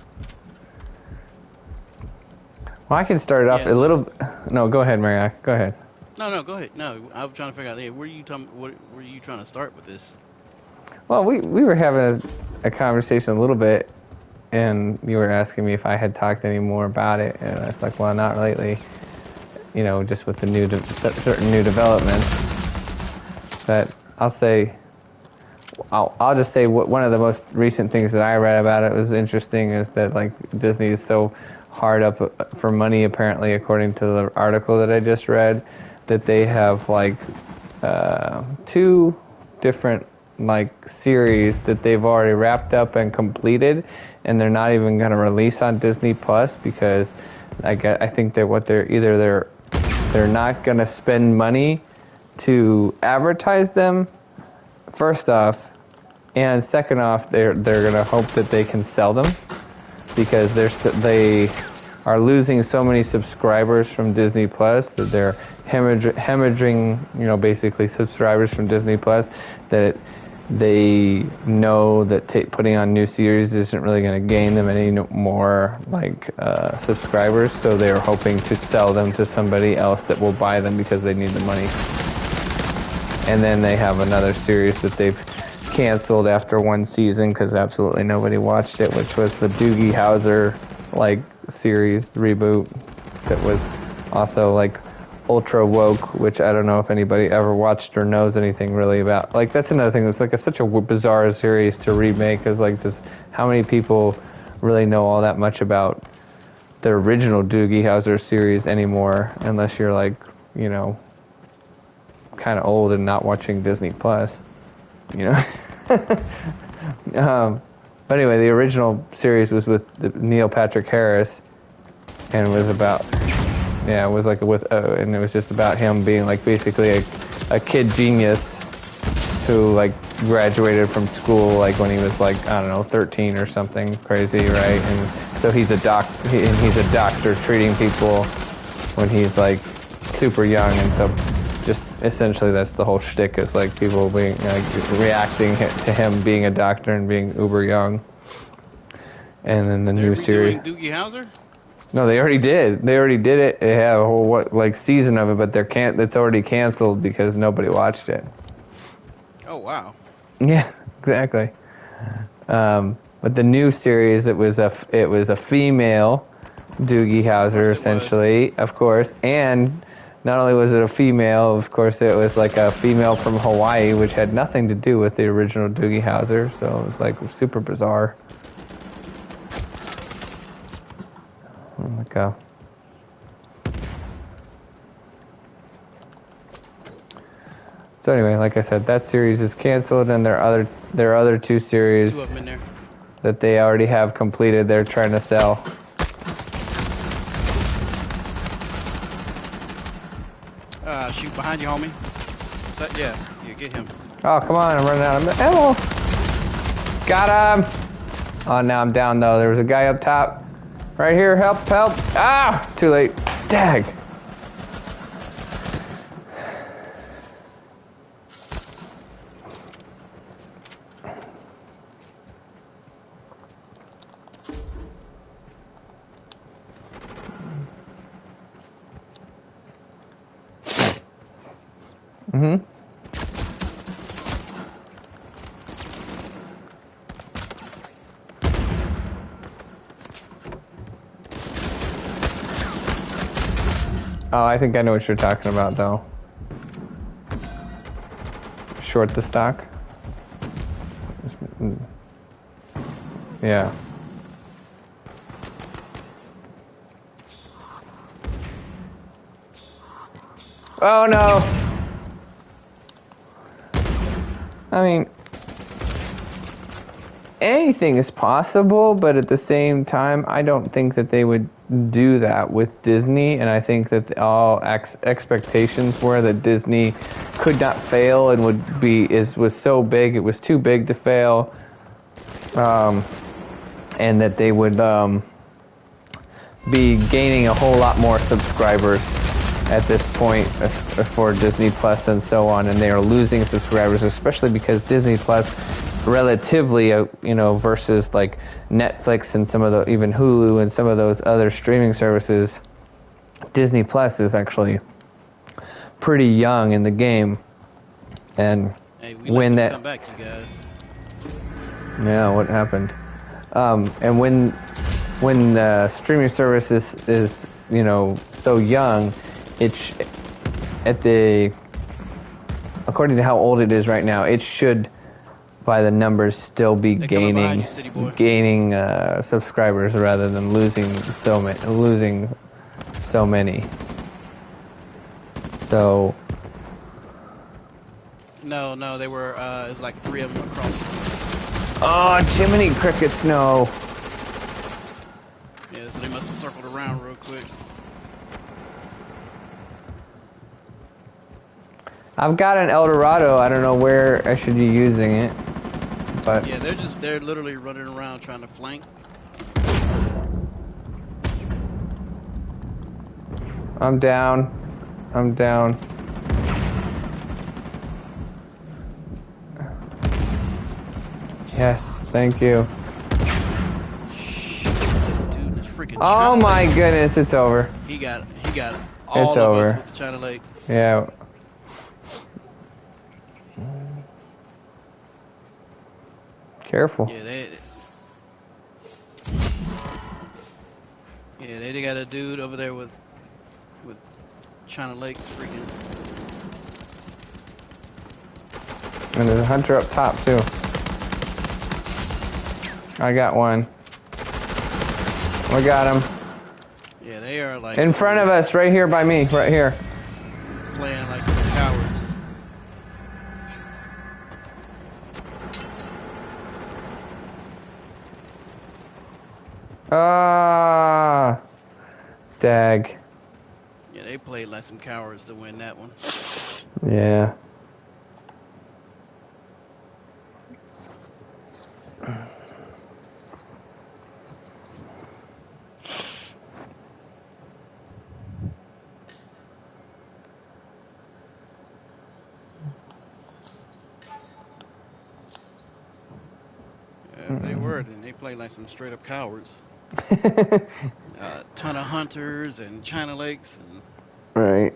Well, I can start it off a little... No, go ahead, Mariah. Go ahead. No, go ahead. No, I was trying to figure out. Hey, where are you talking? What were you trying to start with this? Well, we were having a conversation a little bit, and you were asking me if I had talked any more about it, and I was like, well, not lately. You know, just with the certain new developments. But I'll just say one of the most recent things that I read about it was interesting is that like Disney is so hard up for money apparently, according to the article that I just read, that they have like 2 different like series that they've already wrapped up and completed, and they're not even going to release on Disney Plus because I think that they're not going to spend money to advertise them, first off, and second off, they're going to hope that they can sell them because they are losing so many subscribers from Disney Plus that they're hemorrhaging, basically subscribers from Disney Plus, that they know that putting on new series isn't really going to gain them any more subscribers, so they're hoping to sell them to somebody else that will buy them because they need the money. And then they have another series that they've canceled after 1 season because absolutely nobody watched it, which was the Doogie Howser series reboot that was also ultra woke, which I don't know if anybody ever watched or knows anything really about. That's another thing that's such a bizarre series to remake, is just how many people really know all that much about the original Doogie Howser series anymore, unless you're kind of old and not watching Disney Plus, But anyway, the original series was with Neil Patrick Harris, and it was about, yeah, it was like and it was just about him being like basically a kid genius who like graduated from school like when he was like, I don't know, 13 or something crazy, right? And so he's a doctor treating people when he's like super young, and so just essentially that's the whole shtick, is like people being like reacting to him being a doctor and being uber young. And then the new series. Doogie Howser? No, they already did. They already did it. They have a whole season of it, but it's already canceled because nobody watched it. Oh wow. Yeah, exactly. But the new series, it was a female Doogie Howser, essentially, of course, and not only was it a female, of course, it was like a female from Hawaii, which had nothing to do with the original Doogie Howser, so it was like super bizarre. Go. So anyway, like I said, that series is canceled, and there are other two series two of them in there that they already have completed. They're trying to sell. Shoot behind you, homie. Yeah, get him. Oh, come on, I'm running out of ammo. Got him. Oh, now I'm down though. There was a guy up top. Right here, help. Ah, too late. Dag. Mm-hmm. Oh, I think I know what you're talking about, though. Short the stock? Yeah. Oh, no! I mean, anything is possible, but at the same time, I don't think that they would do that with Disney, and I think that all expectations were that Disney could not fail and was so big, it was too big to fail, and that they would be gaining a whole lot more subscribers at this point for Disney Plus and so on, and they are losing subscribers, especially because Disney Plus, relatively, versus like Netflix and some of the, even Hulu and some of those other streaming services, Disney Plus is actually pretty young in the game. And hey, when that come back, you guys. Yeah, what happened? And when the streaming service is so young, according to how old it is right now, it should, by the numbers, still be gaining subscribers rather than losing so many. So no, they were it was like 3 of them across. Oh, Jiminy Crickets, no. Yeah, so they must have circled around real quick. I've got an El Dorado. I don't know where I should be using it, but yeah, they're literally running around trying to flank. I'm down. Yes, thank you. Dude, this freaking oh my goodness, it's over. He got all it's of over. us with the China Lake. Yeah. Careful. Yeah, they got a dude over there with China Lake's freaking. And there's a hunter up top too. I got one. We got him. Yeah, they are like in front of us, right here by me, right here. Playing like cowards. Dag. Yeah, they played like some cowards to win that one. Yeah. Yeah, if they were, then they played like some straight up cowards. Ton of hunters and China Lakes and. Right.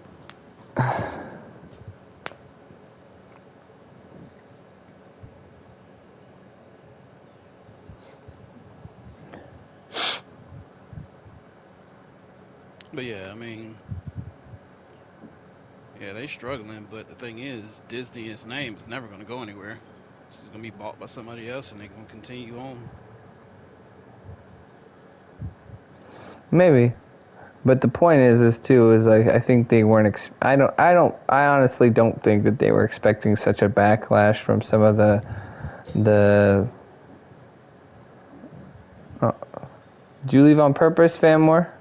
But yeah, I mean, yeah, they struggling. But the thing is, Disney's name is never going to go anywhere. This is going to be bought by somebody else, and they're going to continue on. Maybe. But the point is too, is like, I think they weren't, I honestly don't think that they were expecting such a backlash from some of the did you leave on purpose, Fanmore?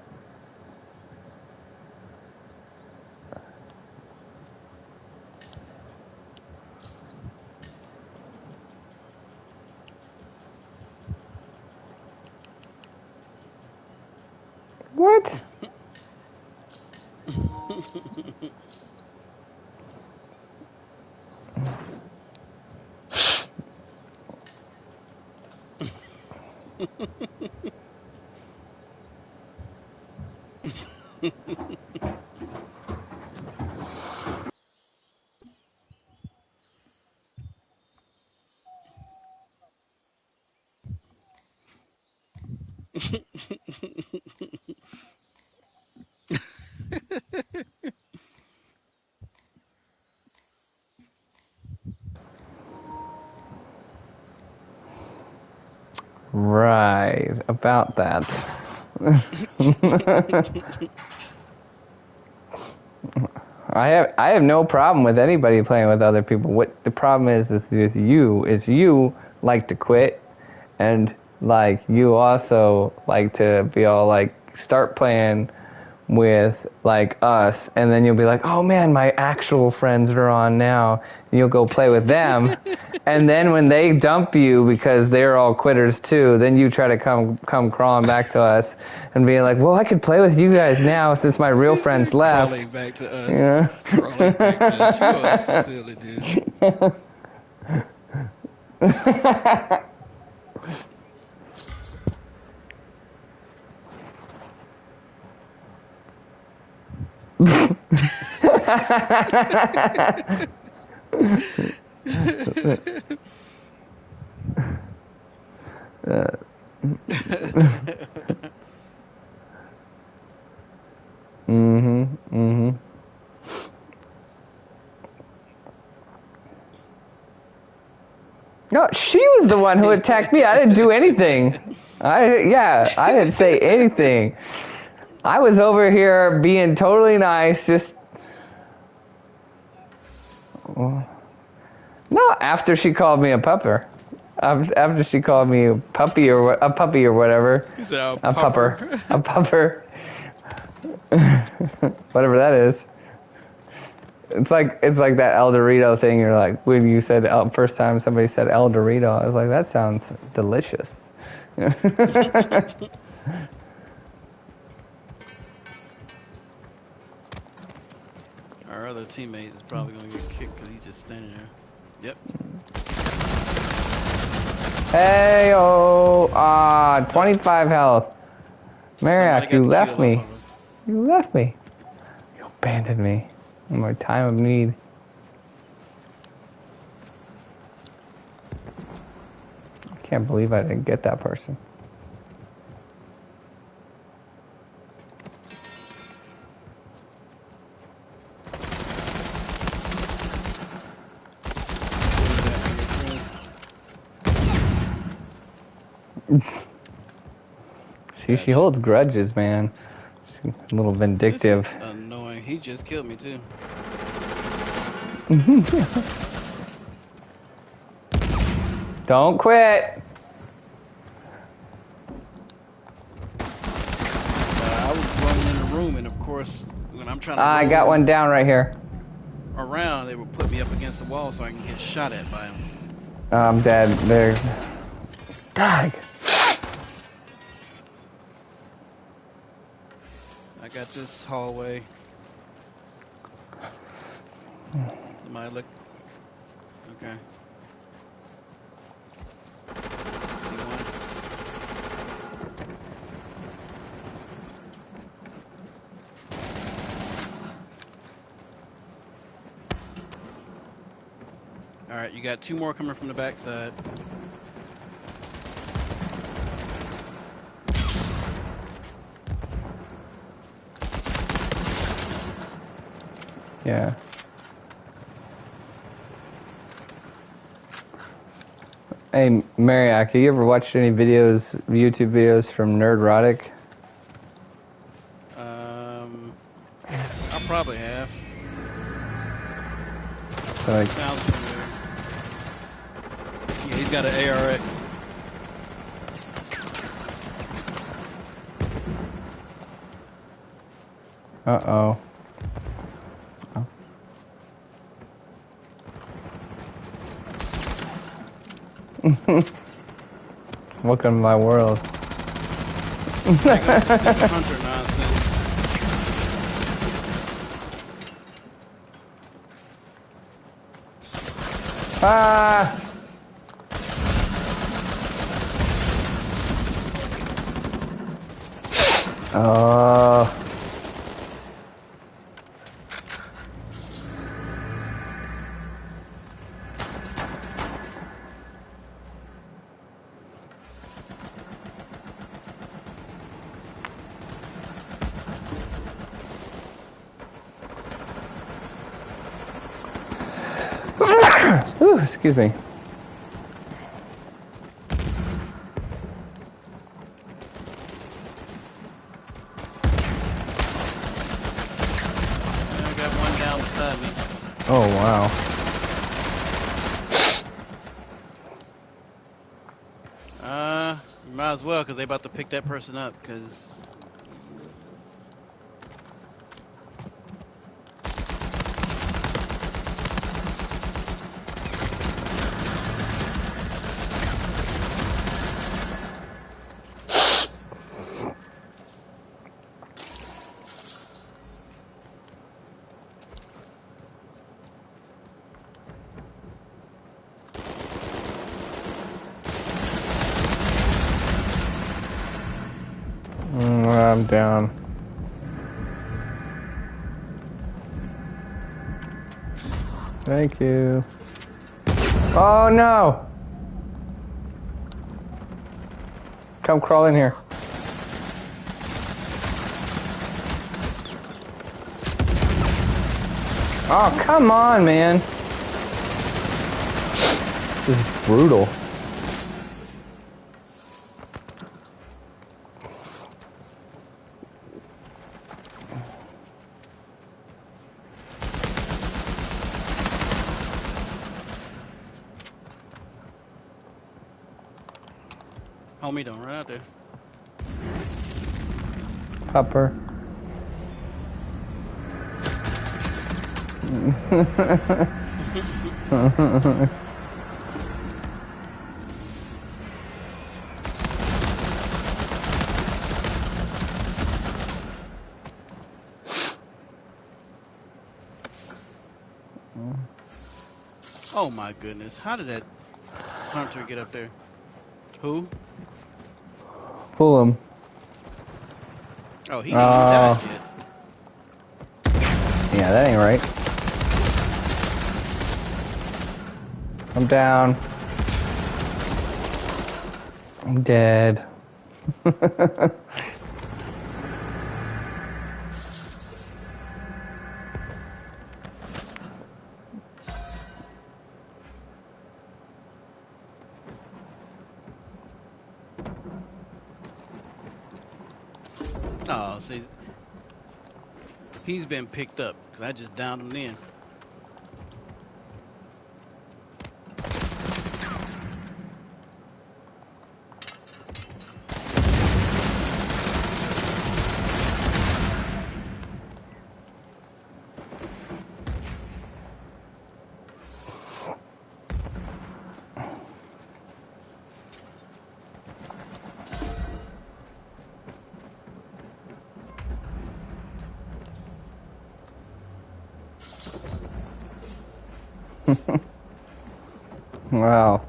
What? Right, about that. I have no problem with anybody playing with other people. What the problem is with you is you like to quit, and like you also like to be all like start playing with like us, and then you'll be like, oh man, my actual friends are on now, and you'll go play with them. And then when they dump you because they're all quitters too, then you try to come crawling back to us and being like, well, I could play with you guys now since my real friends left. Crawling back to us. Yeah. Crawling back to us. You are silly, dude. No, she was the one who attacked me. I didn't do anything. I didn't say anything. I was over here being totally nice, just... No, after she called me a pupper. After she called me a puppy or whatever. You said a pupper. A pupper. Whatever that is. It's like that El Dorito thing. You're like, when you said first time somebody said El Dorito, I was like, that sounds delicious. Our other teammate is probably going to get kicked because he's just standing there. Yep. Hey, 25 health. Mariak, you left me. You left me. You abandoned me in my time of need. I can't believe I didn't get that person. She holds grudges, man. She's a little vindictive. This is annoying. He just killed me too. Don't quit. I was running in the course, when I'm trying to I got roll one down right here. around, they would put me up against the wall so I can get shot at by them. I'm dead. There. Dag. I got this hallway. Somebody look. Okay. See one? All right, you got 2 more coming from the backside. Yeah. Hey, Mariak, have you ever watched any videos, YouTube videos from Nerdrotic? I probably have. Like, Sounds familiar. Yeah, he's got an ARX. uh-oh. Welcome to my world. This hunter nonsense. Ah! Oh. Ooh, excuse me. I got one down beside me. Oh, wow. You might as well, because they about to pick that person up, because... I'm down. Thank you. Oh no! Come crawl in here. Oh, come on, man. This is brutal. Homie, don't run out there. Pupper. Oh my goodness. How did that hunter get up there? Who? Pull him. Oh, he died yet. Yeah, that ain't right. I'm down. I'm dead. Oh, see, he's been picked up because I just downed him then. Wow.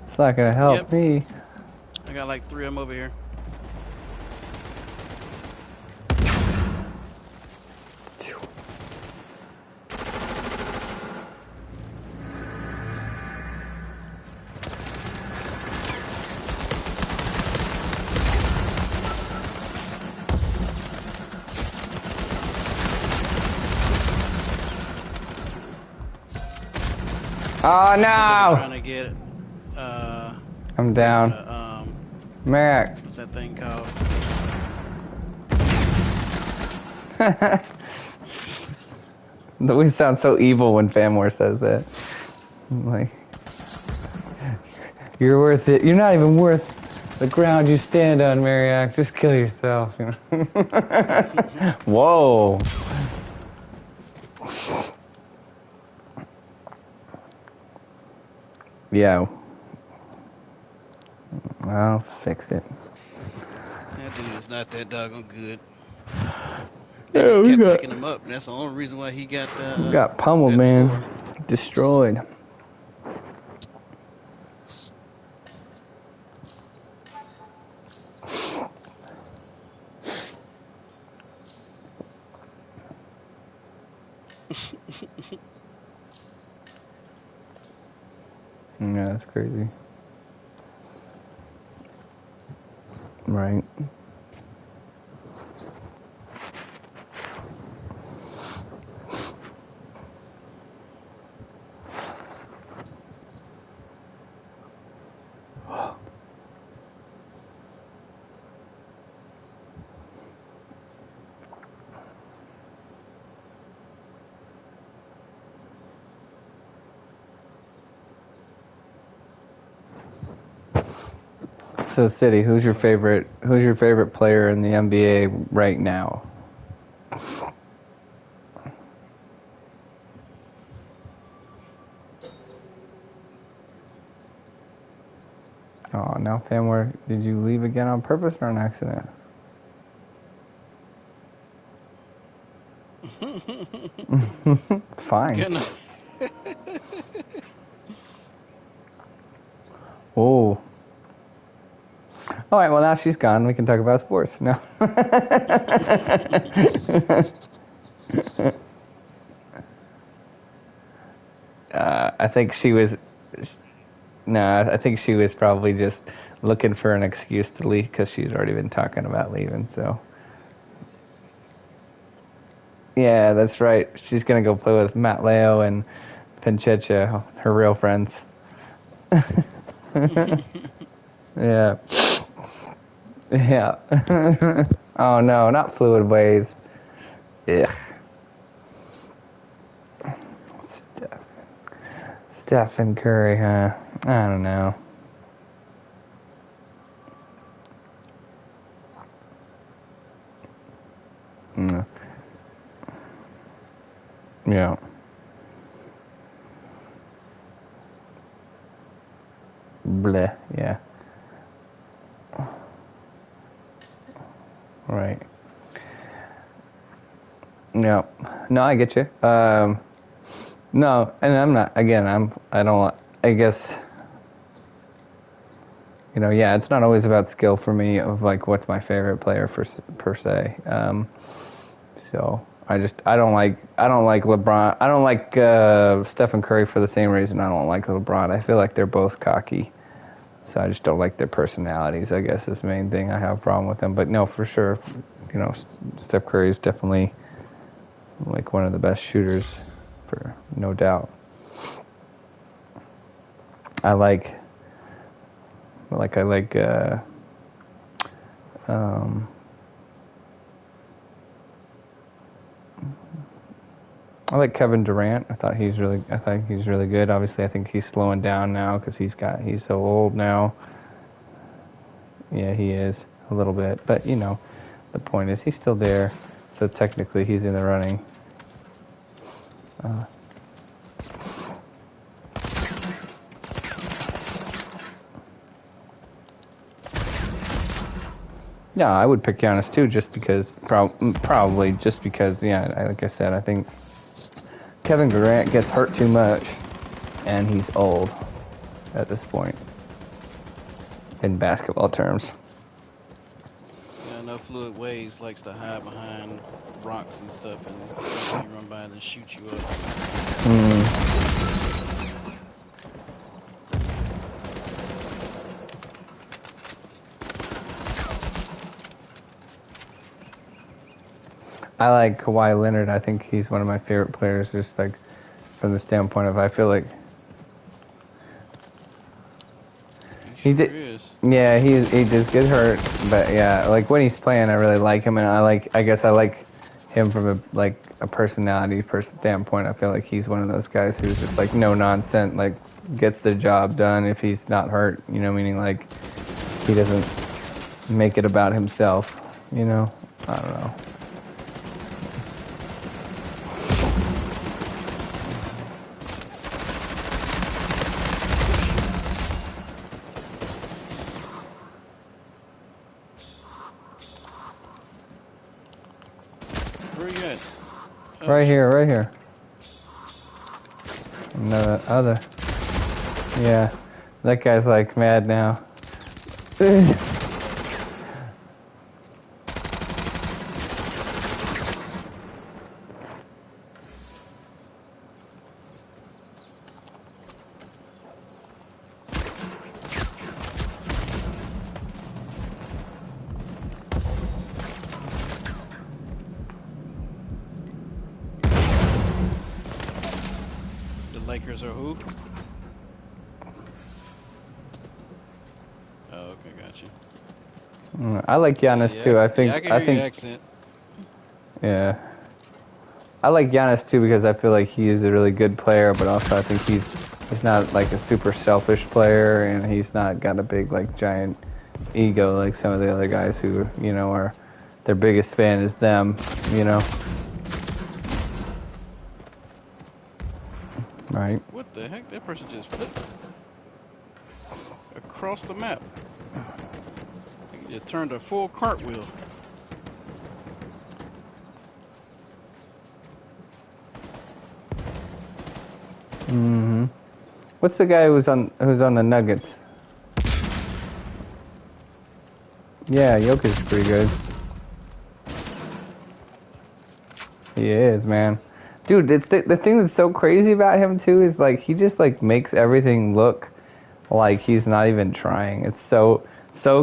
It's not gonna help me. I got like 3 of them over here. Oh Trying no! to get I'm down. Merrick. what's that thing called? We sound so evil when Famore says that. I'm like, you're worth it. You're not even worth the ground you stand on, Mariac. Just kill yourself. You know? Whoa. Yeah. I'll fix it. That dude is not that doggone good. They just kept picking him up, and that's the only reason why he got got pummeled, that man. score. Destroyed. Yeah, that's crazy. Right. So, City, who's your favorite player in the NBA right now? Oh, now, Famore, did you leave again on purpose or an accident? Fine. Oh. All right, well, now she's gone. We can talk about sports. No. I think she was... No, I think she was probably just looking for an excuse to leave because she's already been talking about leaving, so... Yeah, that's right. She's going to go play with Matt Leo and Pinchecha, her real friends. Yeah. Yeah. Oh no, not Fluid Waves. Ugh. Stephen Curry, huh? I don't know. Mm. Yeah. Bleh, yeah. Right. No. No, I get you. No, and I'm not, again, I don't, I guess, you know, yeah, it's not always about skill for me of like what's my favorite player per se. So I don't like LeBron. I don't like Stephen Curry for the same reason I don't like LeBron. I feel like they're both cocky. So I just don't like their personalities, I guess, is the main thing I have a problem with them. But no, for sure, you know, Steph Curry is definitely like one of the best shooters, for no doubt. I like Kevin Durant. I think he's really good. Obviously, I think he's slowing down now because he's so old now. Yeah, he is a little bit, but you know, the point is he's still there, so technically he's in the running. Yeah, I would pick Giannis too, just because probably just because. Yeah, like I said, I think Kevin Durant gets hurt too much. and he's old at this point in basketball terms. Yeah, I know Fluid Waves likes to hide behind rocks and stuff, and you run by and then shoot you up. I like Kawhi Leonard. I think he's one of my favorite players, just like from the standpoint of I feel like He sure is. Yeah, he does get hurt, but yeah, like when he's playing, I really like him, and I guess I like him from a personality standpoint. I feel like he's one of those guys who's just like no nonsense, like gets the job done if he's not hurt. You know, meaning like he doesn't make it about himself. You know, I don't know. Where you at? Oh, Right here. No, other. Yeah, that guy's like mad now. The Lakers are who? Oh, okay, gotcha. I like Giannis too. I think. Yeah, I can hear your accent. Yeah. I like Giannis too because I feel like he is a really good player, but also I think he's not like a super selfish player, and he's not got a big like giant ego like some of the other guys who are their biggest fan is them. Right. What the heck? That person just flipped across the map. He just turned a full cartwheel. Mm-hmm. What's the guy who's on the Nuggets? Yeah, Jokic's pretty good. He is, man. Dude, it's the thing that's so crazy about him too is like he just like makes everything look like he's not even trying. It's so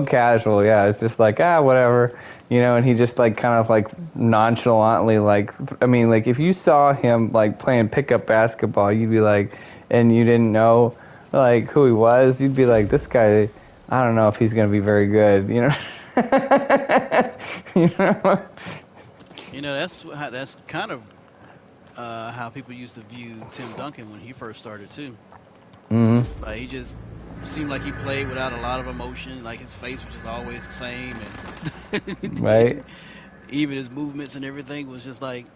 casual. Yeah, it's just like whatever, and he just like kind of like nonchalantly like I mean like if you saw him like playing pickup basketball, you'd be like, and you didn't know like who he was, you'd be like, this guy, I don't know if he's gonna be very good, you know. That's kind of how people used to view Tim Duncan when he first started too. Mm-hmm. Like he just seemed like he played without a lot of emotion. Like his face was just always the same, and Right. even his movements and everything was just like,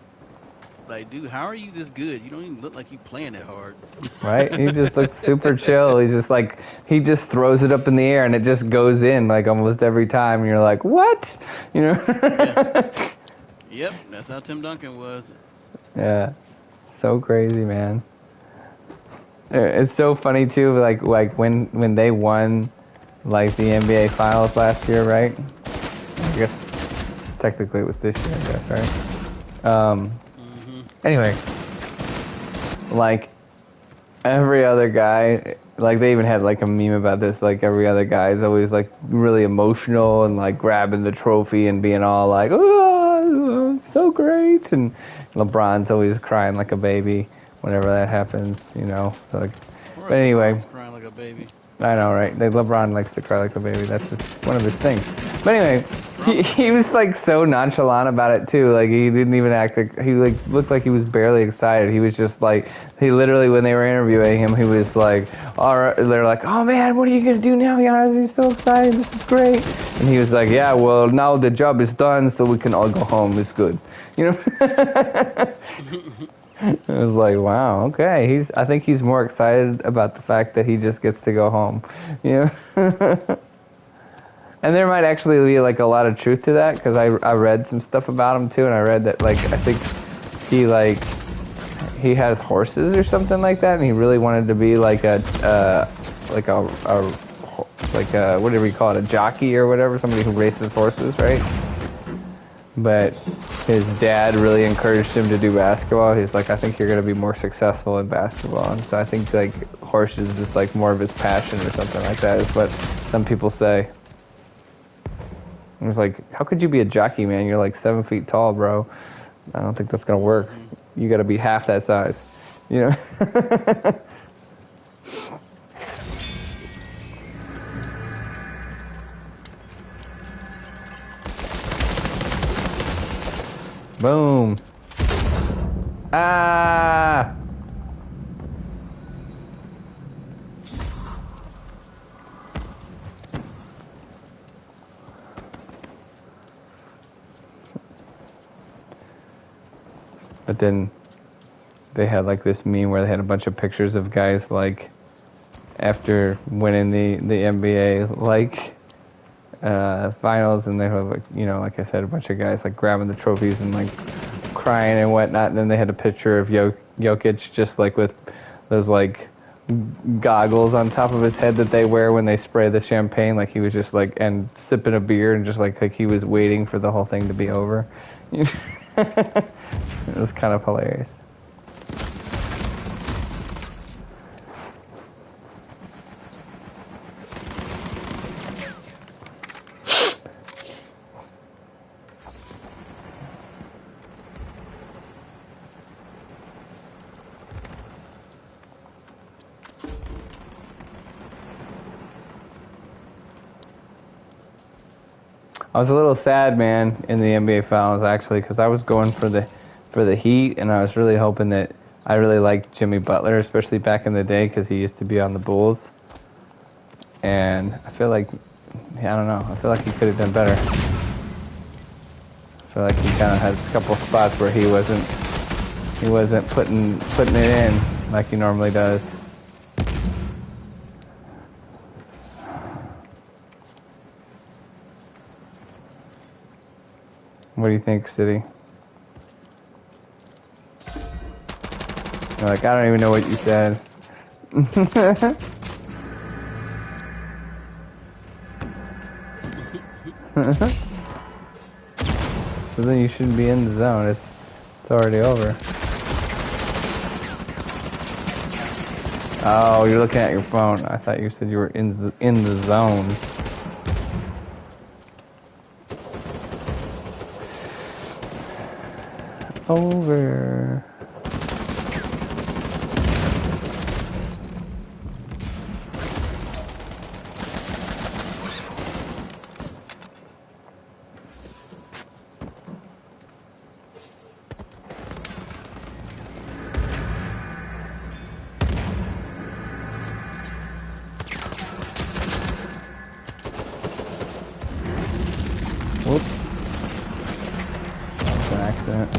dude, how are you this good? You don't even look like you playing that hard. Right? He just looks super chill. He's just like he just throws it up in the air and it just goes in like almost every time. And you're like, what? Yeah. Yep, that's how Tim Duncan was. Yeah, so crazy, man. It's so funny too. Like when they won, like the NBA Finals last year, right? I guess technically it was this year, I guess, right? Anyway, like every other guy, like they even had like a meme about this. Like every other guy is always like really emotional and like grabbing the trophy and being all like, "Oh, so great!" And LeBron's always crying like a baby whenever that happens, So like, but anyway, LeBron's crying like a baby. I know, right? LeBron likes to cry like a baby. That's just one of his things. But anyway, he was like so nonchalant about it too. Like he didn't even act like he like looked like he was barely excited. He was just like he literally when they were interviewing him, he was like, all right. They're like, oh man, what are you gonna do now, Giannis? You're so excited. This is great. And he was like, yeah, well now the job is done, so we can all go home. It's good, It was like, wow, okay. I think he's more excited about the fact that he just gets to go home, And there might actually be like a lot of truth to that because I read some stuff about him too, and I read that like I think he like he has horses or something like that, and he really wanted to be like a whatever you call it, a jockey or whatever, somebody who races horses, right? But his dad really encouraged him to do basketball. He's like, I think you're going to be more successful in basketball. And so I think like horses is just like more of his passion or something like that is what some people say. It was like, how could you be a jockey, man? You're like 7 feet tall, bro. I don't think that's going to work. You got to be half that size, you know? Boom. Ah! But then they had like this meme where they had a bunch of pictures of guys like after winning the NBA like finals, and they have like, you know, like I said, a bunch of guys like grabbing the trophies and like crying and whatnot. And then they had a picture of Jokic just like with those like goggles on top of his head that they wear when they spray the champagne, like he was just like and sipping a beer and just like he was waiting for the whole thing to be over. It was kind of hilarious. I was a little sad, man, in the NBA Finals actually, because I was going for the Heat, and I was really hoping that I really liked Jimmy Butler, especially back in the day, because he used to be on the Bulls, and I feel like, I don't know, I feel like he could have done better. I feel like he kind of had a couple spots where he wasn't putting it in like he normally does. What do you think, City? You're like, I don't even know what you said. So then you shouldn't be in the zone. It's already over. Oh, you're looking at your phone. I thought you said you were in the zone. Over. Whoops. That's an accident.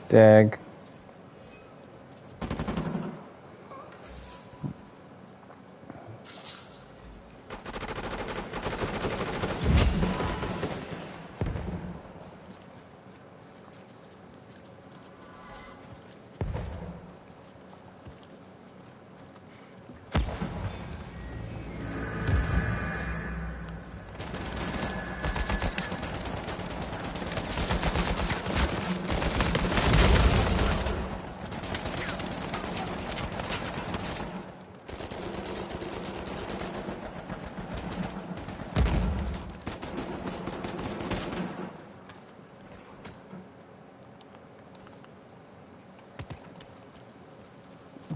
Dag.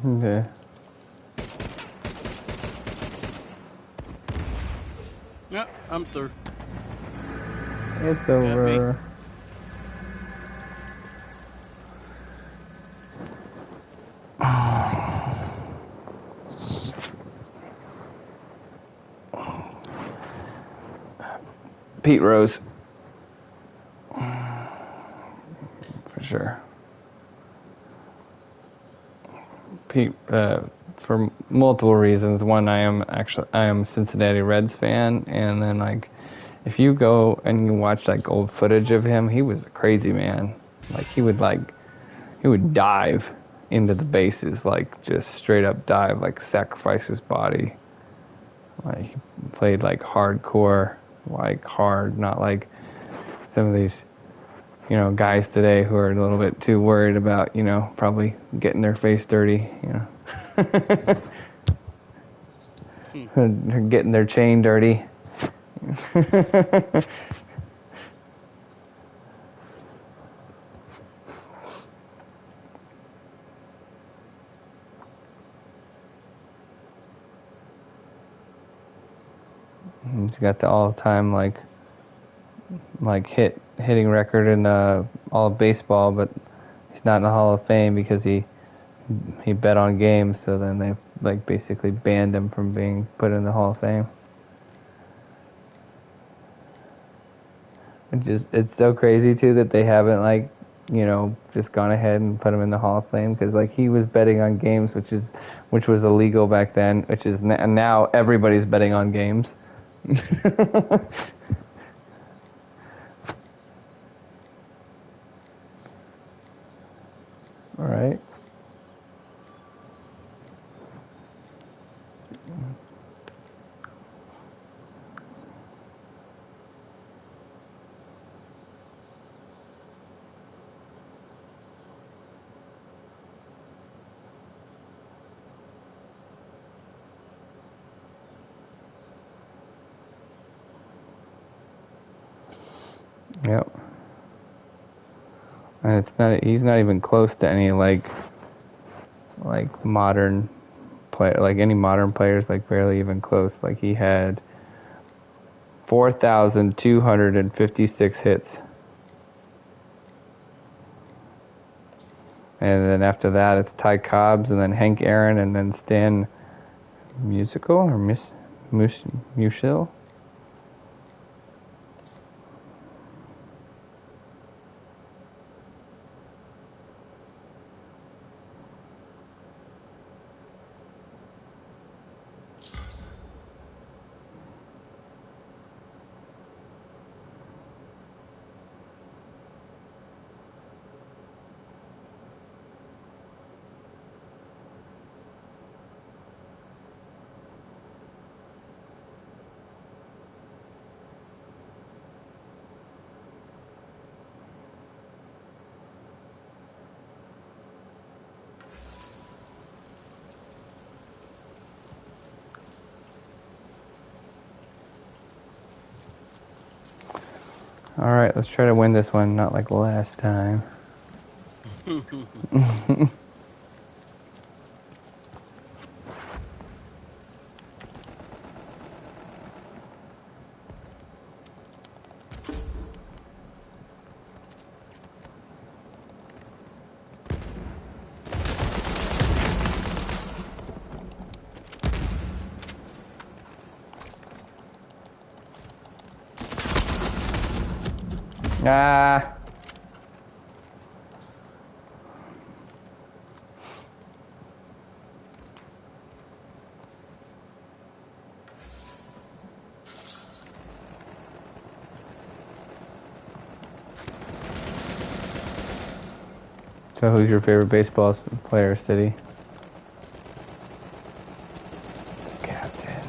Okay. Yep, I'm through. It's over. Pete Rose. For sure. for multiple reasons. One, I am a Cincinnati Reds fan, and then like if you go and you watch like old footage of him, he was a crazy man. Like he would dive into the bases, like just straight up dive, like sacrifice his body. Like he played like hardcore, like hard, not like some of these, guys today who are a little bit too worried about, probably getting their face dirty, getting their chain dirty. He's got the all-time like hitting record in all of baseball, but he's not in the Hall of Fame because he bet on games. So then they like basically banned him from being put in the Hall of Fame. It's so crazy too that they haven't like just gone ahead and put him in the Hall of Fame, because like he was betting on games, which was illegal back then, which is now everybody's betting on games. All right. Yep. And he's not even close to any like modern play, like any modern players, like barely even close. Like he had 4,256 hits. And then after that it's Ty Cobbs and then Hank Aaron and then Stan Musial. All right, let's try to win this one, not like last time. Ah. So who's your favorite baseball player, City? Captain.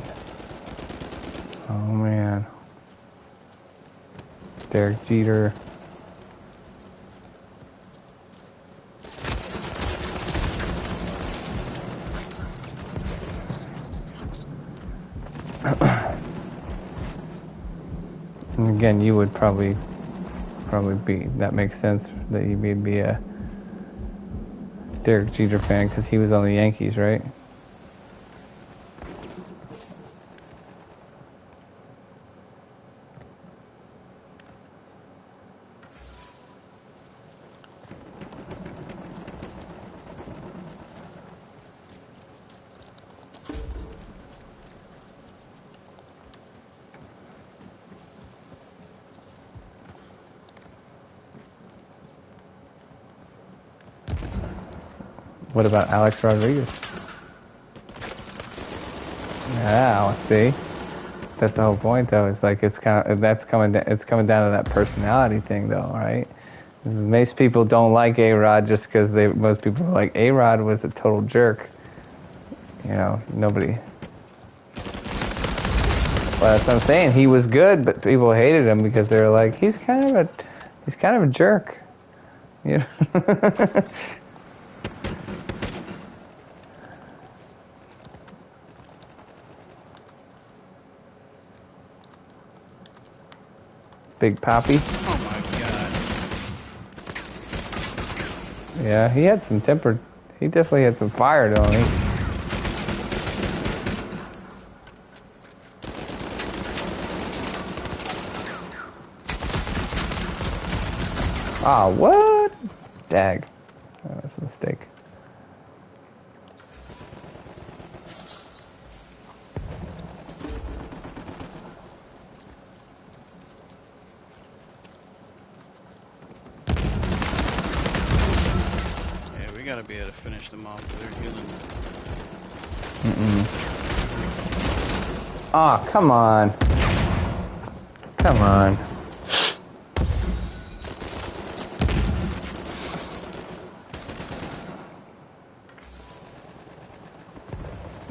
Oh man. Derek Jeter. And again, you would probably be, that makes sense that you would be a Derek Jeter fan because he was on the Yankees, right? What about Alex Rodriguez? Yeah, see, that's the whole point, though. It's like it's kind of it's coming down to that personality thing, though, right? Most people don't like A-Rod just because most people are like A-Rod was a total jerk. You know, nobody. Well, that's what I'm saying. He was good, but people hated him because they were like, he's kind of a jerk. You know? Big Poppy. Oh my god. Yeah, he had some temper. He definitely had some fire, don't he? Ah, what? Dag. Oh, that's a mistake. Yeah, we gotta be able to finish them off with their healing. Ah, come on. Come on.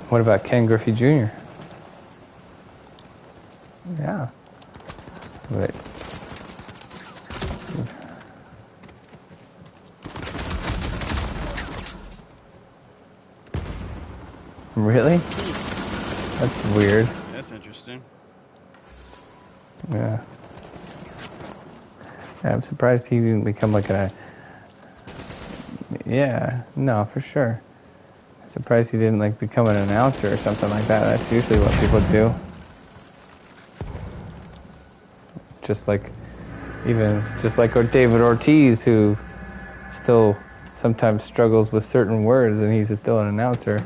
What about Ken Griffey Jr.? Yeah. Wait. Really? That's weird. That's interesting. Yeah. I'm surprised he didn't become like a... Yeah, no, for sure. I'm surprised he didn't like become an announcer or something like that. That's usually what people do. Just like David Ortiz, who still sometimes struggles with certain words, and he's still an announcer.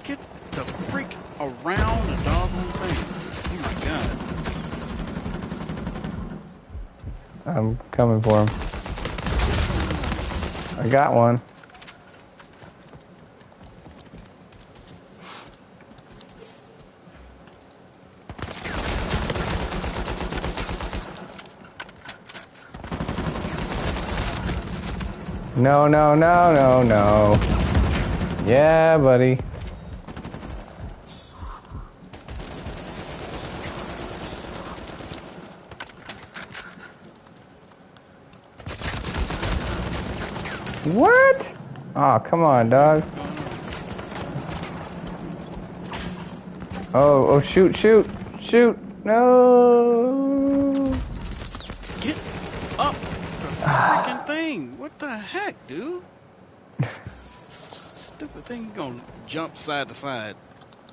Get the freak around the doggone thing. Oh my god. I'm coming for him. I got one. No, no, no, no, no. Yeah, buddy. What? Oh, come on, dog. Oh, shoot, shoot, shoot. No. Get up the freaking thing. What the heck, dude? Stupid thing gonna jump side to side.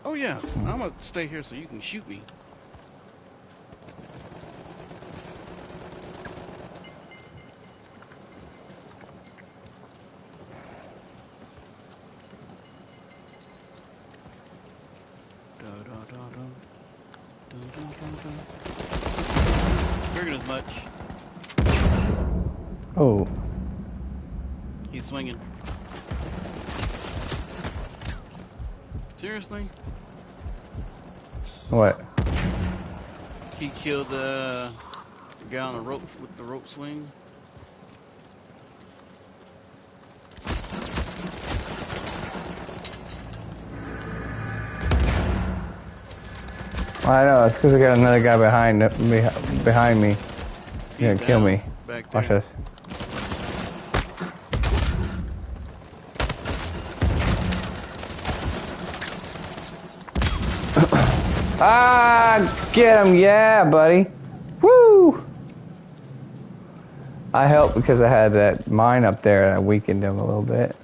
Oh yeah, I'm gonna stay here so you can shoot me. Figured as much. Oh. He's swinging. Seriously? What? He killed the guy on the rope with the rope swing. I know, it's because I got another guy behind me. He's gonna kill me. Back there. Watch this. Ah, get him, yeah, buddy. Woo! I helped because I had that mine up there and I weakened him a little bit.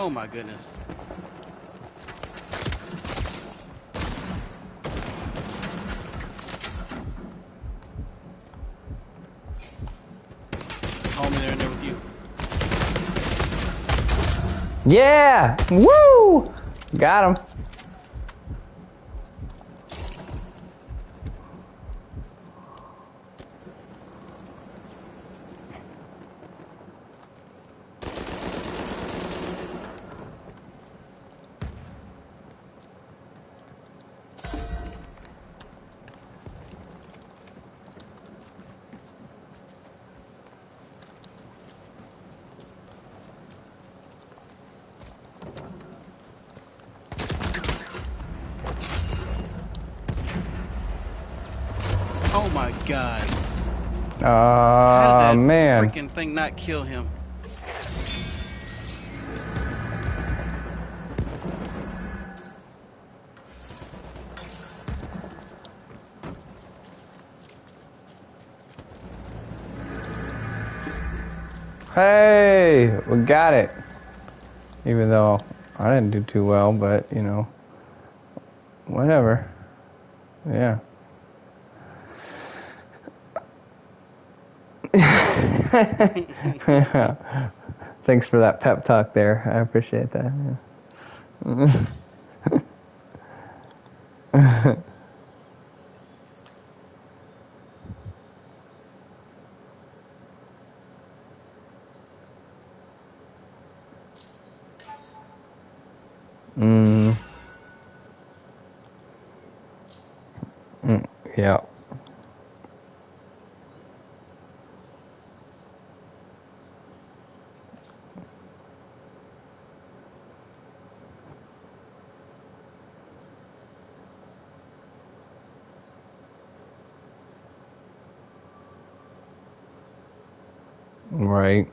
Oh my goodness. Homie, they're in there with you. Yeah! Woo! Got him. Oh my god. How did that Man. freaking thing not kill him? Hey, we got it. Even though I didn't do too well, but you know, whatever. Yeah. Thanks for that pep talk there. I appreciate that. Yeah. Mm. Yeah. Right.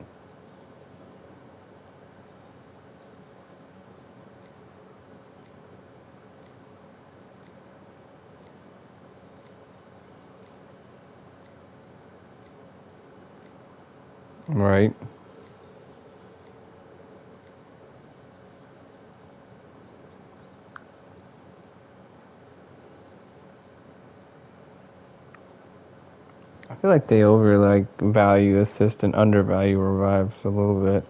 Right. I feel like they value assist and undervalue revives a little bit.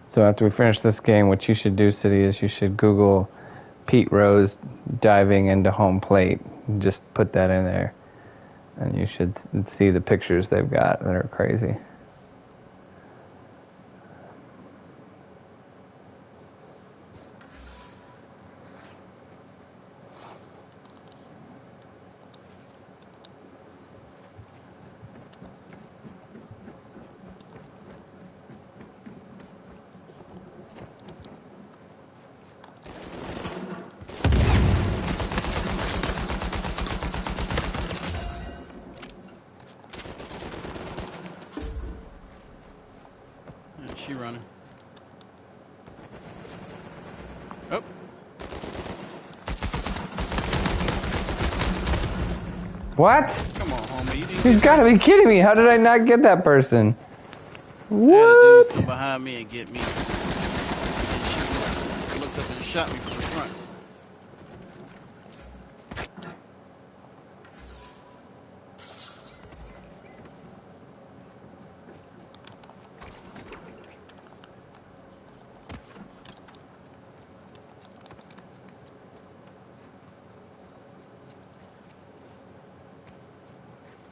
So after we finish this game, what you should do, City, is you should Google Pete Rose diving into home plate. Just put that in there, and you should see the pictures they've got that are crazy. She running. Oh. What? Come on, homie. You didn't You've got to be kidding me. How did I not get that person? What? Come behind me and get me. And she looked up and shot me from the front.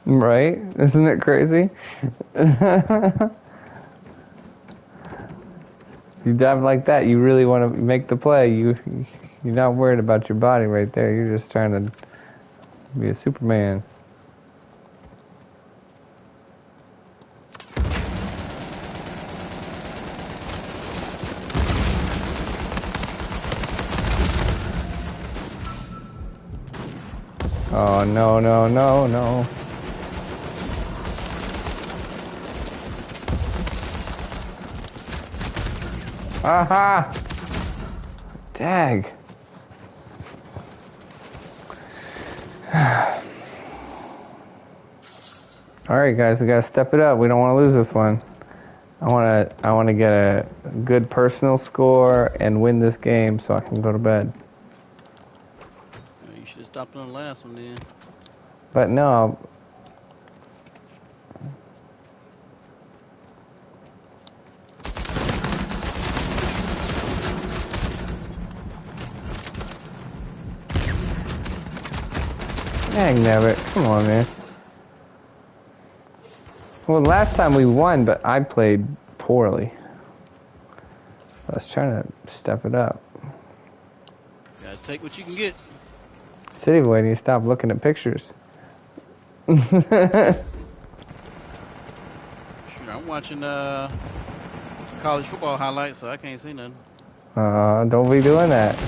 Right? Isn't it crazy? You dive like that, you really want to make the play. You're not worried about your body right there. You're just trying to be a Superman. Oh, no, no, no, no. Aha! Dag. Alright guys, we gotta step it up. We don't want to lose this one. I wanna get a good personal score and win this game so I can go to bed. You should have stopped on the last one then. But no. Dang nabbit. Come on, man. Well, last time we won, but I played poorly. I was trying to step it up. Gotta take what you can get. City Boy, need to stop looking at pictures. Shoot, I'm watching college football highlights, so I can't see nothing. Don't be doing that.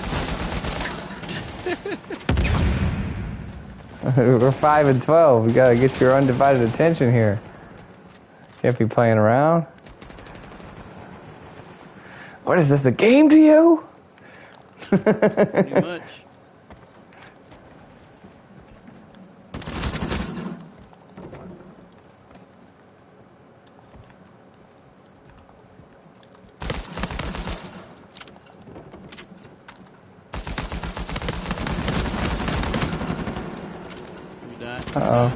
We're 5 and 12. We gotta get your undivided attention here. Can't be playing around. What is this, a game to you? Pretty much. Uh-oh.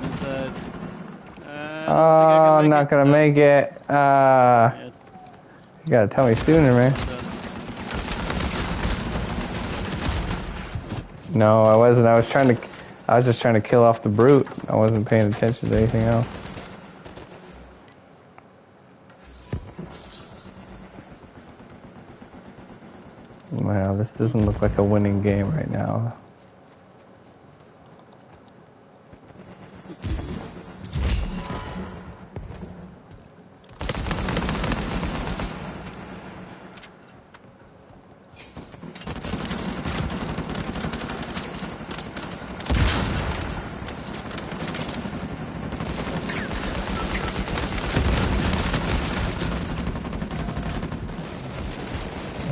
I'm not gonna make it. You gotta tell me sooner, man. No, I wasn't. I was just trying to kill off the brute. I wasn't paying attention to anything else. Wow, this doesn't look like a winning game right now.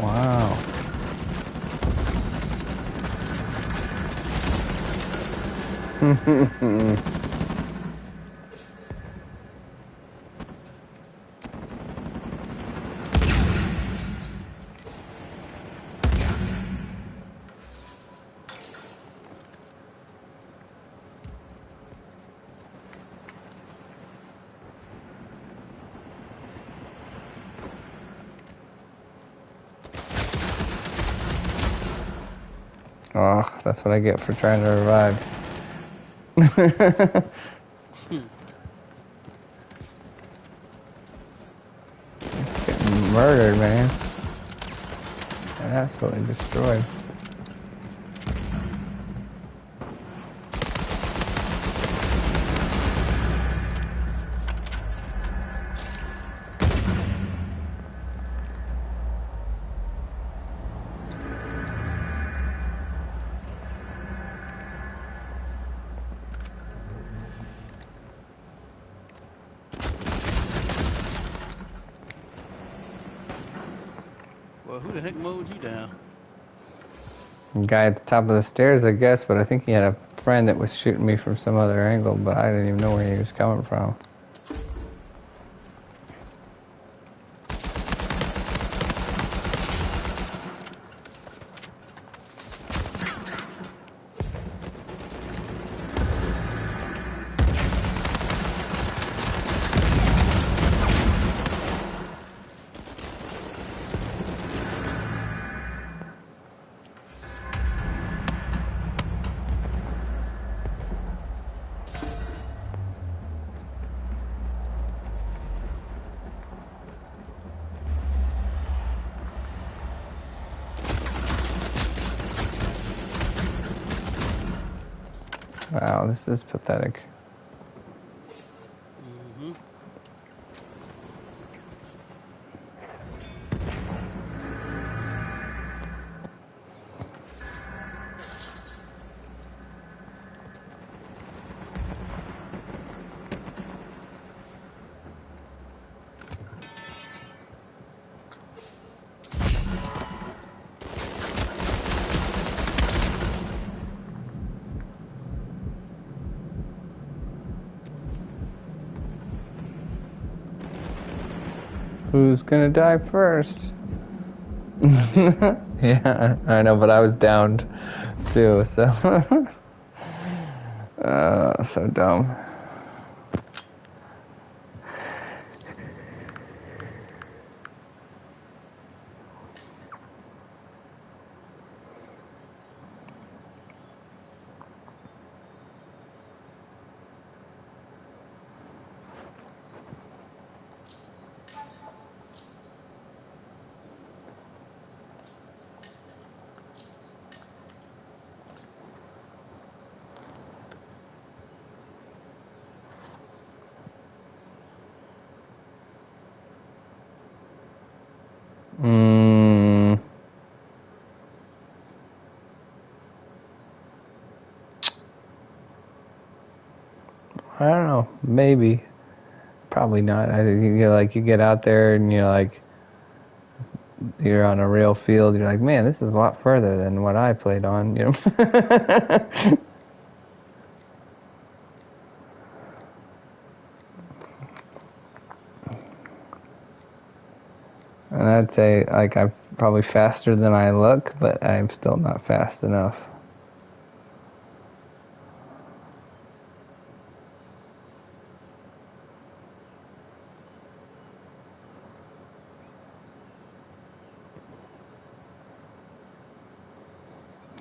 Wow. Oh, that's what I get for trying to revive. Getting murdered, man. Absolutely destroyed. Well, who the heck mowed you down? Guy at the top of the stairs, I guess, but I think he had a friend that was shooting me from some other angle, but I didn't even know where he was coming from. Wow, this is pathetic. Mm-hmm. Who's gonna die first? Yeah, I know, but I was downed too, so. So dumb. I don't know. Maybe. Probably not. I think you get out there and you're on a real field. You're like, man, this is a lot further than what I played on. And I'd say like I'm probably faster than I look, but I'm still not fast enough.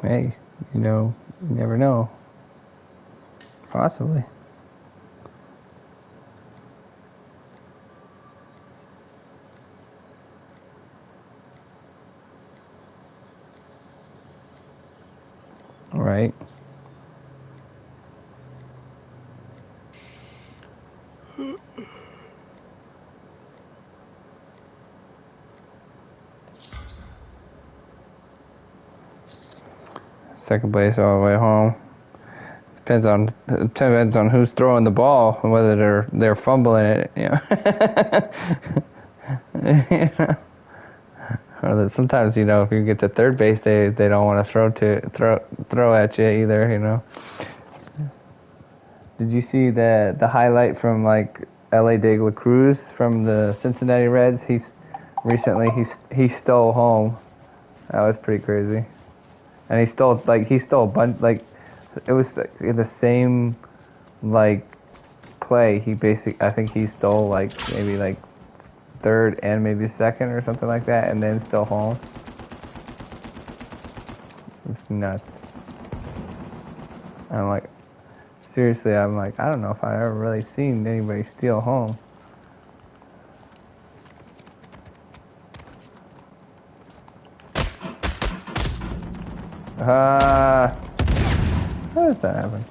Hey, you never know. Possibly. Right. Second place all the way home. Depends on who's throwing the ball and whether they're fumbling it. Or that sometimes if you get to third base, they don't want to throw at you either. Did you see the highlight from like L.A. De La Cruz from the Cincinnati Reds? He stole home. That was pretty crazy. And he stole a bunch, like it was the same like play. I think he stole like maybe like third and maybe second or something like that, and then still home. It's nuts. I'm like, seriously, I'm like, I don't know if I've ever really seen anybody steal home. How does that happen?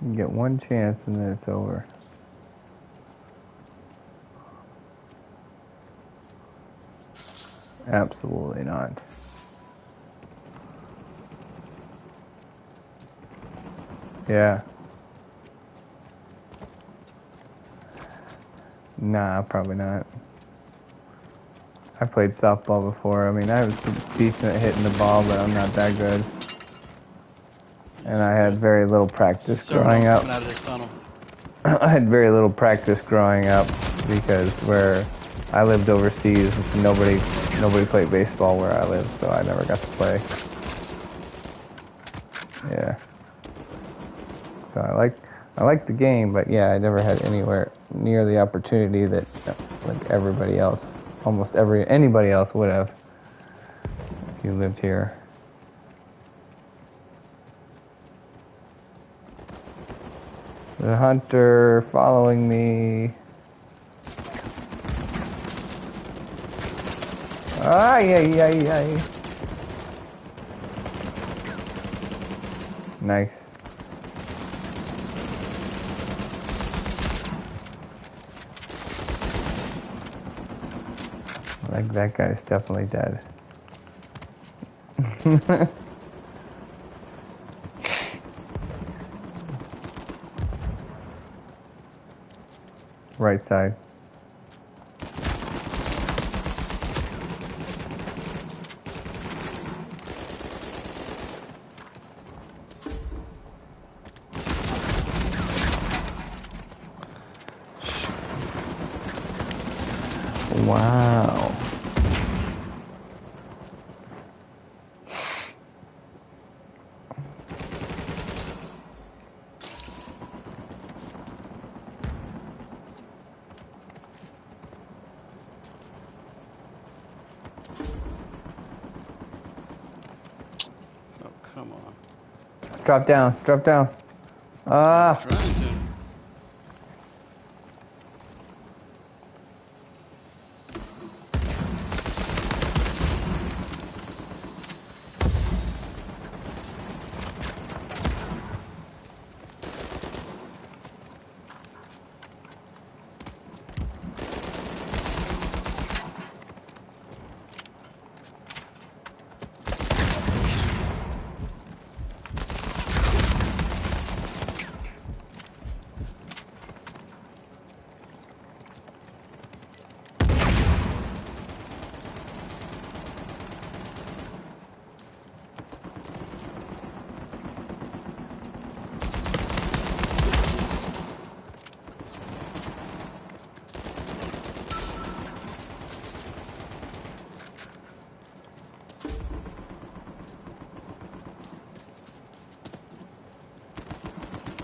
You get one chance and then it's over. Absolutely not. Yeah. Nah, probably not. I played softball before. I mean, I was decent at hitting the ball, but I'm not that good. And I had very little practice growing up. Out of this tunnel. I had very little practice growing up because where I lived overseas, nobody played baseball where I lived, so I never got to play. Yeah. So I like the game, but yeah, I never had anywhere near the opportunity that like everybody else, anybody else would have if you lived here. The hunter following me. Ay, ay, ay, ay. Nice. Like that guy's definitely dead. Right side. Wow. Oh, come on. Drop down, drop down. Ah. I'm trying to.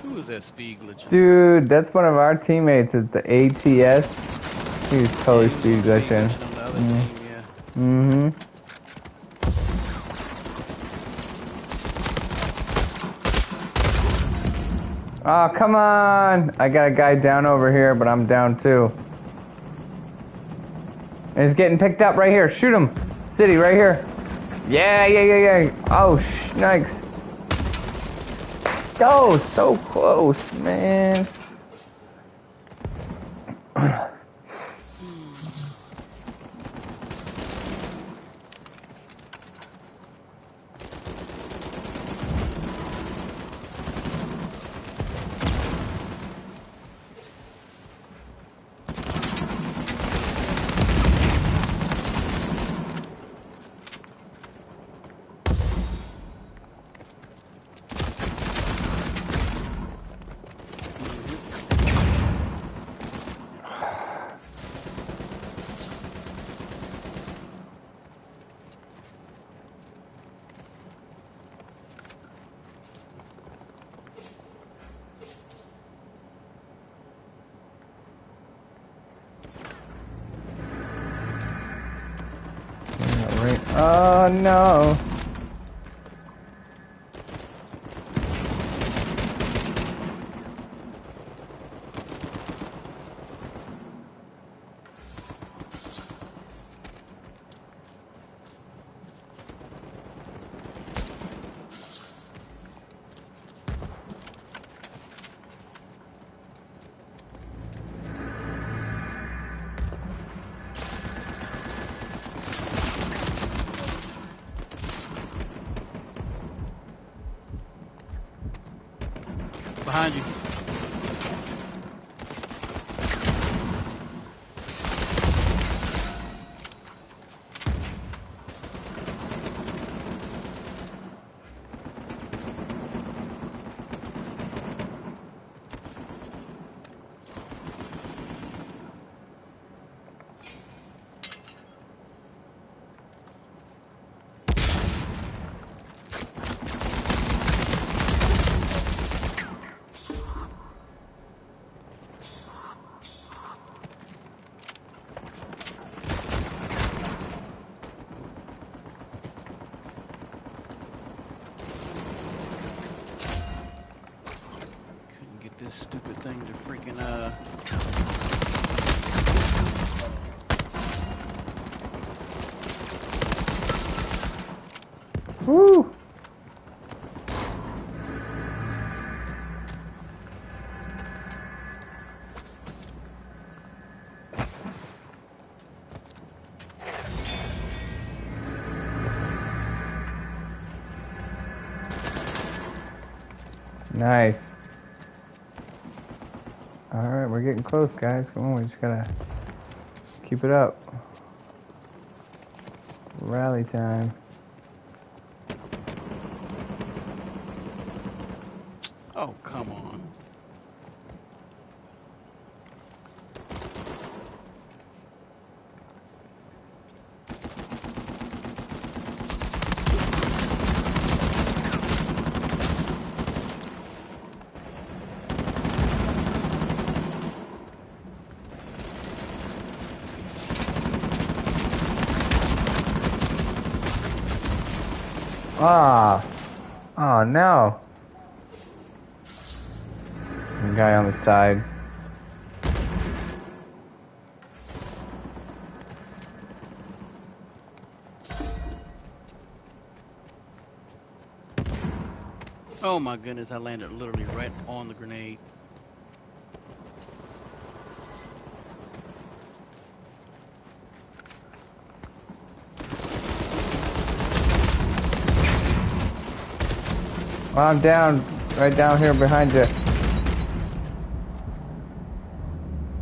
Who is that speed glitching? Dude, that's one of our teammates at the ATS. He was totally Yeah, speed glitching. on the other team, yeah. Mm-hmm. Oh, come on! I got a guy down over here, but I'm down too. And he's getting picked up right here. Shoot him! City, right here. Yeah, yeah, yeah, yeah. Oh, snipes. Oh, so close, man. Right. Oh no. Behind you. this stupid thing to freaking Woo! Nice. Alright, we're getting close, guys. Come on, we just gotta keep it up. Rally time. oh, come on. Ah! Oh no! The guy on the side. Oh my goodness, I landed literally right on the grenade. Oh, I'm down. Right down here behind you.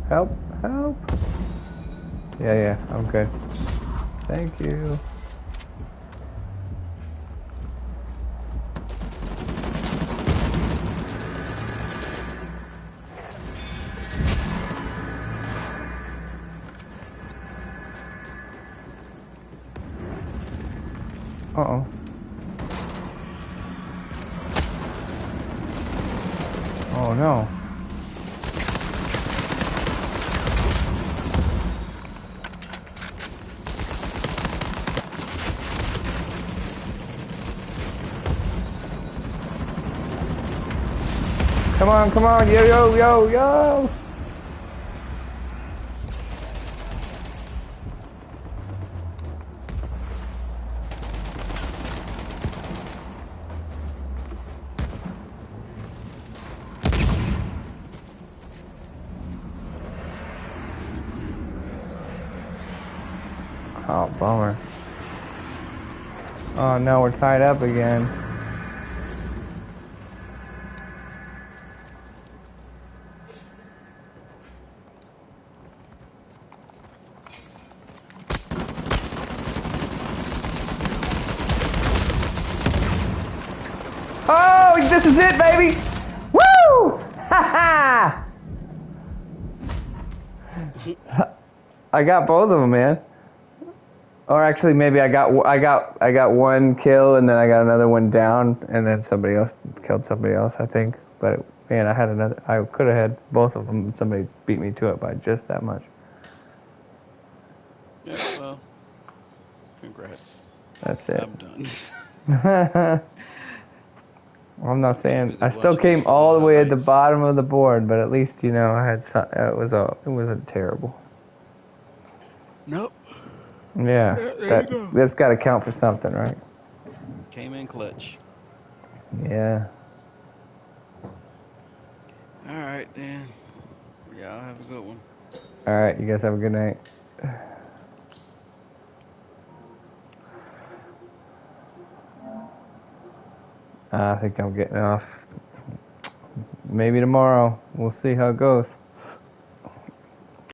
Help! Help! Yeah, I'm good. Thank you. Uh-oh. Oh no. Come on, yo! Oh, bummer. Oh no, we're tied up again. Oh, this is it, baby! Woo! Ha ha! I got both of them, man. Or actually, maybe I got one kill, and then I got another one down, and then somebody else killed somebody else, I think. But man, I could have had both of them. Somebody beat me to it by just that much. Yeah, well, congrats. That's it. I'm done. I'm not saying I still Watching came these all the way at the highlights. bottom of the board, but at least I had it wasn't terrible. Nope. Yeah, There you go. that's got to count for something, right? Came in clutch. Yeah. All right, then. Y'all have a good one. All right, you guys have a good night. I think I'm getting off. Maybe tomorrow. We'll see how it goes.